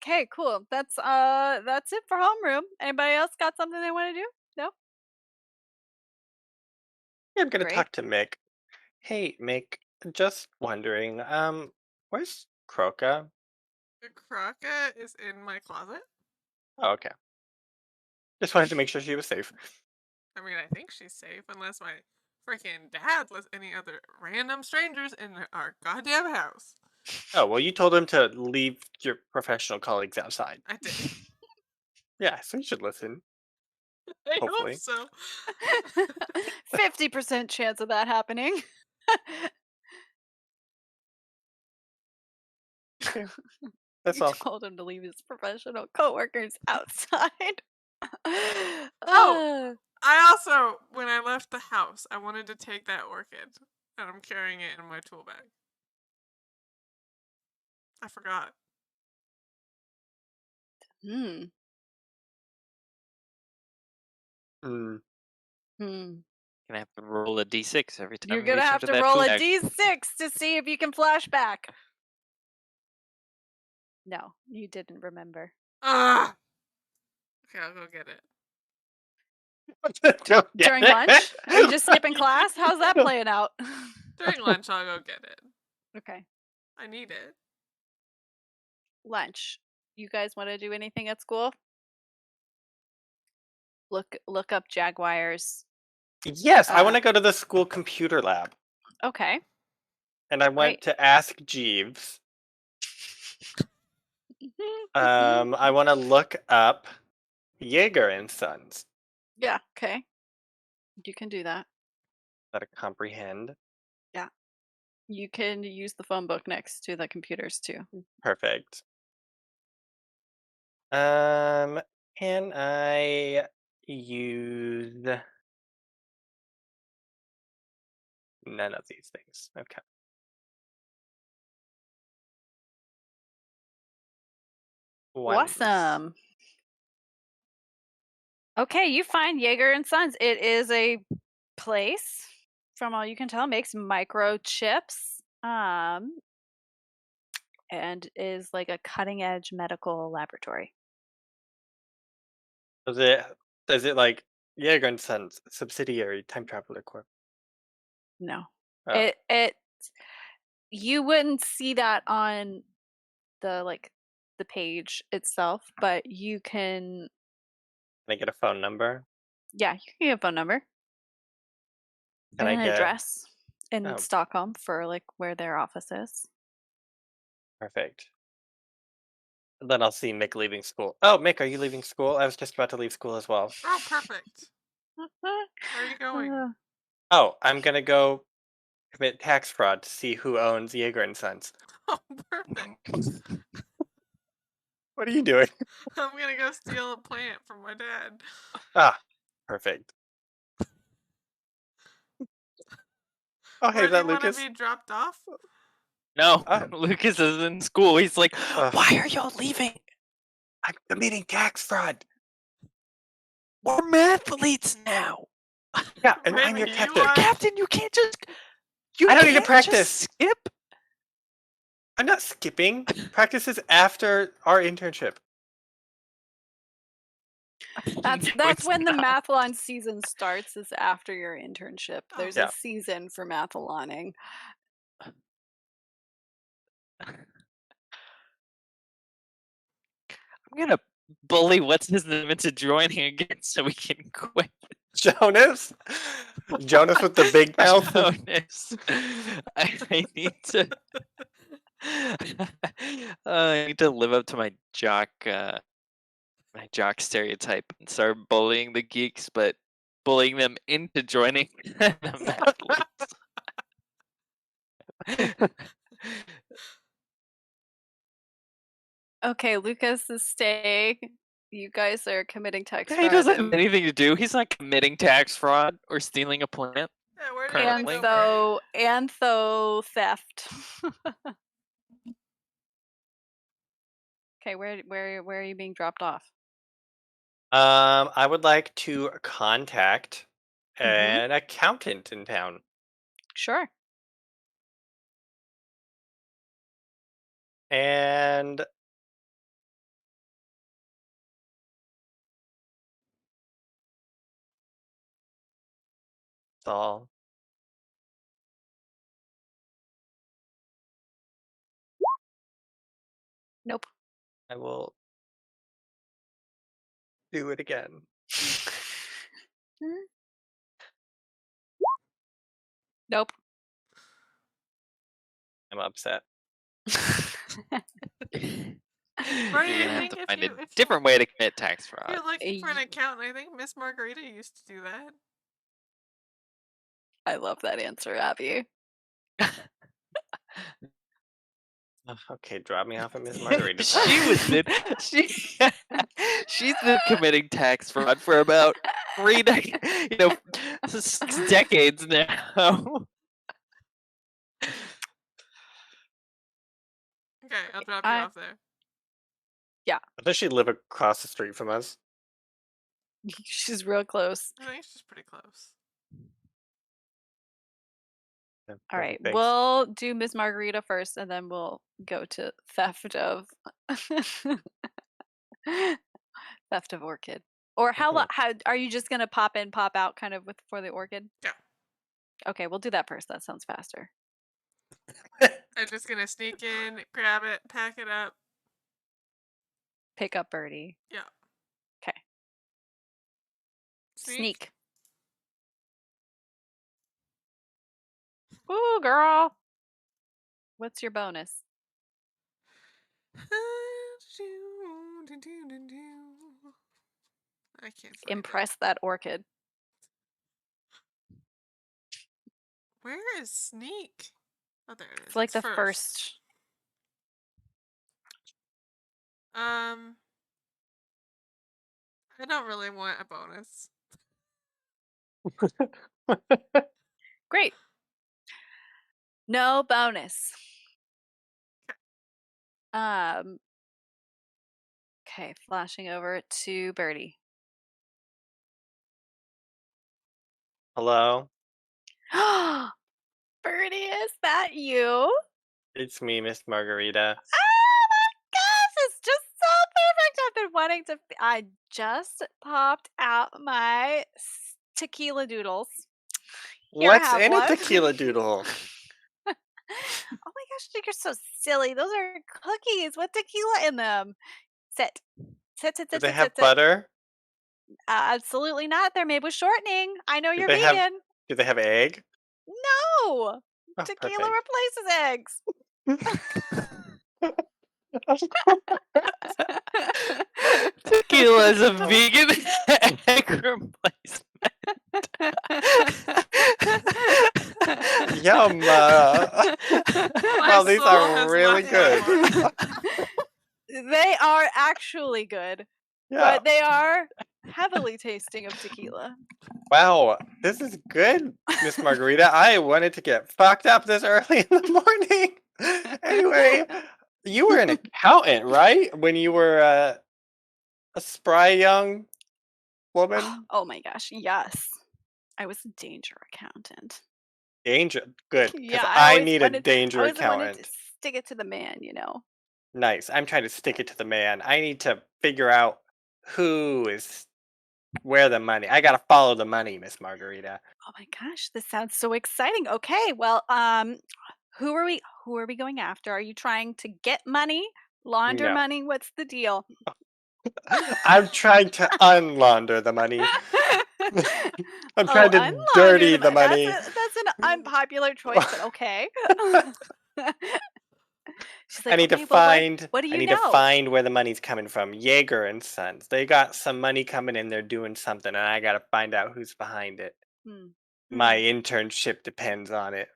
Okay, cool. That's it for homeroom. Anybody else got something they want to do? No? I'm gonna Great. talk to Mick. Hey, Mick, just wondering, where's Croca? The croca is in my closet. Oh, okay. Just wanted to make sure she was safe. I mean, I think she's safe unless my freaking dad lets any other random strangers in our goddamn house. Oh, well, you told him to leave your professional colleagues outside. I did. Yeah, so you should listen. I Hopefully. hope so. 50% chance of that happening. Okay. That's You all. told him to leave his professional coworkers outside. Oh. I also, when I left the house, I wanted to take that orchid, and I'm carrying it in my tool bag. I forgot. Hmm. Hmm. Hmm. Gonna have to roll a d6 every time You're we gonna reach have into to that roll food a bag. d6 to see if you can flash back. No, you didn't remember. Ah. Okay, I'll go get it. Don't get During it. lunch? Are you just skipping class? How's that playing out? During lunch, I'll go get it. Okay. I need it. Lunch. You guys want to do anything at school? Look up Jaguars. Yes, I want to go to the school computer lab. Okay. And I went Great. to ask Jeeves. I want to look up Jaeger and Sons. Yeah, okay. You can do that. That I comprehend. Yeah. You can use the phone book next to the computers too. Perfect. Can I use none of these things? Okay. Ones. Awesome. Okay, you find Jaeger and Sons. It is a place, from all you can tell, makes microchips. And is like a cutting edge medical laboratory. Is it like Jaeger and Sons subsidiary Time Traveler Corp? No. Oh. It you wouldn't see that on the page itself, but you can Can I get a phone number? you can get a phone number Can and I an get address in Oh, Stockholm for where their office is. perfect. Then I'll see Mick leaving school. Oh, Mick, are you leaving school? I was just about to leave school as well. Oh, perfect. Where are you going? Oh, I'm gonna go commit tax fraud to see who owns Jaeger and Sons. Oh, perfect. What are you doing? I'm gonna go steal a plant from my dad. Ah, perfect. Oh, hey, Where is do that you want to Lucas? be dropped off? No, Oh. Lucas is in school. He's like, Ugh. why are y'all leaving? I'm committing tax fraud. We're mathletes now. Yeah, and I'm Maybe your you captain. are. Captain, you can't just. You I don't need to can't practice. just skip. I'm not skipping. Practice is after our internship. That's No, it's when the not. mathlon season starts, is after your internship. There's Yeah. a season for mathaloning. I'm gonna bully what's his name into joining again so we can quit. Jonas? Jonas with the big mouth? Jonas. I need to. I need to live up to my jock stereotype and start bullying the geeks, but bullying them into joining the mathletes. Okay, Lucas is staying. You guys are committing tax He fraud doesn't have anything to do. He's not committing tax fraud or stealing a plant. Yeah, where do Currently. you want to go? Antho theft. Okay, where are you being dropped off? I would like to contact Mhm. an accountant in town. Sure. And that's all. Nope. I will do it again. Nope. I'm upset. What do you You're gonna have think to if find you- a if you- different way to commit tax If fraud. you're looking for an accountant, I think Miss Margarita used to do that. I love that answer, Abby. Okay, drop me off at Miss Margarita's She house. was been she's been committing tax fraud for about 6 decades now. Okay, I'll drop you I- off there. Does she live across the street from us? She's real close. I think she's pretty close. Yeah, All right, thanks. we'll do Miss Margarita first, and then we'll go to theft of theft of orchid. Or how are you just gonna pop in, pop out, kind of for the orchid? Yeah. Okay, we'll do that first. That sounds faster. I'm just gonna sneak in, grab it, pack it up. Pick up Birdie. Yeah. Okay. Sneak. Ooh, girl. What's your bonus? I can't find Impress that orchid. Where is sneak? Oh, there it is. It's like the first. first. I don't really want a bonus. Great. No bonus. Okay, flashing over to Birdie. Hello? Birdie, is that you? It's me, Miss Margarita. Oh my gosh, it's just so perfect. I've been wanting to. I just popped out my tequila doodles. Here, What's have in one. a tequila doodle? Oh my gosh, you're so silly. Those are cookies with tequila in them. Sit. Sit, sit, Do sit, they sit, have sit, sit. butter? Absolutely not. They're made with shortening. I know you're they have- vegan. Do they have egg? No. Oh, Tequila perfect. replaces eggs. Tequila is a vegan egg replacement. Yum. Well, these soul are has really left good. my They are actually good, Yeah. but they are heavily tasting of tequila. Wow, this is good, Miss Margarita. I wanted to get fucked up this early in the morning. Anyway, you were an accountant, right? When you were a spry young woman? Oh my gosh, yes. I was a danger accountant. Danger. Good, because Yeah, I always need a wanted, danger I always wanted to accountant. stick it to the man, you know. Nice. I'm trying to stick it to the man. I need to figure out who is where the money. I gotta follow the money, Miss Margarita. Oh my gosh, this sounds so exciting. Okay, well, who are we going after? Are you trying to get money, launder No. money? What's the deal? I'm trying to unlaunder the money. I'm trying to unlaunder dirty the money. That's an unpopular choice, but okay. She's like, I need okay, to well, find. what do you I need know? to find where the money's coming from. Jaeger and Sons. They got some money coming in. They're doing something, and I gotta find out who's behind it. My internship depends on it.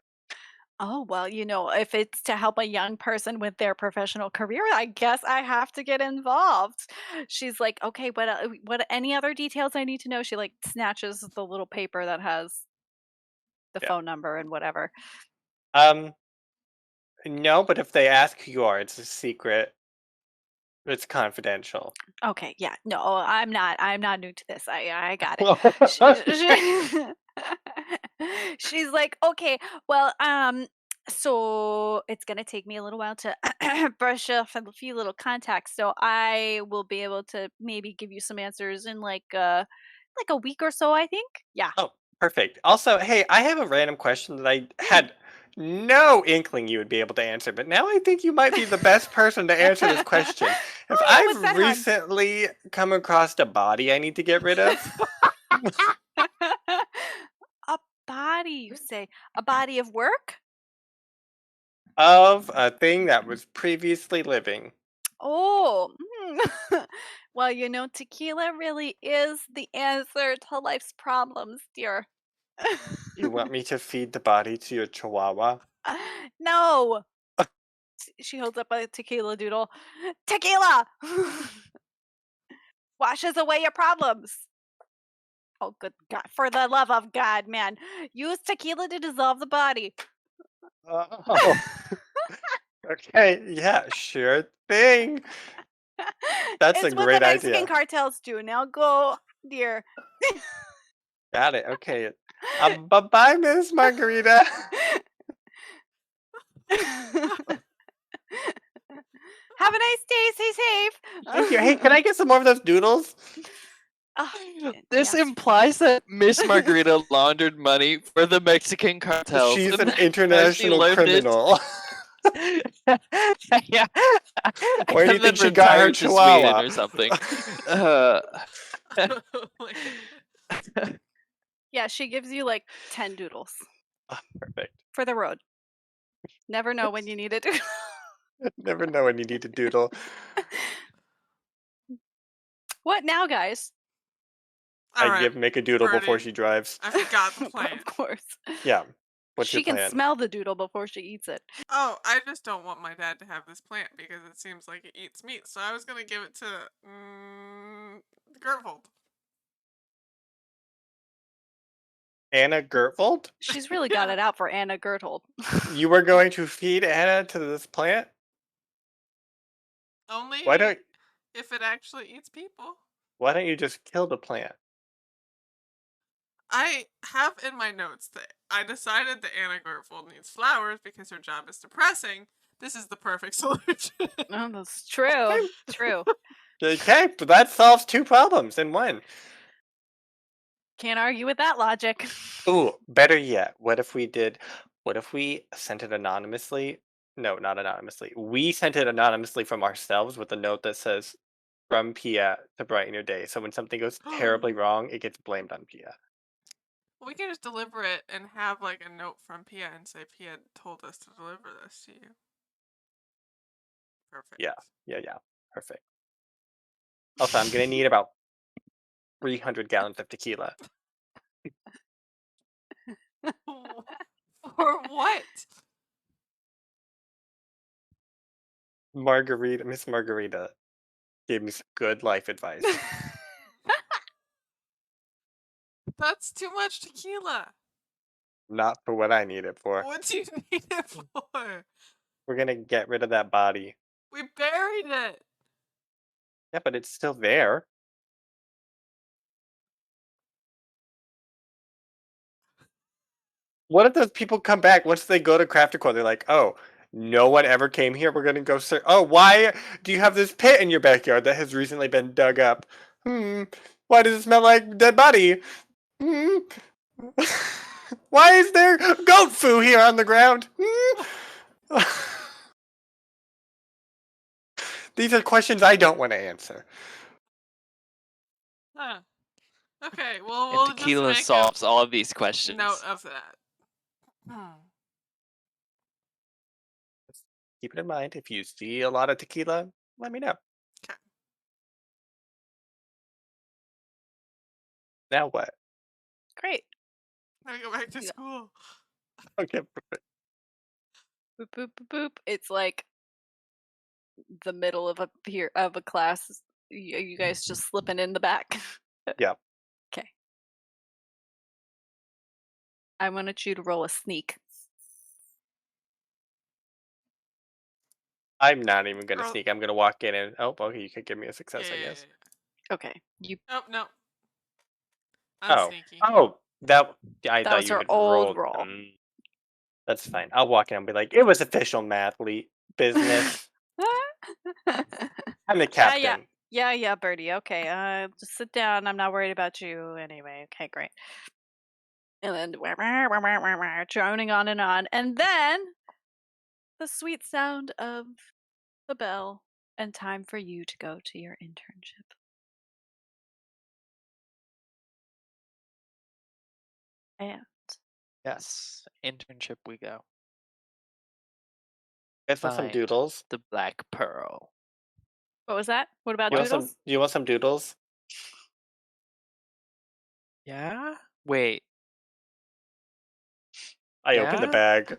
Oh, well, you know, if it's to help a young person with their professional career, I guess I have to get involved. She's like, okay, what any other details I need to know? She like snatches the little paper that has the Yeah. phone number and whatever. No, but if they ask who you are, it's a secret. It's confidential. Okay, yeah. No, I'm not new to this. I got it. She's like, okay, well, so it's gonna take me a little while to brush off a few little contacts, so I will be able to maybe give you some answers in like a week or so, I think. Yeah. Oh, perfect. Also, hey, I have a random question that I had no inkling you would be able to answer, but now I think you might be the best person to answer this question. If Oh, yeah, what's that, I've hon? recently come across a body I need to get rid of, A body, you say? A body of work? of a thing that was previously living. Oh, well, you know, tequila really is the answer to life's problems, dear. You want me to feed the body to your chihuahua? No. She holds up a tequila doodle. Tequila washes away your problems. Oh, good God. For the love of God, man. Use tequila to dissolve the body. Oh. Okay, yeah, sure thing. That's a It's what the great Mexican idea. cartels do. Now go, dear. Got it. Okay. Bye-bye, Miss Margarita. Have a nice day. Stay safe. Thank you. Hey, can I get some more of those doodles? Oh, This yes. implies that Miss Margarita laundered money for the Mexican cartels. She's and an that's how she international learned it. criminal. Yeah. Where do you And then think she got her retired to Sweden chihuahua? or something. Uh, Oh my God. Yeah, she gives you like 10 doodles Ah, perfect. for the road. Never know when you need it. Never know when you need to doodle. What now, guys? All I right, make a doodle before Birdie, she drives. I forgot the plan. Of course. Yeah. What's She your can plan? smell the doodle before she eats it. Oh, I just don't want my dad to have this plant because it seems like it eats meat. So I was gonna give it to Gervold. Anna Gertvold? She's really got it out for Anna Gerthold. You were going to feed Anna to this plant? Only Why don't if it actually eats people. you just kill the plant? I have in my notes that I decided that Anna Gertvold needs flowers because her job is depressing. This is the perfect solution. Oh, that's true. True. Okay, but that solves two problems in one. Can't argue with that logic. Ooh, better yet, what if we sent it anonymously? No, not anonymously. We sent it anonymously from ourselves with a note that says, from Pia to brighten your day. So when something goes terribly wrong, it gets blamed on Pia. We can just deliver it and have like a note from Pia and say Pia told us to deliver this to you. Perfect. Yeah. Perfect. Also, I'm gonna need about 300 gallons of tequila. For what? Miss Margarita gave me some good life advice. That's too much tequila. Not for what I need it for. What do you need it for? We're gonna get rid of that body. We buried it. Yeah, but it's still there. What if those people come back once they go to Crafter Core? They're like, oh, no one ever came here. We're gonna go search. Oh, why do you have this pit in your backyard that has recently been dug up? Why does it smell like dead body? Why is there goat foo here on the ground? These are questions I don't want to answer. Huh. Okay, well, and we'll just tequila make solves all of these a questions. note of that. Keep it in mind. If you see a lot of tequila, let me know. Okay. Now what? Great. I go back to Yeah. school. Okay, perfect. Boop boop boop boop. It's like the middle of a class. You guys just slipping in the back. Yeah. Okay. I want you to roll a sneak. I'm not even gonna Girl- sneak. I'm gonna walk in and okay, you could give me a success, I Yeah. guess. Okay. You. Oh no. Oh. Unsneaky. Oh, I That thought was you her had old rolled. roll. That's fine. I'll walk in and be like, it was official mathlete business. I'm the captain. Yeah, Birdie. Okay, just sit down. I'm not worried about you anyway. Okay, great. And then droning on, and then the sweet sound of the bell, and time for you to go to your internship. And Yes, internship we go. You guys want some Find doodles? the Black Pearl. what was that? What about You want doodles? do you want some doodles? Yeah? Wait. I opened the Yeah? bag.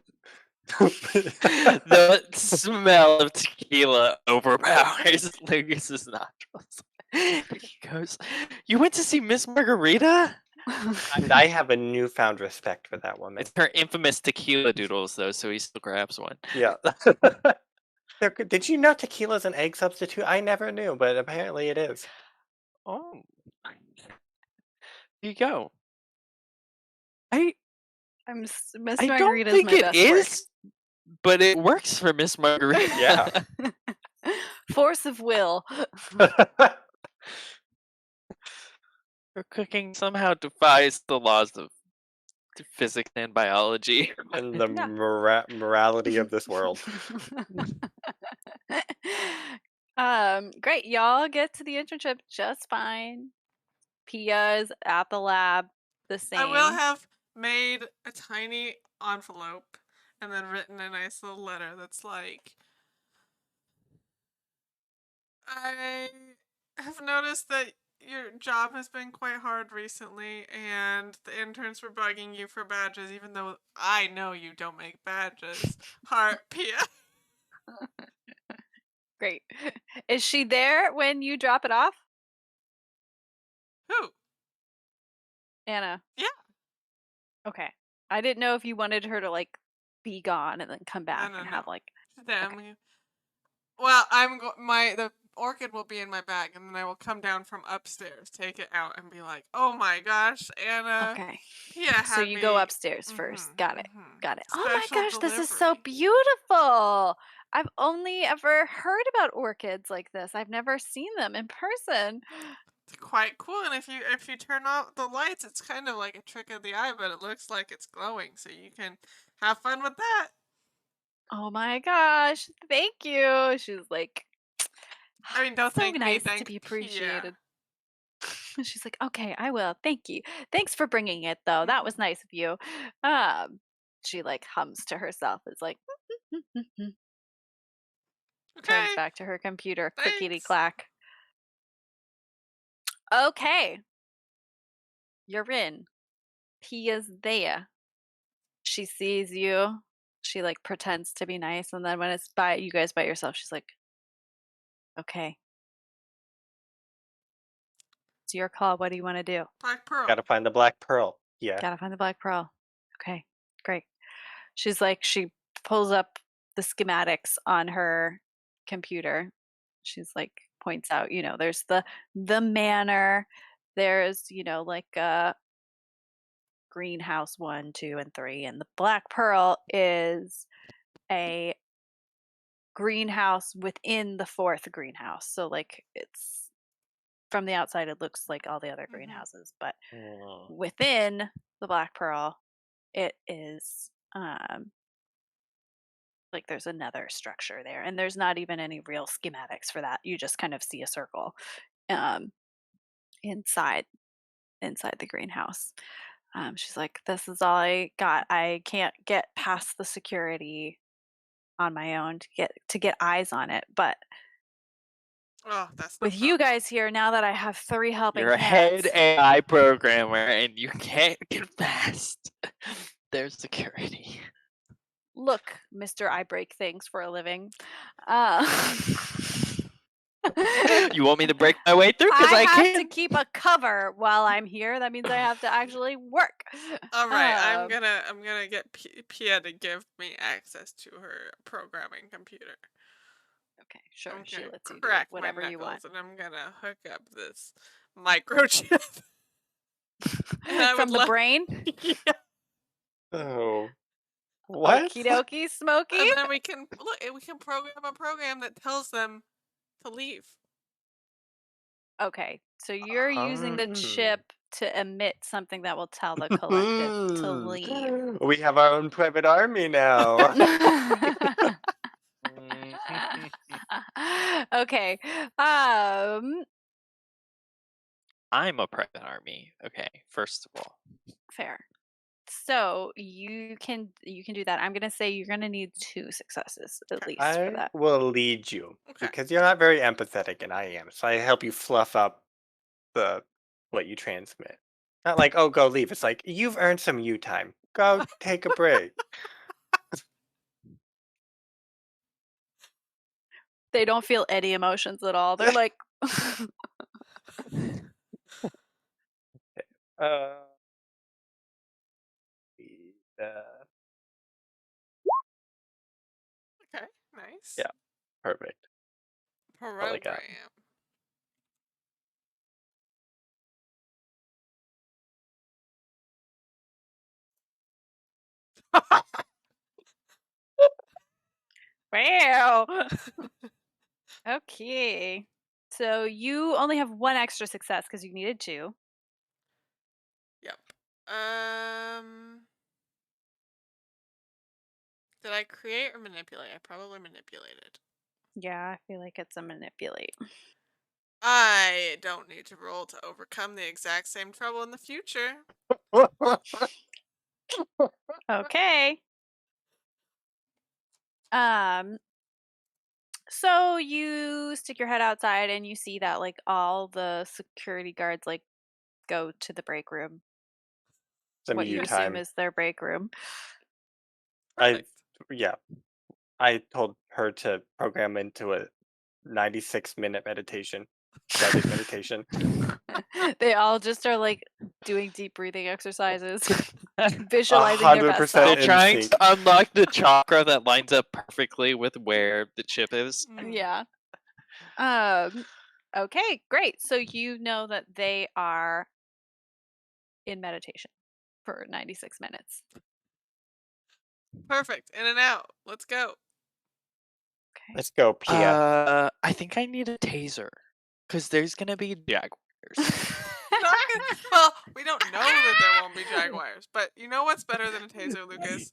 The smell of tequila overpowers Lucas's nostrils. He goes, "You went to see Miss Margarita?" And I have a newfound respect for that woman. It's her infamous tequila doodles, though, so he still grabs one. Yeah. Did you know tequila's an egg substitute? I never knew, but apparently it is. Oh, here you go. I Miss I don't Margarita's think my it best work. is, but it works for Miss Margarita. Yeah. Force of will. Her cooking somehow defies the laws of physics and biology. And the Yeah. morality of this world. Great. Y'all get to the internship just fine. Pia is at the lab the same. I will have made a tiny envelope and then written a nice little letter that's like, I have noticed that your job has been quite hard recently, and the interns were bugging you for badges, even though I know you don't make badges. Heart, Pia. Great. Is she there when you drop it off, Who? Anna? Yeah. Okay. I didn't know if you wanted her to like be gone and then come back no, and have no. like. Them. Okay. Well, the orchid will be in my bag, and then I will come down from upstairs, take it out, and be like, "Oh my gosh, Anna, Okay. Pia So had you me." go upstairs first. Mhm, Got it. mhm. Got it. Oh my Special gosh, this is so delivery. beautiful. I've only ever heard about orchids like this. I've never seen them in person. It's quite cool, and if you turn off the lights, it's kind of like a trick of the eye, but it looks like it's glowing, so you can have fun with that. Oh my gosh. Thank you. She's like, I mean, don't so thank me, nice to thank be Pia. appreciated. She's like, okay, I will. Thank you. Thanks for bringing it, though. That was nice of you. She like hums to herself. It's like, turns Okay, back to her computer. Clickety thanks. clack. Okay, you're in. Pia's there. She sees you. She like pretends to be nice, and then when it's by you guys by yourself, she's like, okay, it's your call. What do you want to do? Black Pearl. Gotta find the black pearl. Yeah. Gotta find the black pearl. Okay, great. She's like, she pulls up the schematics on her computer. She's like, points out, there's the manor. There's, like greenhouse 1, 2, and 3, and the black pearl is a greenhouse within the fourth greenhouse. So like it's from the outside it looks like all the other greenhouses, but within the black pearl it is like there's another structure there, and there's not even any real schematics for that. You just kind of see a circle inside the greenhouse. She's like, this is all I got. I can't get past the security on my own to get eyes on it, but Oh, that's no with you problem. guys here, now that I have 3 helping You're a hands, head AI programmer, and you can't get past their security. look, Mr. I break things for a living. You want me to break my way through? Because I I have to can. keep a cover while I'm here. That means I have to actually work. All right, I'm Um, gonna get Pia to give me access to her programming computer. Okay, sure. I'm She gonna lets you do crack my whatever you want. knuckles, and I'm gonna hook up this microchip. And I From would the like, brain? yeah. Oh. What? Okie dokie, Smokey. And then we can program a program that tells them to leave. Okay, so you're using the Hmm. chip to emit something that will tell the collective to leave. We have our own private army now. Okay. I'm a private army. Okay, first of all. Fair. So you can do that. I'm gonna say you're gonna need 2 successes at least for I that. will lead you Okay. because you're not very empathetic, and I am. So I help you fluff up what you transmit. Not like, oh, go leave. It's like you've earned some you time. Go take a break. They don't feel any emotions at all. They're like Uh, Okay. Nice. Yeah. Perfect. All I got. Program. Wow. Okay. So you only have one extra success because you needed two. Yep. Did I create or manipulate? I probably manipulated. Yeah, I feel like it's a manipulate. I don't need to roll to overcome the exact same trouble in the future. Okay. Um, so you stick your head outside and you see that like all the security guards like go to the break room. It's a What you mute assume time. is their break room. I Perfect. I told her to program into a 96-minute meditation, guided meditation. They all just are like doing deep breathing exercises, A visualizing their best 100% self. They're in trying sync. to unlock the chakra that lines up perfectly with where the chip is. Mm. Yeah. Okay, great. So you know that they are in meditation for 96 minutes. Perfect. In and out. Let's go. Okay. Let's go, Pia. I think I need a taser. Because there's gonna be Jaguars. Well, we don't know that there won't be Jaguars, but you know what's better than a taser, Lucas?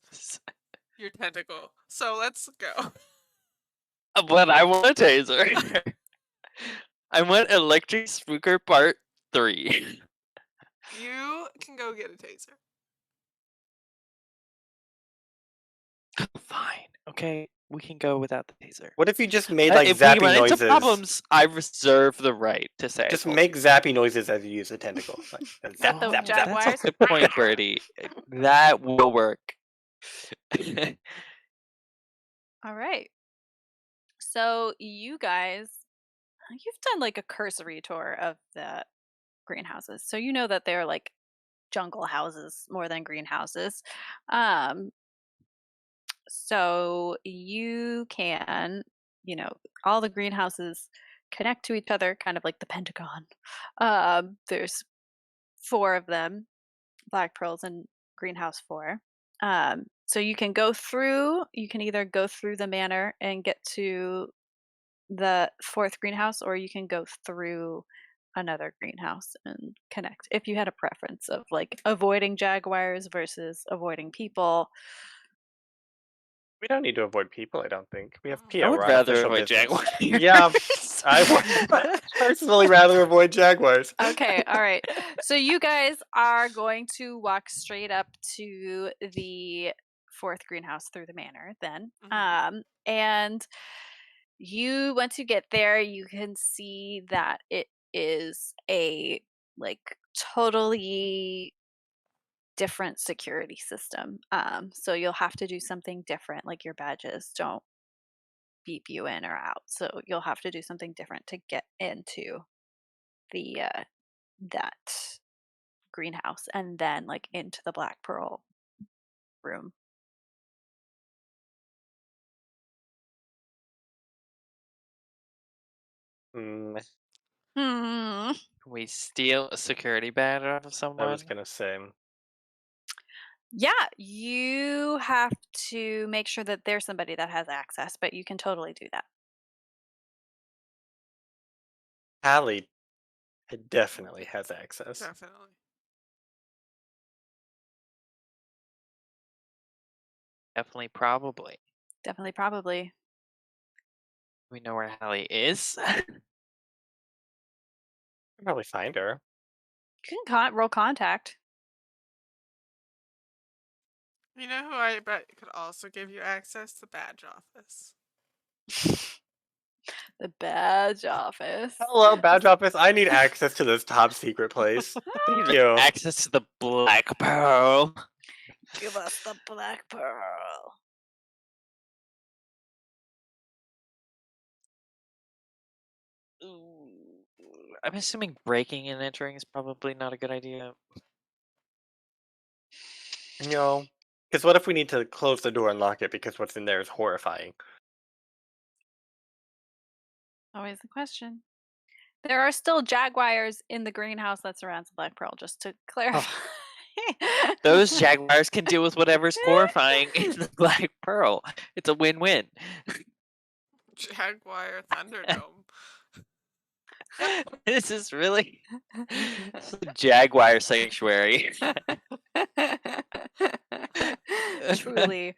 Your tentacle. So let's go. But I want a taser. I want Electric Spooker Part 3. You can go get a taser. Fine. Okay, we can go without the taser. What if you just made like If we zappy run into noises? problems, I reserve the right to say. Just make zappy noises as you use the tentacle. Like, zap, the zap, zap. Jaguars? That's a good point, Birdie. That will work. All right. So you guys, you've done like a cursory tour of the greenhouses. So you know that they're like jungle houses more than greenhouses. Um, so you can, all the greenhouses connect to each other, kind of like the Pentagon. There's four of them, black pearls and greenhouse four. So you can either go through the manor and get to the fourth greenhouse, or you can go through another greenhouse and connect if you had a preference of like avoiding jaguars versus avoiding people. We don't need to avoid people, I don't think. We have Pia. I We're would on rather official avoid business. Jaguars. Yeah, I would personally rather avoid Jaguars. Okay, all right. So you guys are going to walk straight up to the fourth greenhouse through the manor then. And once you get there, you can see that it is a like totally different security system. So you'll have to do something different, like your badges don't beep you in or out. So you'll have to do something different to get into the that greenhouse and then like into the Black Pearl room. Mm, Hmm. Can we steal a security badge off of I someone? was gonna say. Yeah, you have to make sure that there's somebody that has access, but you can totally do that. Hallie definitely has access. Definitely. Definitely, probably. Definitely, probably. We know where Hallie is. Can probably find her. You can roll contact. You know who I bet could also give you access? The badge office. The badge office. Hello, badge office. I need access to this top secret place. Thank you. Access to the Black Pearl. Give us the Black Pearl. I'm assuming breaking and entering is probably not a good idea. No. Because what if we need to close the door and lock it because what's in there is horrifying? Always the question. There are still Jaguars in the greenhouse that surrounds the Black Pearl, just to clarify. Those Jaguars can deal with whatever's horrifying in the Black Pearl. It's a win-win. Jaguar Thunderdome. This is really it's a Jaguar sanctuary. Truly.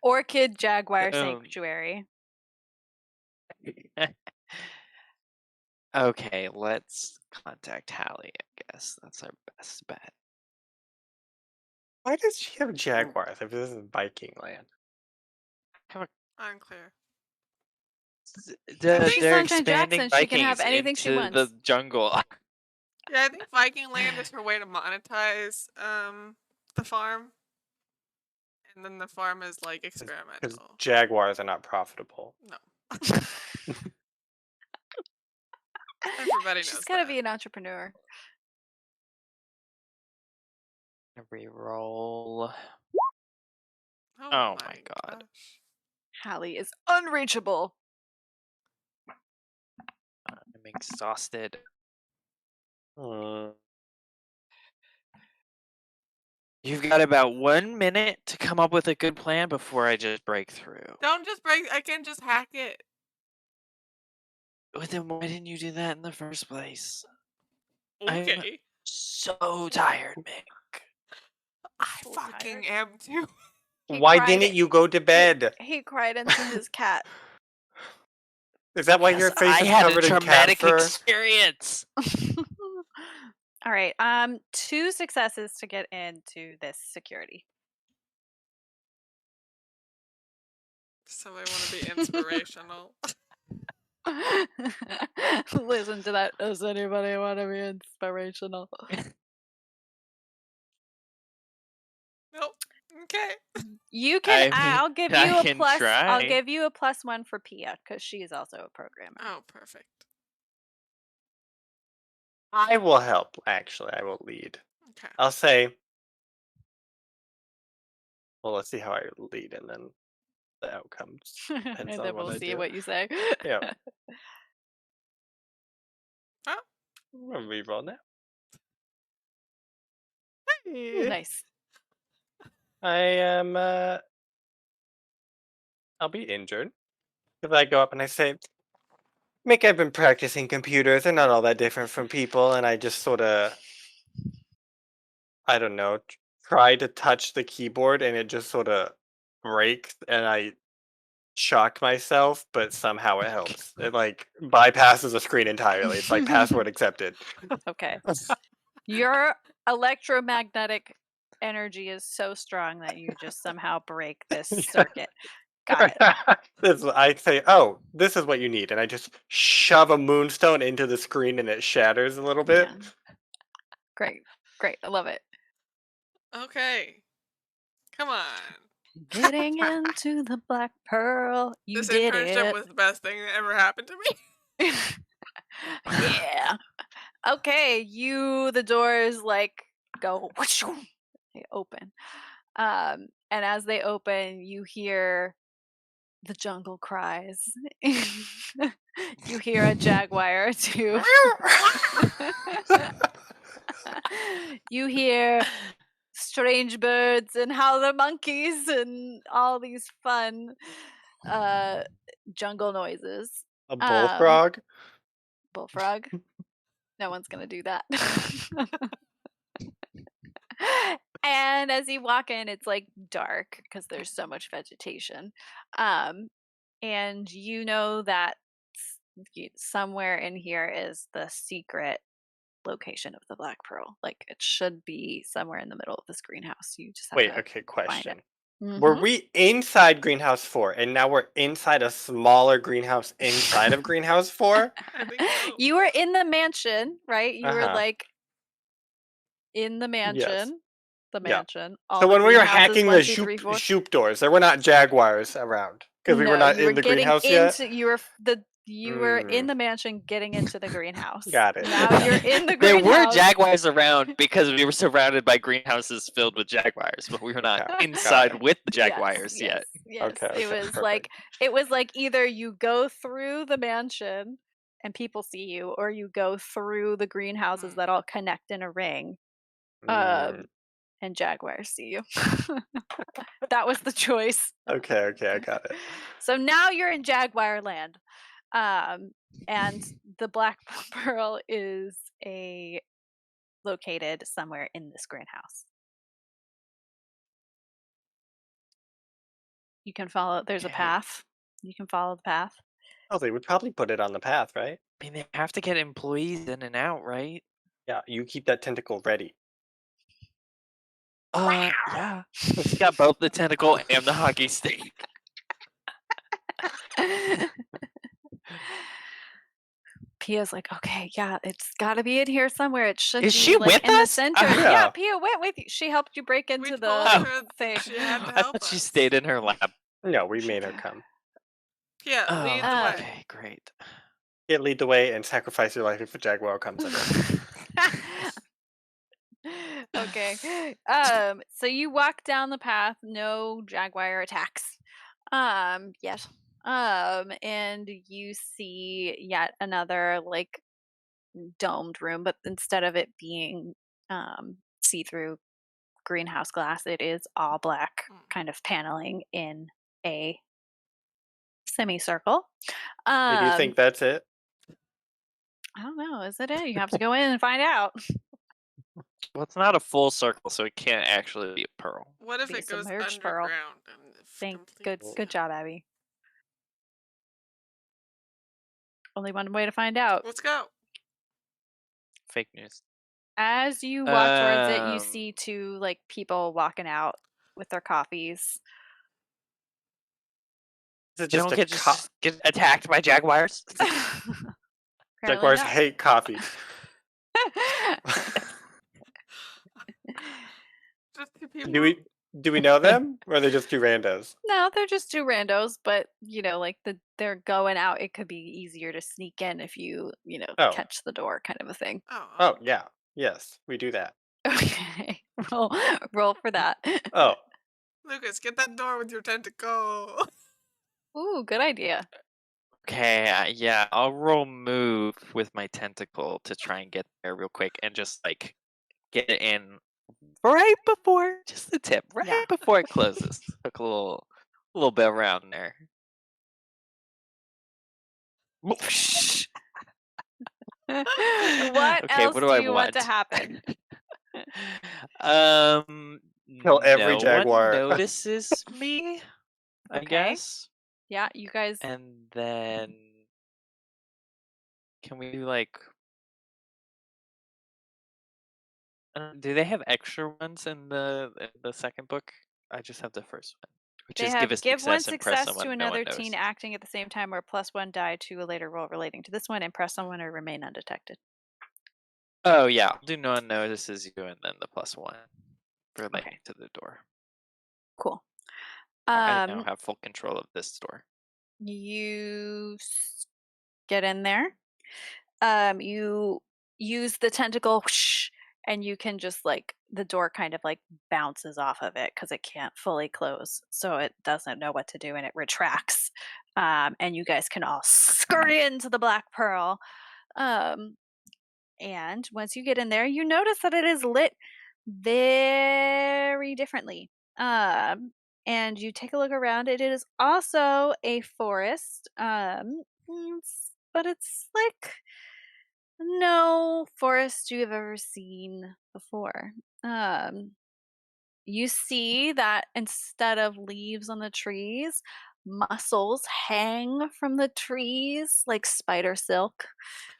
Orchid Jaguar Um, Sanctuary. Okay, let's contact Hallie, I guess. That's our best bet. Why does she have Jaguars if this is Viking land? Unclear. They're She's Sunshine expanding Jackson. She can have Vikings anything she into wants. the jungle. Yeah, I think Viking land is her way to monetize the farm. And then the farm is like Because experimental. Jaguars are not profitable. No. Everybody knows She's gotta that. be an entrepreneur. Reroll. Oh my God. gosh. Hallie is unreachable. I'm exhausted. You've got about 1 minute to come up with a good plan before I just break through. Don't just break. I can just hack it. Well, then why didn't you do that in the first place? Okay. So tired, Mick. I So fucking tired. am too. He Why cried didn't it- you go to bed? He cried into his cat. Is that why your Because face I is had a covered in cat traumatic fur? experience. All right. 2 successes to get into this security. Somebody want to be inspirational. Listen to that. Does anybody want to be inspirational? Nope. Okay. You can. I mean, I'll give I you a can plus. I'll try. give you a +1 for Pia because she is also a programmer. Oh, perfect. I will help, actually. I will lead. Okay. I'll say, well, let's see how I lead and then the outcomes. Depends And on then what we'll I see do. what you say. Yeah. Oh. I'm going to reroll now. Nice. I am, I'll be injured. If I go up and I say, Mick, I've been practicing computers. They're not all that different from people. And I just sort of, I don't know, try to touch the keyboard and it just sort of breaks and I shock myself, but somehow it helps. It like bypasses the screen entirely. It's like password accepted. Okay. Your electromagnetic energy is so strong that you just somehow break this circuit. Got it. I say, oh, this is what you need. And I just shove a moonstone into the screen and it shatters a little bit. Yeah. Great. Great. I love it. Okay. Come on. Getting into the Black Pearl. You This did internship it. was the best thing that ever happened to me. Yeah. Okay, the doors like go whoosh, they open. And as they open, you hear the jungle cries. You hear a jaguar or two. You hear strange birds and howler monkeys and all these fun jungle noises. A bullfrog? Bullfrog. No one's gonna do that. And as you walk in, it's like dark because there's so much vegetation. And you know that somewhere in here is the secret location of the Black Pearl. Like it should be somewhere in the middle of this greenhouse. You just have Wait, to okay, find question. it. Mhm. Were we inside greenhouse 4 and now we're inside a smaller greenhouse inside of greenhouse 4? I think so. You were in the mansion, right? You were Uh-huh. like in the mansion. The Yeah. mansion. All So the when we were greenhouses, hacking 1, the 2, 3, 4. shoop doors, there were not jaguars around because we were No, not you were in the getting greenhouse yet. into you were in Mm. the mansion getting into the greenhouse. Got it. Now you're in the There greenhouse. were jaguars around because we were surrounded by greenhouses filled with jaguars, but we were not Okay, got inside it. with the Yes, jaguars yet. Yes. Okay, It was perfect. like either you go through the mansion and people see you, or you go through the greenhouses that all connect in a ring, Mm. and Jaguars see you. That was the choice. Okay, I got it. So now you're in Jaguar land. And the Black Pearl is located somewhere in this greenhouse. You can follow. There's a Okay. path. You can follow the path. Oh, they would probably put it on the path, right? I mean, they have to get employees in and out, right? Yeah, you keep that tentacle ready. Yeah. He's got both the tentacle and the hockey stick. Pia's like, okay, yeah, it's got to be in here somewhere. It should Is be she like with in the us? center. Yeah. Yeah, Pia went with you. She helped you break into We the told her thing. she had to I help thought she us. stayed in her lab. No, we made her come. Yeah, lead the way. Okay, great. Can't lead the way and sacrifice your life if a jaguar comes at us. Okay. So you walk down the path, no jaguar attacks. Yes. And you see yet another like domed room, but instead of it being see-through greenhouse glass, it is all black kind of paneling in a semicircle. Hey, do you think that's it? I don't know. Is it? You have to go in and find out. Well, it's not a full circle, so it can't actually be a pearl. What if Be a it goes submerged pearl. underground? And Good job, Abby. Only one way to find out. Let's go. Fake news. As you walk towards it, you Um, see two like people walking out with their coffees. Is it They just don't a get attacked by jaguars. Apparently jaguars not. hate coffee? Just two people. Do we know them, or are they just two randos? No, they're just two randos, but like they're going out. It could be easier to sneak in if you Oh. catch the door, kind of a thing. Oh yeah, yes, we do that. Okay, roll for that. Oh, Lucas, get that door with your tentacle. Ooh, good idea. Okay, yeah, I'll roll move with my tentacle to try and get there real quick and just like get it in right before, just the tip, right Yeah. before it closes. Hook a little bit around there. What Okay, else what do I you want to happen? Kill every no jaguar. one notices me, I Okay. guess. Yeah, you guys. And then can we do like do they have extra ones in the second book? I just have the first one. Which They is have give one and press success someone to no one another teen knows. acting at the same time, or +1 die to a later roll relating to this one, and press someone or remain undetected. Oh yeah, I'll do no one notices you and then the +1 relating Okay. to the door. Cool. I now have full control of this door. You get in there. You use the tentacle, whoosh, and you can just like the door kind of like bounces off of it because it can't fully close, so it doesn't know what to do and it retracts. And you guys can all scurry into the Black Pearl. And once you get in there, you notice that it is lit very differently. And you take a look around. It is also a forest, but it's like no forest you've ever seen before. You see that instead of leaves on the trees, mussels hang from the trees like spider silk.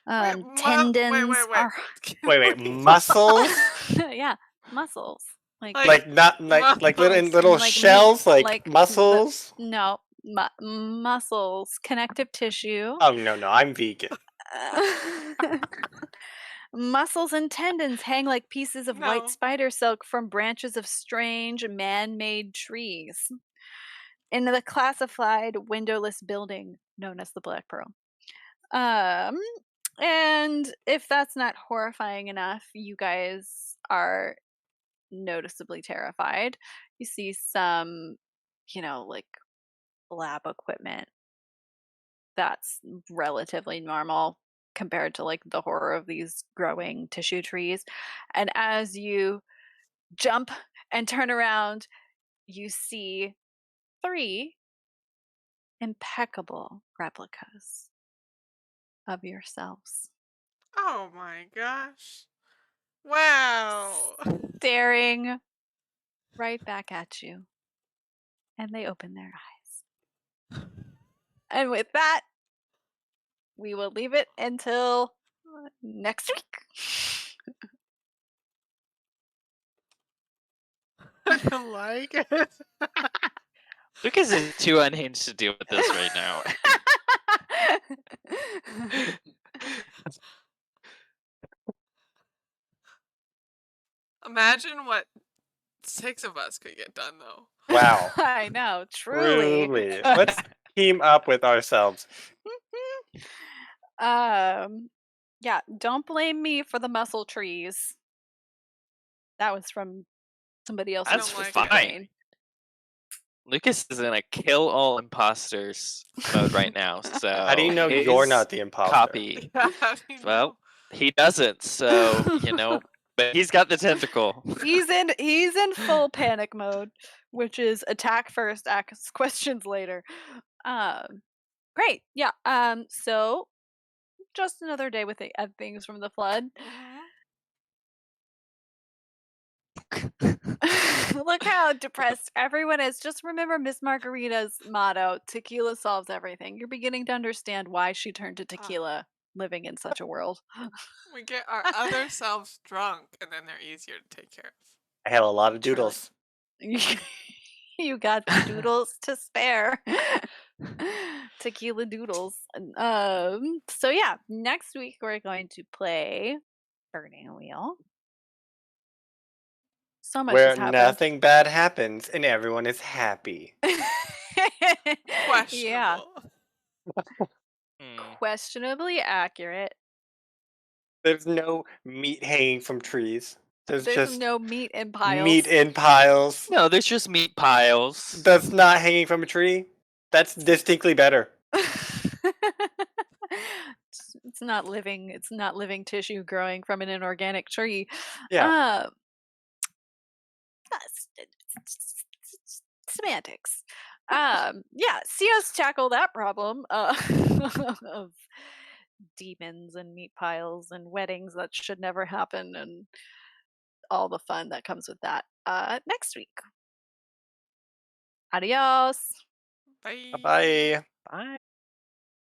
Tendons are wait, mussels? yeah, mussels. Like not like little Like shells, meat, like mussels? No, muscles, connective tissue. Oh no, I'm vegan. Muscles and tendons hang like pieces of white spider silk from branches of strange man-made trees in the classified windowless building known as the Black Pearl. And if that's not horrifying enough, you guys are noticeably terrified. You see some, like lab equipment that's relatively normal, compared to like the horror of these growing tissue trees. And as you jump and turn around, you see 3 impeccable replicas of yourselves Oh my gosh. Wow. staring right back at you. And they open their eyes. And with that, we will leave it until next week. I don't like it. Lucas is too unhinged to deal with this right now. Imagine what 6 of us could get done, though. Wow. I know, truly. Truly. Let's team up with ourselves. Yeah, don't blame me for the muscle trees. That was from somebody else's That's don't like twisted it. fine. brain. Lucas is in a kill all imposters mode right now. So How do you know you're his not the imposter? copy? How do you Well, know? he doesn't. So but he's got the tentacle. He's in full panic mode, which is attack first, ask questions later. Great. Yeah. So just another day with the things from the flood. Look how depressed everyone is. Just remember Miss Margarita's motto, tequila solves everything. You're beginning to understand why she turned to tequila living in such a world. We get our other selves drunk, and then they're easier to take care of. I had a lot of doodles. You got the doodles to spare. Tequila doodles. So yeah, next week we're going to play Burning Wheel. So much Where has happened. nothing bad happens and everyone is happy. Questionable. Yeah, Hmm. questionably accurate. There's no meat hanging from trees. There's just no meat in piles. meat in piles. No, there's just meat piles. That's not hanging from a tree. That's distinctly better. It's not living. It's not living tissue growing from an inorganic tree. Yeah. Semantics. Yeah, see us tackle that problem of demons and meat piles and weddings that should never happen and all the fun that comes with that next week. Adios. Bye. Bye. Bye.